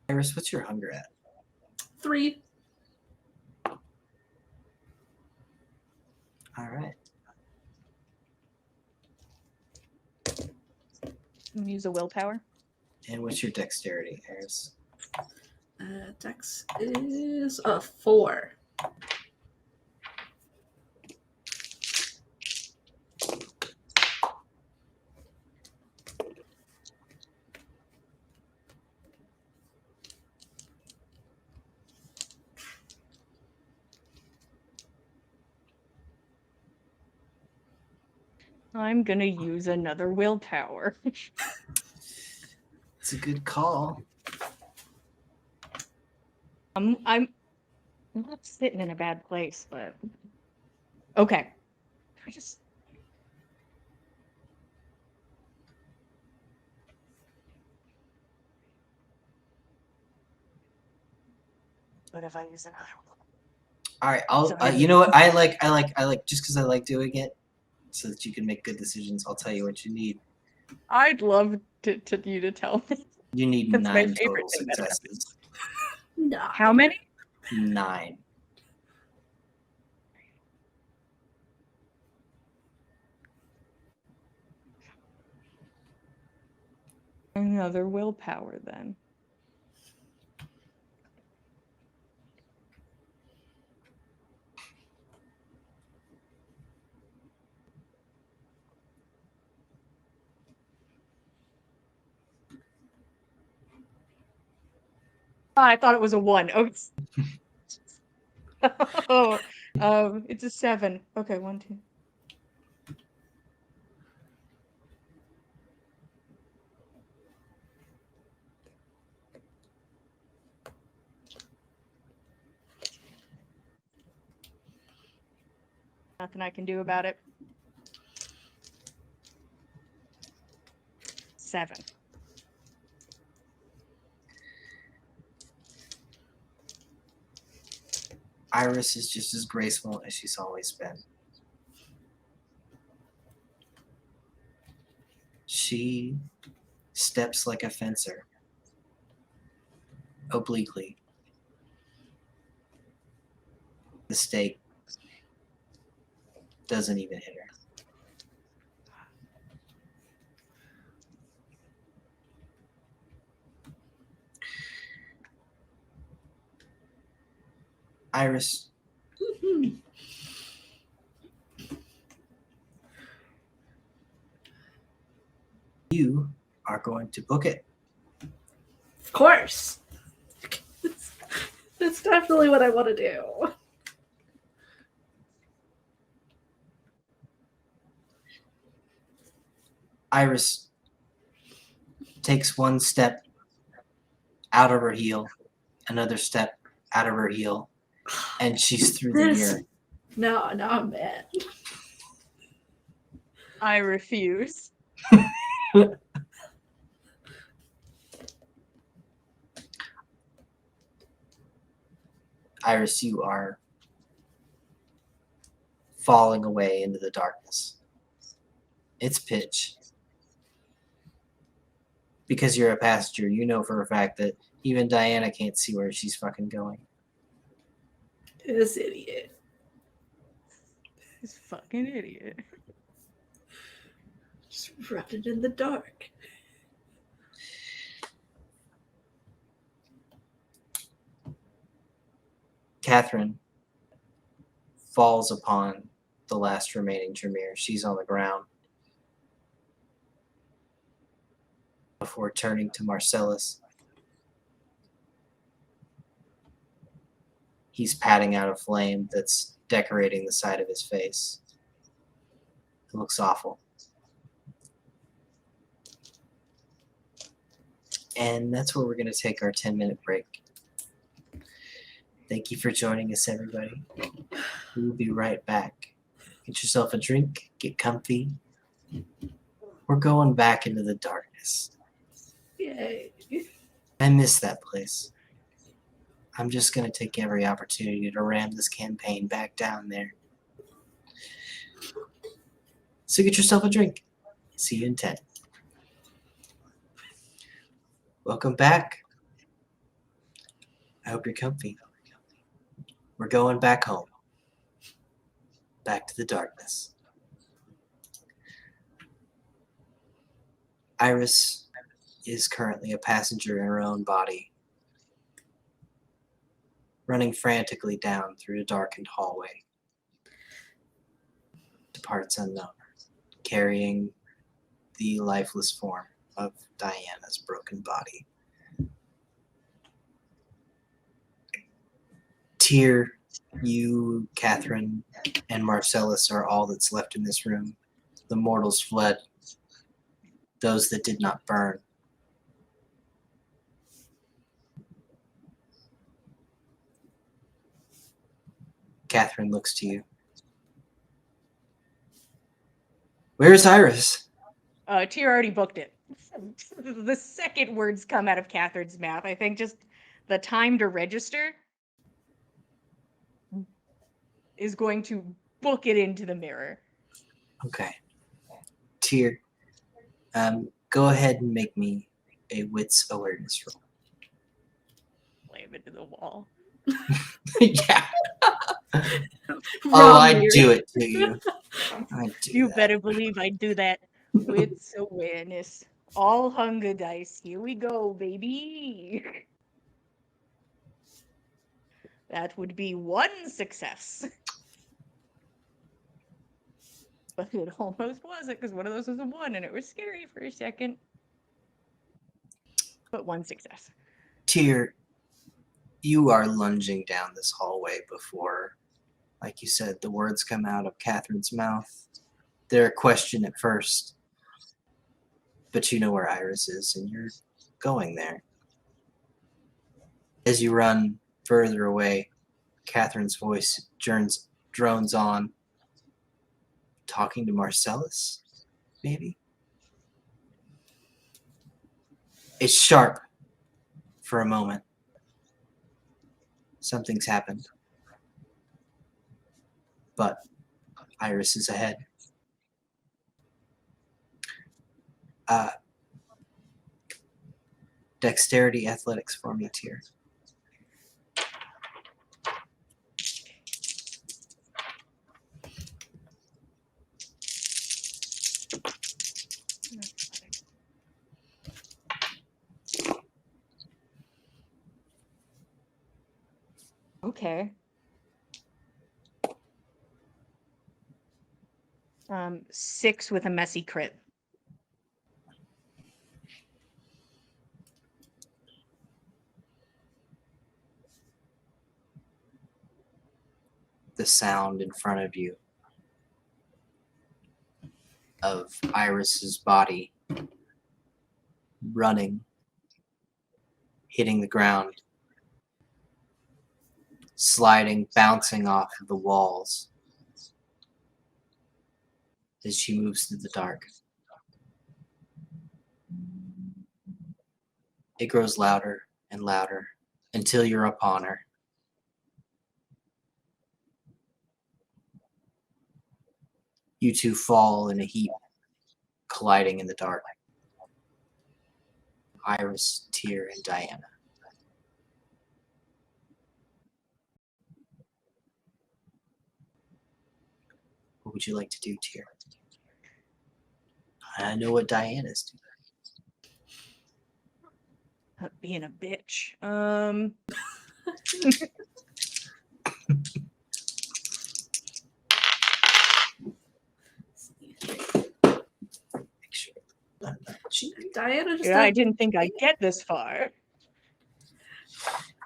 Iris, what's your hunger at? 3. All right. Use a willpower. And what's your dexterity, Iris? Dex is a 4. I'm gonna use another willpower. It's a good call. I'm not sitting in a bad place, but okay. I just But if I use an All right, I'll. So You know what? I like. Just because I like doing it, so that you can make good decisions. I'll tell you what you need. I'd love to you to tell me. You need That's my 9 favorite total thing that successes. No. How many? 9. Another willpower then. Oh, I thought it was a 1. Oh, it's a 7. Okay, 1, 2. Nothing I can do about it. 7. Iris is just as graceful as she's always been. She steps like a fencer, obliquely. The stake doesn't even hit her. Iris, you are going to book it. Of course. That's definitely what I want to do. Iris takes one step out of her heel, another step out of her heel, and she's through the mirror. No, I'm mad. I refuse. Iris, you are falling away into the darkness. It's pitch. Because you're a passenger, you know for a fact that even Diana can't see where she's fucking going. This idiot. This fucking idiot. Just running in the dark. Catherine falls upon the last remaining Tremere. She's on the ground. Before turning to Marcellus. He's patting out a flame that's decorating the side of his face. It looks awful. And that's where we're going to take our 10-minute break. Thank you for joining us, everybody. We will be right back. Get yourself a drink, get comfy. We're going back into the darkness. Yay. I miss that place. I'm just going to take every opportunity to ram this campaign back down there. So get yourself a drink. See you in 10. Welcome back. I hope you're comfy. We're going back home. Back to the darkness. Iris is currently a passenger in her own body, running frantically down through a darkened hallway to parts unknown, carrying the lifeless form of Diana's broken body. Tyr, you, Catherine, and Marcellus are all that's left in this room. The mortals fled. Those that did not burn Catherine looks to you. Where's Iris? Tyr already booked it. The second words come out of Catherine's mouth, I think just the time to register is going to book it into the mirror. Okay. Tyr, go ahead and make me a wits awareness roll. Slam into the wall. Yeah. Oh, Wrong I'd year. do it to you. I'd do You that. better believe I do that. Wits awareness. All hunger dice. Here we go, baby. That would be 1 success. But it almost wasn't, because one of those was a 1, and it was scary for a second. But 1 success. Tyr, you are lunging down this hallway before, like you said, the words come out of Catherine's mouth. They're a question at first, but you know where Iris is, and you're going there. As you run further away, Catherine's voice drones on, talking to Marcellus, maybe? It's sharp for a moment. Something's happened. But Iris is ahead. Dexterity athletics for me, Tyr. Okay. 6 with a messy crit. The sound in front of you of Iris's body running, hitting the ground, sliding, bouncing off of the walls as she moves through the dark. It grows louder and louder until you're upon her. You two fall in a heap, colliding in the dark. Iris, Tyr, and Diana. What would you like to do, Tyr? I know what Diana's doing. Being a bitch. Make sure. Diana just Yeah, I doesn't- didn't think I'd get this far.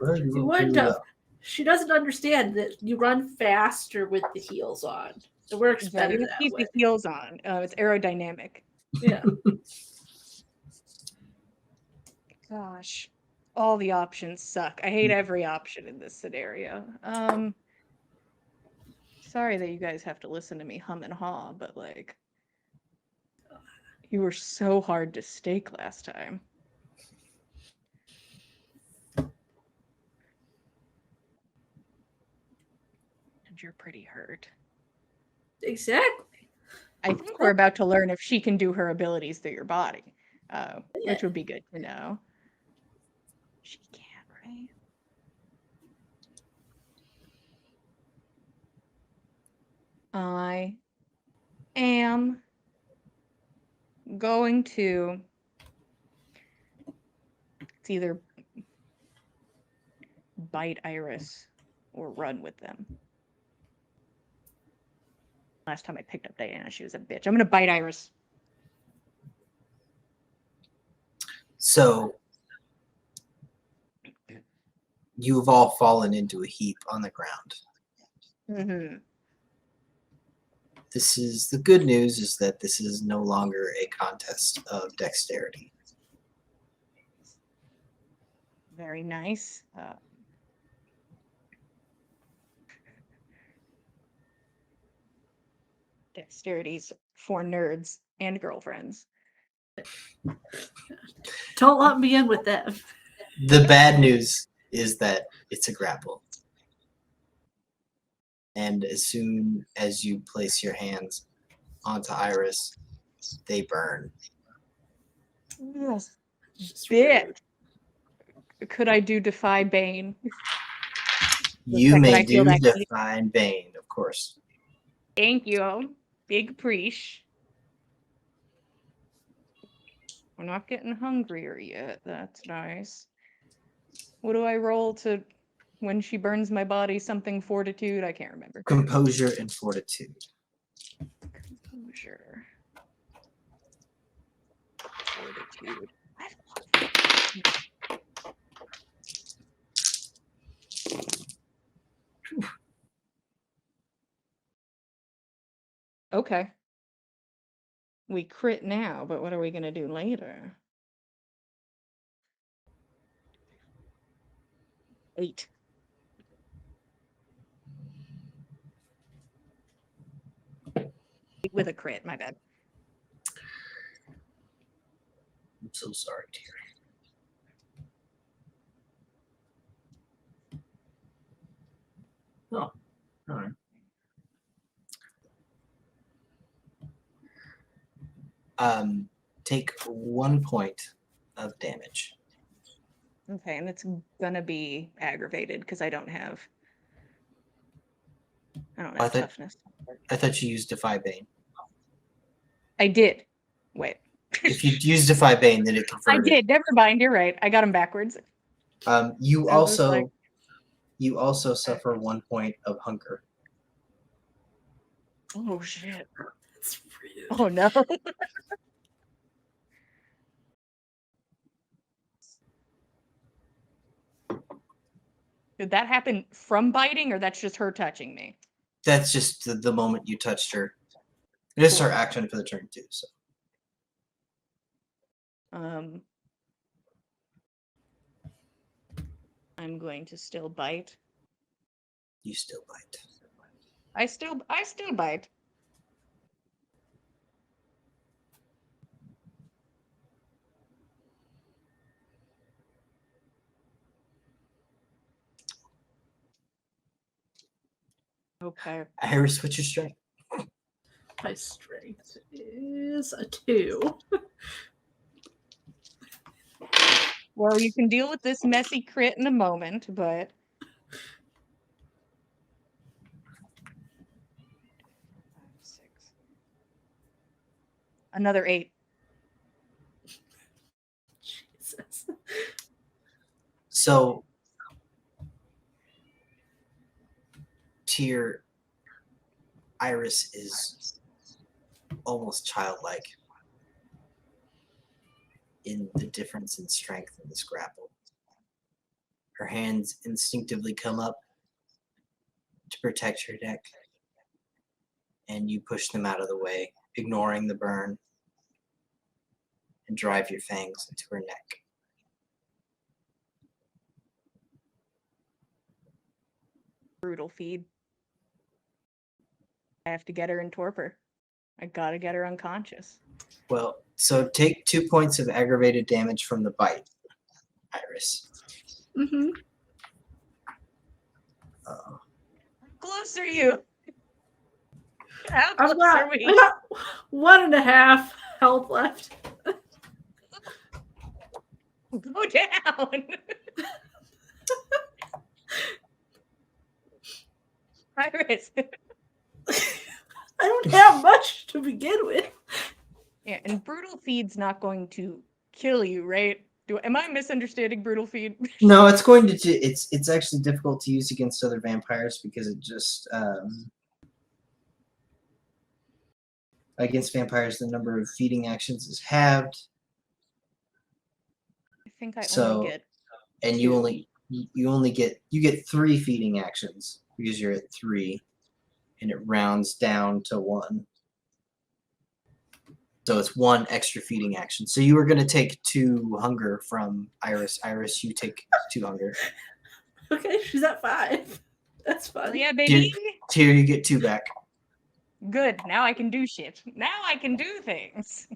Well, You would have. She doesn't understand that you run faster with the heels on. It works Yeah, better you that keep way. the heels on. It's aerodynamic. Yeah. Gosh, all the options suck. I hate every option in this scenario. Sorry that you guys have to listen to me hum and haw, but like, you were so hard to stake last time. And you're pretty hurt. Exactly. I think we're about to learn if she can do her abilities through your body, which would be good to know. She can't, right? I am going to. It's either bite Iris or run with them. Last time I picked up Diana, she was a bitch. I'm gonna bite Iris. So, you have all fallen into a heap on the ground. Mm-hmm. This is the good news is that this is no longer a contest of dexterity. Very nice. Dexterities for nerds and girlfriends. Don't let me in with them. The bad news is that it's a grapple. And as soon as you place your hands onto Iris, they burn. Yes. Just Bit. Could I do Defy Bane? You second may I feel do that heat. Define Bane, of course. Thank you. Big preach. We're not getting hungrier yet. That's nice. What do I roll to when she burns my body? Something fortitude? I can't remember. Composure and fortitude. Composure. Fortitude. Okay. We crit now, but what are we going to do later? 8. With a crit, my bad. I'm so sorry, dear. Oh, all right. Take 1 point of damage. Okay, and it's gonna be aggravated because I don't have I thought- toughness. I thought you used Defy Bane. I did. Wait. If you use Defy Bane, then it I converted. did. Never mind. You're right. I got them backwards. You I was also like- you also suffer 1 point of hunger. Oh shit. That's rude. Oh no. Did that happen from biting, or that's just her touching me? That's just the moment you touched her. It is Cool. her action for the turn too. So I'm going to still bite. you still bite. I still bite. Okay. Iris, what's your strength? My strength is a 2. Well, you can deal with this messy crit in a moment, but 6. Another 8. Jesus. So Tyr, Iris is almost childlike in the difference in strength in this grapple. Her hands instinctively come up to protect her neck, and you push them out of the way, ignoring the burn, and drive your fangs into her neck. Brutal feed. I have to get her in torpor. I gotta get her unconscious. Well, so take 2 points of aggravated damage from the bite, Iris. Mm-hmm. Uh, How close are you? How I close got are we? 1.5 health left. Go down. Iris. I don't have much to begin with. Yeah, and brutal feed's not going to kill you, right? Am I misunderstanding brutal feed? No, it's going to. It's actually difficult to use against other vampires because it just against vampires the number of feeding actions is halved. I think I So, only get and you only get 3 feeding actions because you're at 3, and it rounds down to 1. So it's 1 extra feeding action. So you were going to take 2 hunger from Iris. Iris, you take 2 hunger. Okay, she's at 5. That's oh, fun. yeah, baby. Tyr, you get 2 back. Good. Now I can do shit. Now I can do things.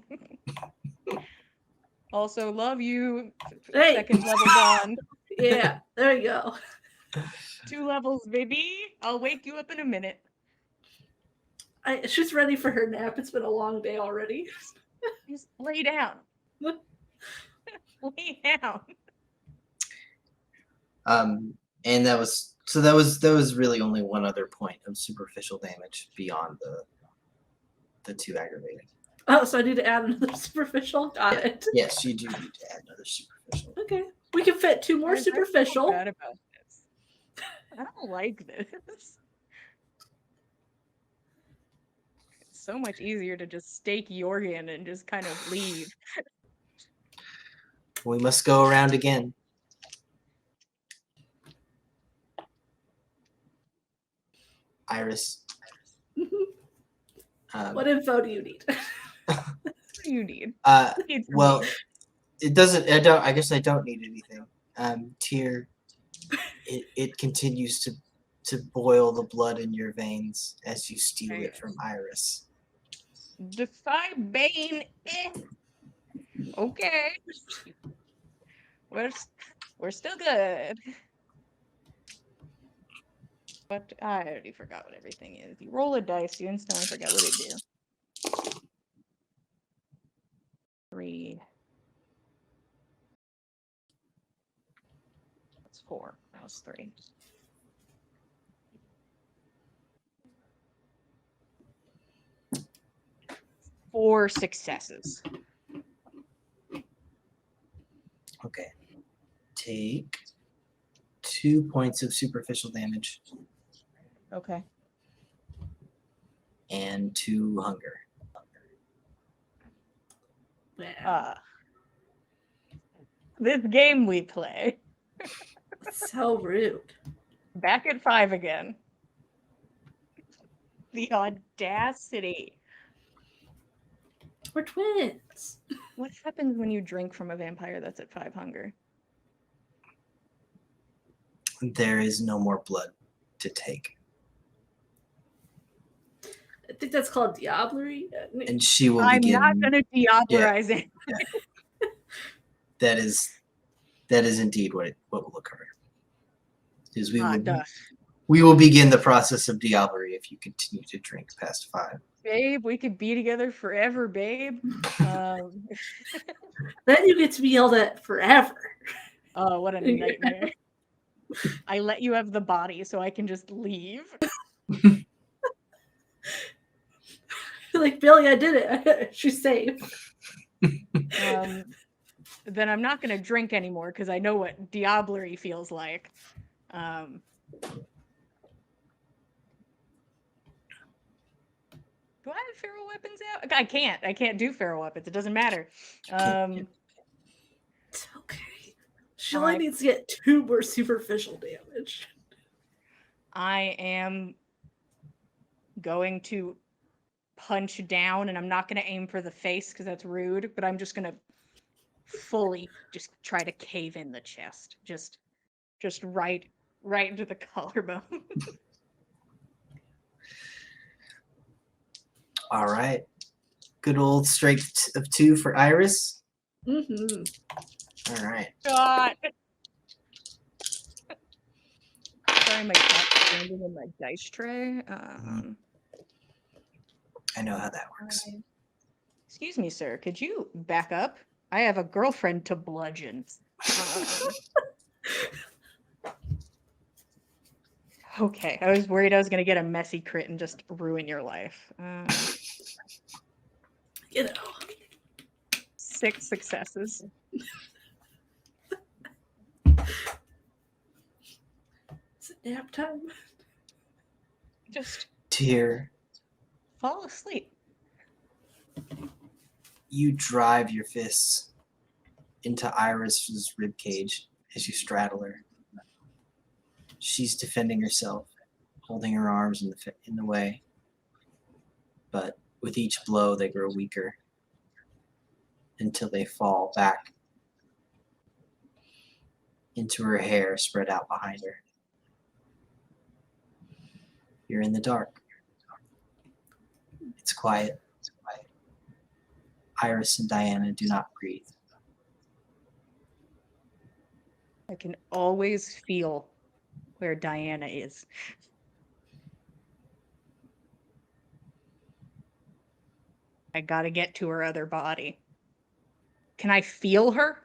Also, love you. Hey. Second level bond. Yeah, there you go. 2 levels, baby. I'll wake you up in a minute. She's ready for her nap. It's been a long day already. Just lay down. Lay down. And that was really only one other point of superficial damage beyond the 2 aggravated. Oh, so I need to add another superficial? Got it. Yes, you do need to add another superficial. Okay. We can fit 2 more Guys, I feel superficial. bad about this. I don't like this. It's so much easier to just stake Jorgen and just kind of leave. We must go around again. Iris. What info do you need? What do you need? Well, it doesn't. I guess I don't need anything. Tyr, it continues to boil the blood in your veins as you steal it from Iris. Defy Bane. Okay. We're still good. But I already forgot what everything is. You roll a dice, you instantly forget what it do. 3. That's 4. That was 3. Four successes. Okay. Take 2 points of superficial damage Okay. and 2 hunger. This game we play. So rude. Back at 5 again. The audacity. We're twins. What happens when you drink from a vampire that's at 5 hunger? There is no more blood to take. I think that's called diablerie. And she will I'm begin. not going to diablerize it. That is indeed what will occur. Is we will begin the process of diablerie if you continue to drink past 5. Babe, we could be together forever, babe. Then you get to be yelled at forever. Oh, what a nightmare. I let you have the body so I can just leave. Like, Billy, I did it. She's safe. Then I'm not going to drink anymore because I know what diablerie feels like. Do I have feral weapons out? I can't do feral weapons. It doesn't matter. It's okay. She only needs to get 2 more superficial damage. I am going to punch down, and I'm not going to aim for the face because that's rude, but I'm just going to fully just try to cave in the chest. Just right into the collarbone. All right. Good old strength of 2 for Iris. Mm-hmm. All right. God. Sorry, my cat's standing in my dice tray. I know how that works. Excuse me, sir. Could you back up? I have a girlfriend to bludgeon. Okay, I was worried I was going to get a messy crit and just ruin your life. 6 successes. Is it nap time? Just Tyr, fall asleep. you drive your fists into Iris's ribcage as you straddle her. She's defending herself, holding her arms in the way. But with each blow, they grow weaker until they fall back into her hair spread out behind her. You're in the dark. It's quiet. Iris and Diana do not breathe. I can always feel where Diana is. I gotta get to her other body. Can I feel her?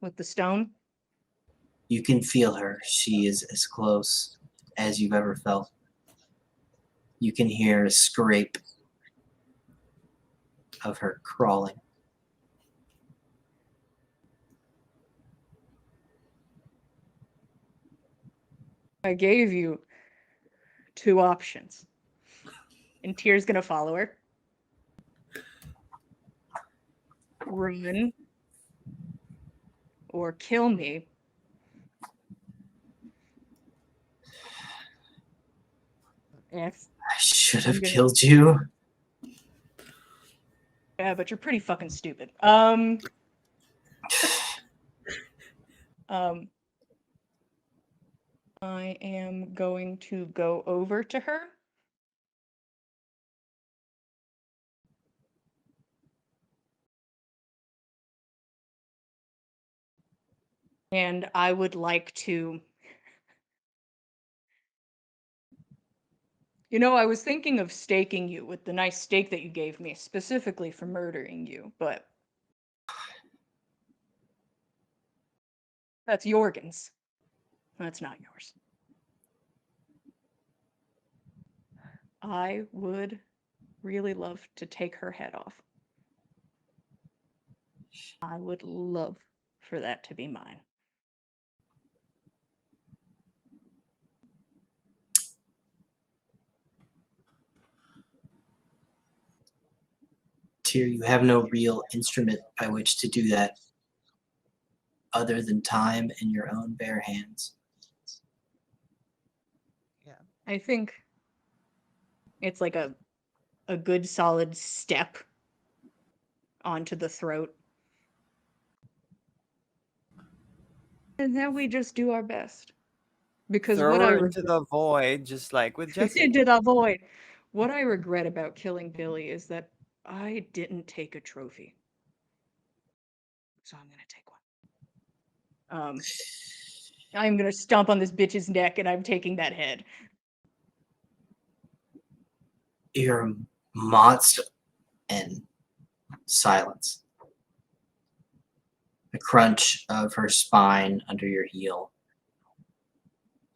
With the stone? You can feel her. She is as close as you've ever felt. You can hear a scrape of her crawling. I gave you 2 options. And Tyr's gonna follow her. Run or kill me. If I should have I'm gonna- killed you. Yeah, but you're pretty fucking stupid. I am going to go over to her. And I would like to... You know, I was thinking of staking you with the nice steak that you gave me, specifically for murdering you, but... That's Jorgen's. That's not yours. I would really love to take her head off. I would love for that to be mine. Tyr, you have no real instrument by which to do that other than time and your own bare hands. I think it's like a good solid step onto the throat. And then we just do our best. Because Throw what I her into the void, just like with Jesse. did avoid. What I regret about killing Billy is that I didn't take a trophy. So I'm gonna take one. I'm gonna stomp on this bitch's neck and I'm taking that head. You're a monster. And silence. The crunch of her spine under your heel.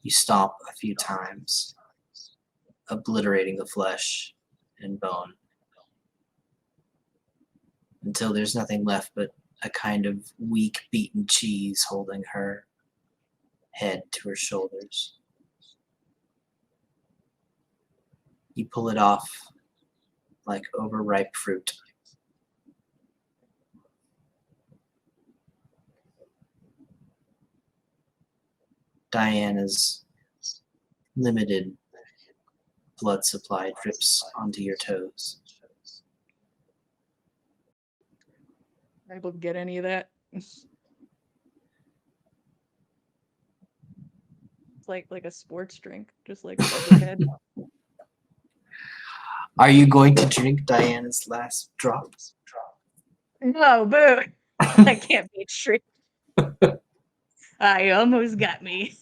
You stomp a few times, obliterating the flesh and bone, until there's nothing left but a kind of weak beaten cheese holding her head to her shoulders. You pull it off like overripe fruit. Diana's limited blood supply drips onto your toes. Able to get any of that? It's like a sports drink, just like above her head. Are you going to drink Diana's last drop? No, boo! I can't be tricked. I almost got me.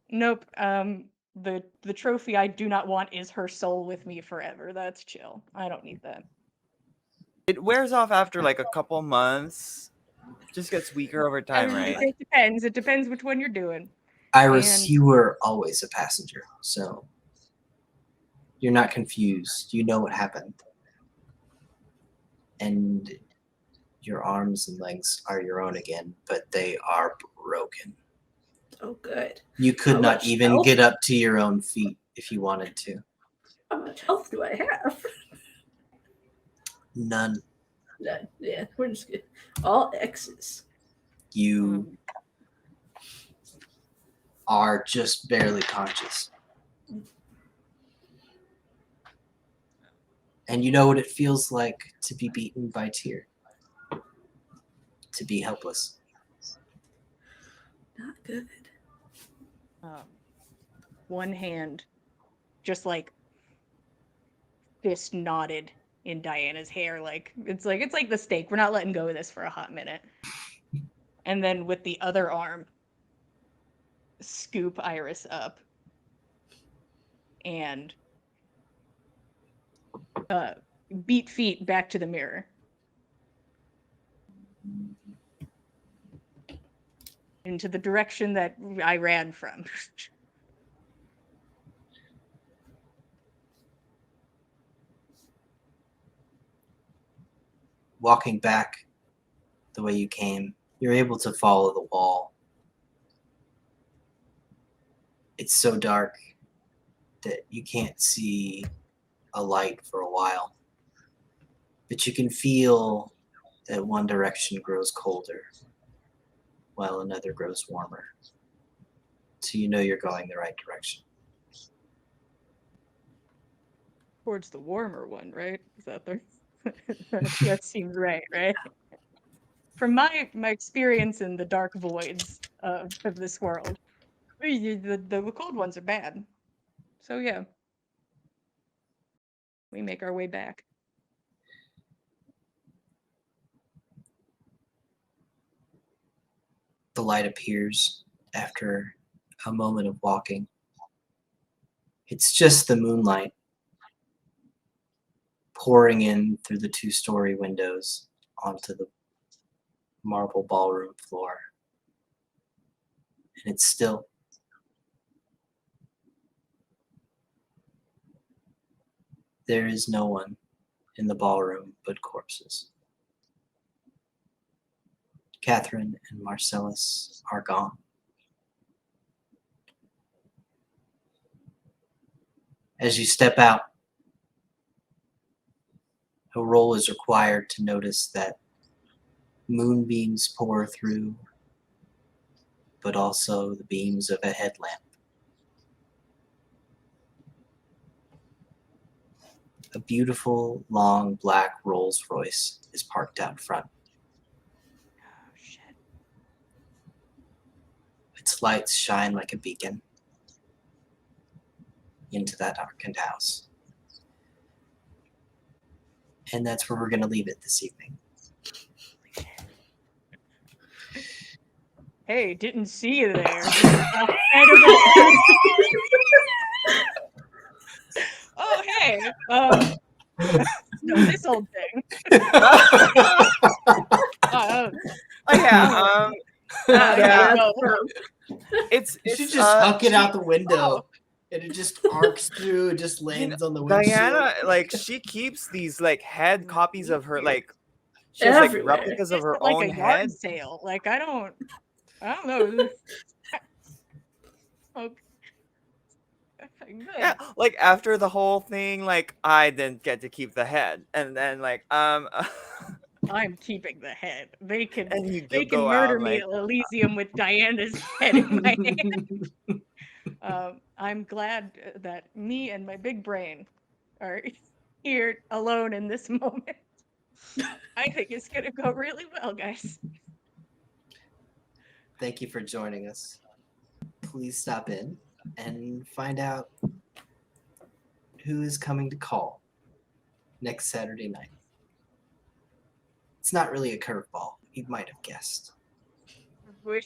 Nope. The trophy I do not want is her soul with me forever. That's chill. I don't need that. It wears off after like a couple months. Just gets weaker over time, right? It depends. It depends which one you're doing. Iris, And- you were always a passenger, so you're not confused. You know what happened. And your arms and legs are your own again, but they are broken. Oh, good. You could How not much even health? get up to your own feet if you wanted to. How much health do I have? None. None. Yeah, we're just good. All X's. You are just barely conscious. And you know what it feels like to be beaten by Tyr. To be helpless. Not good. one hand just like fist knotted in Diana's hair. Like it's like the stake. We're not letting go of this for a hot minute. And then with the other arm, scoop Iris up and beat feet back to the mirror. Into the direction that I ran from. Walking back the way you came, you're able to follow the wall. It's so dark that you can't see a light for a while. But you can feel that one direction grows colder while another grows warmer. So you know you're going the right direction. Towards the warmer one, right? Is that the that seems right? From my experience in the dark voids of this world, the cold ones are bad. So yeah, we make our way back. The light appears after a moment of walking. It's just the moonlight pouring in through the 2-story windows onto the marble ballroom floor. And it's still. There is no one in the ballroom but corpses. Catherine and Marcellus are gone. As you step out, a roll is required to notice that moonbeams pour through, but also the beams of a headlamp. A beautiful, long, black Rolls Royce is parked out front. Oh shit! Its lights shine like a beacon into that darkened house. And that's where we're going to leave it this evening. Hey, didn't see you there. Ahead of the oh hey, no, this old thing. Oh yeah. Yeah. It's You should just huck it out the window. Oh. And it just arcs through, it just lands on the windshield. Diana, like, she keeps these like head copies of her, like she has like Everywhere. replicas of her like own a yard head. sale. Like I don't know. Okay. Good. Yeah, like after the whole thing, like I didn't get to keep the head, and then like I'm keeping the head. They can and you they can go murder out, me like, at Elysium with Diana's head in my hand. I'm glad that me and my big brain are here alone in this moment. I think it's gonna go really well, guys. Thank you for joining us. Please stop in and find out who is coming to call next Saturday night. It's not really a curveball. You might have guessed. We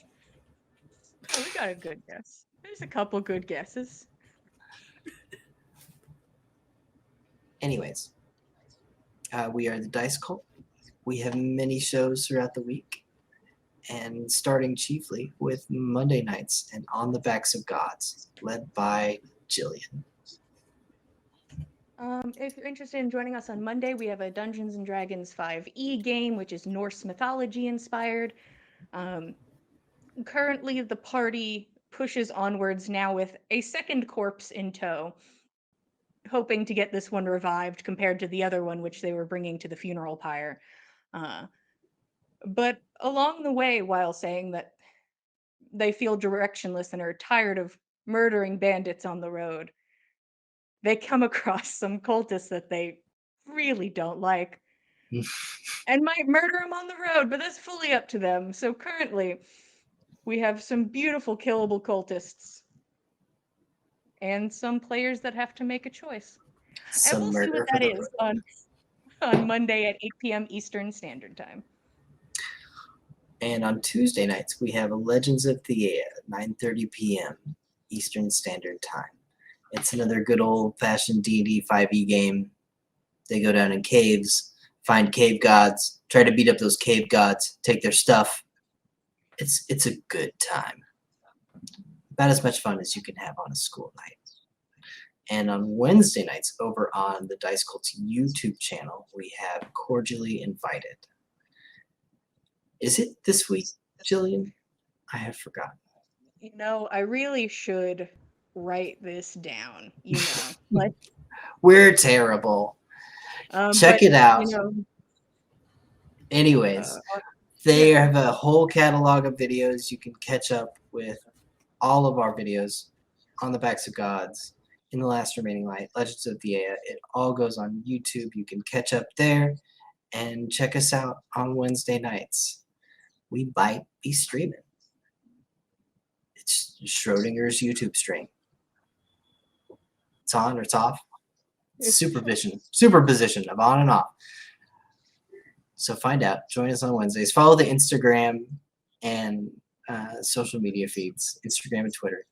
got a good guess. There's a couple good guesses. Anyways, we are the Dice Cult. We have many shows throughout the week, and starting chiefly with Monday nights and On the Backs of Gods, led by Jillian. If you're interested in joining us on Monday, we have a Dungeons and Dragons 5e game, which is Norse mythology inspired. Currently, the party pushes onwards now with a second corpse in tow, hoping to get this one revived compared to the other one, which they were bringing to the funeral pyre. But along the way, while saying that they feel directionless and are tired of murdering bandits on the road, they come across some cultists that they really don't like and might murder them on the road, but that's fully up to them. So currently, we have some beautiful killable cultists and some players that have to make a choice. Some and we'll see murder what for that the is road. on Monday at 8 p.m. Eastern Standard Time. And on Tuesday nights, we have Legends of Thea, 9:30 p.m. Eastern Standard Time. It's another good old-fashioned D&D 5e game. They go down in caves, find cave gods, try to beat up those cave gods, take their stuff. It's a good time. About as much fun as you can have on a school night. And on Wednesday nights, over on the Dice Cult's YouTube channel, we have Cordially Invited. Is it this week, Jillian? I have forgotten. You know, I really should write this down. You know, like We're terrible. Check but, it out. You know, Anyways, uh, they have a whole catalog of videos. You can catch up with all of our videos on the Backs of Gods, In the Last Remaining Light, Legends of Thea. It all goes on YouTube. You can catch up there and check us out on Wednesday nights. We might be streaming. It's Schrodinger's YouTube stream. It's on or it's off. It's superposition of on and off. So find out. Join us on Wednesdays. Follow the Instagram and social media feeds, Instagram and Twitter.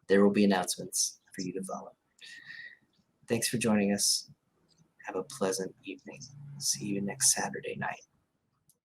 There will be announcements for you to follow. Thanks for joining us. Have a pleasant evening. See you next Saturday night.